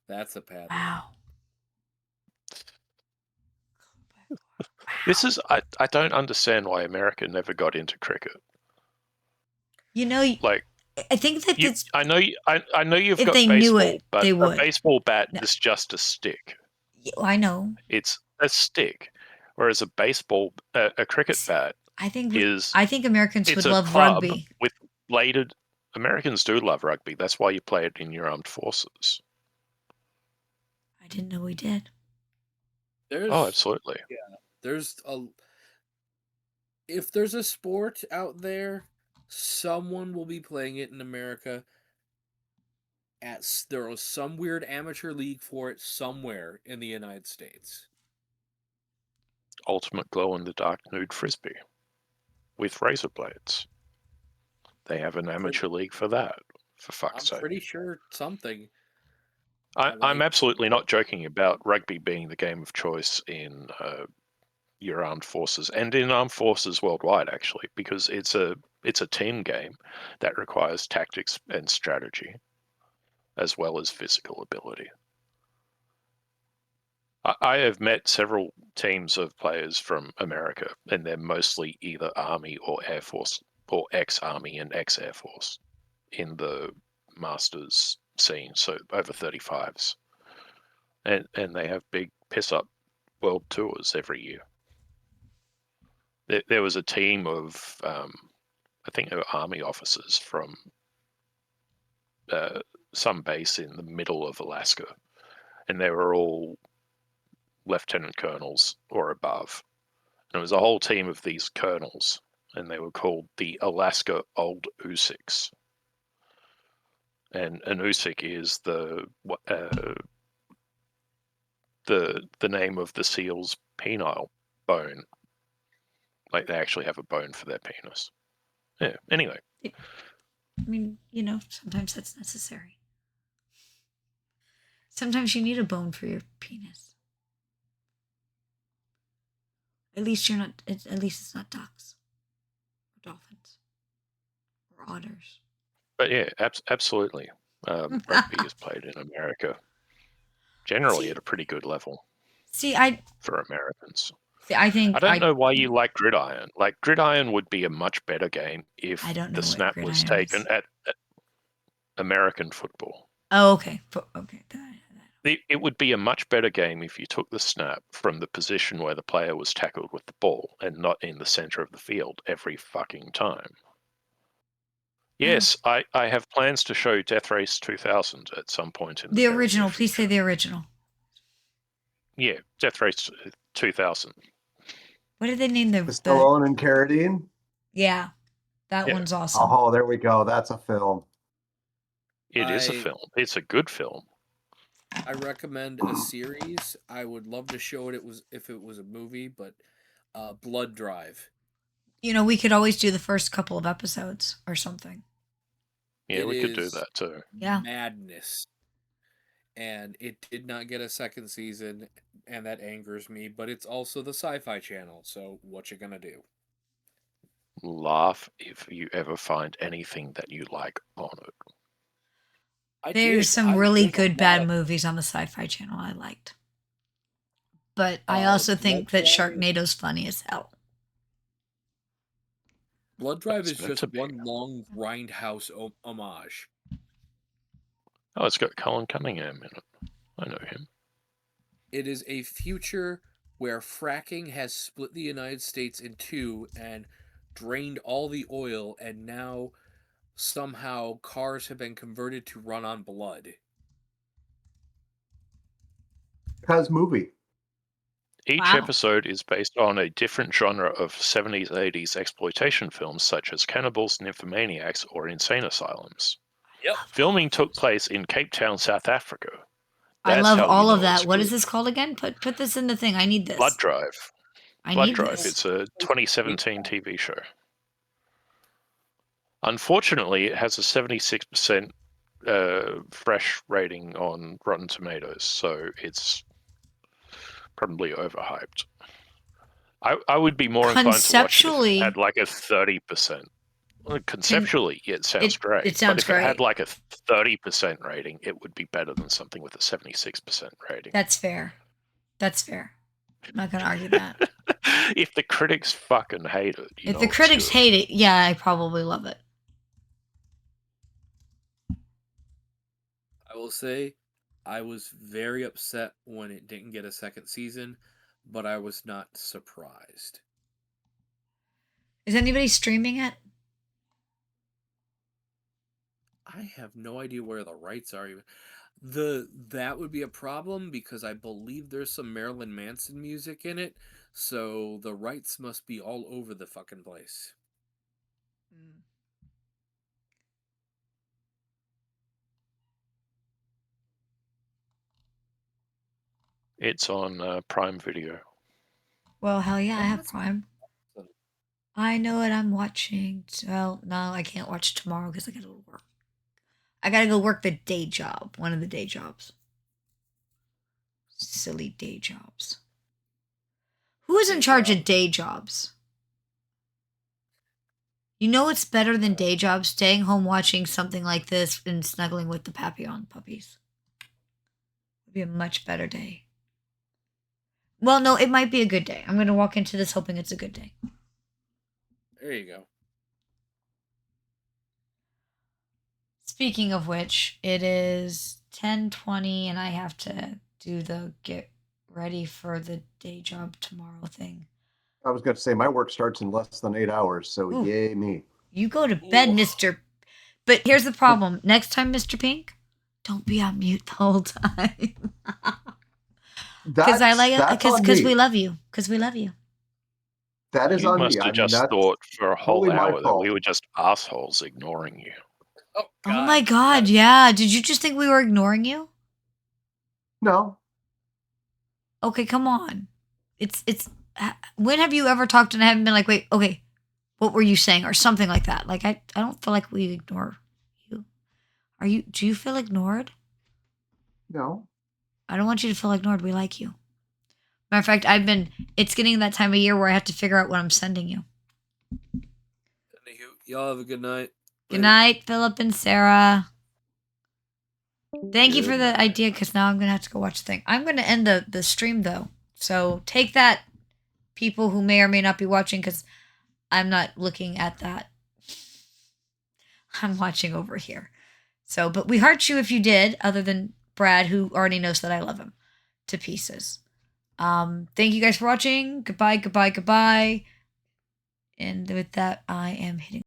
That's a pattern. Wow. This is I don't understand why America never got into cricket. You know, Like I think that you, it's I know you've if got they knew baseball, it, but they a would. baseball bat No. is just a stick. I know. It's a stick, whereas a cricket bat I think is Americans it's would a love club rugby. with bladed. Americans do love rugby. That's why you play it in your armed forces. I didn't know we did. There's Oh, absolutely. there's a if there's a sport out there, someone will be playing it in America. There is some weird amateur league for it somewhere in the United States. Ultimate glow-in-the-dark nude frisbee with razor blades. They have an amateur league for that, for fuck's I'm sake. pretty sure something. I'm absolutely not joking about rugby being the game of choice in your armed forces and in armed forces worldwide, actually, because it's a team game that requires tactics and strategy as well as physical ability. I have met several teams of players from America, and they're mostly either Army or Air Force or ex-Army and ex-Air Force in the Masters scene, so over 35s. And they have big piss-up world tours every year. There was a team of, I think they were Army officers from some base in the middle of Alaska, and they were all lieutenant colonels or above. And it was a whole team of these colonels, and they were called the Alaska Old Usiks. And an Usik is the name of the seal's penile bone. Like they actually have a bone for their penis. Yeah. Anyway, I mean, sometimes that's necessary. Sometimes you need a bone for your penis. At least At least it's not ducks, or dolphins, or otters. but yeah, absolutely. Rugby is played in America, generally at a pretty good level for Americans. I think I don't know why you like Gridiron. Like Gridiron would be a much better game if I don't know the what snap was Gridiron taken is. at American football. Oh, okay. Okay. It would be a much better game if you took the snap from the position where the player was tackled with the ball and not in the center of the field every fucking time. Yes, I have plans to show Death Race 2000 at some point in the very original. near Please say future. the original. Yeah, Death Race 2000. What did they name the Stallone and Carradine? Yeah, that Yeah. one's awesome. Oh, there we go. That's a film. It is a film. It's a good film. I recommend a series. I would love to show it if it was a movie, but Blood Drive. We could always do the first couple of episodes or something. Yeah, we could do that too. Yeah. Madness. And it did not get a second season, and that angers me, but it's also the Sci-Fi Channel, so what you gonna do? Laugh if you ever find anything that you like on it. There's some really good bad movies on the Sci-Fi Channel I liked. But I also think that Sharknado's funny as hell. Blood Drive is just one long grindhouse homage. Oh, it's got Colin Cunningham in it. I know him. It is a future where fracking has split the United States in two and drained all the oil, and now somehow cars have been converted to run on blood. Cuz movie. Each episode is based on a different genre of 70s, 80s exploitation films such as Cannibals, Nymphomaniacs, or Insane Asylums. Yep. Filming took place in Cape Town, South Africa. I love all of that. What is this called again? Put this in the thing. I need this. Blood Drive. I Blood need Drive. this. It's a 2017 TV show. Unfortunately, it has a 76% fresh rating on Rotten Tomatoes, so it's probably overhyped. I would be more inclined to watch it if it had Conceptually, like a 30%. Conceptually, it sounds great. it sounds but if it had great. like a 30% rating, it would be better than something with a 76% rating. That's fair. That's fair. I'm not gonna argue that. If the critics fucking hate it, you If know the it's critics good. hate it, yeah, I probably love it. I will say, I was very upset when it didn't get a second season, but I was not surprised. Is anybody streaming it? I have no idea where the rights are even. That would be a problem because I believe there's some Marilyn Manson music in it, so the rights must be all over the fucking place. It's on Prime Video. Well, hell yeah, I Oh, have that's Prime. awesome. I know what I'm watching. Well, no, I can't watch tomorrow because I gotta go to work. I gotta go work the day job. One of the day jobs. Silly day jobs. Who is in Day charge job. of day jobs? You know it's better than day jobs? Staying home watching something like this and snuggling with the Papillon puppies. Would be a much better day. Well, no, it might be a good day. I'm gonna walk into this hoping it's a good day. There you go. Speaking of which, it is 10:20 and I have to do the get ready for the day job tomorrow thing. I was going to say my work starts in less than 8 hours, so Ooh. yay me. You go to bed, Ooh. Mr. But here's the problem. Next time, Mr. Pink, don't be on mute the whole time. Because I like That's on because me. we love you. Because we love you. That is You on must me. I have mean, just that's thought for a whole totally my hour that we fault. were just assholes ignoring you. Oh, Oh my God, yeah. Did you just think we were ignoring you? No, Okay, come on. It's when have you ever talked and I haven't been like, wait, okay, what were you saying or something like that? Like I don't feel like we ignore you. Do you feel ignored? no. I don't want you to feel ignored. We like you. Matter of fact, it's getting that time of year where I have to figure out what I'm sending you. Anywho, y'all have a good night. Good night, Philip and Sarah. Thank you for Good the night. idea, because now I'm going to have to go watch the thing. I'm going to end the stream, though. So take that, people who may or may not be watching, because I'm not looking at that. I'm watching over here. So, but we heart you if you did, other than Brad, who already knows that I love him to pieces. Thank you guys for watching. Goodbye, goodbye, goodbye. And with that, I am hitting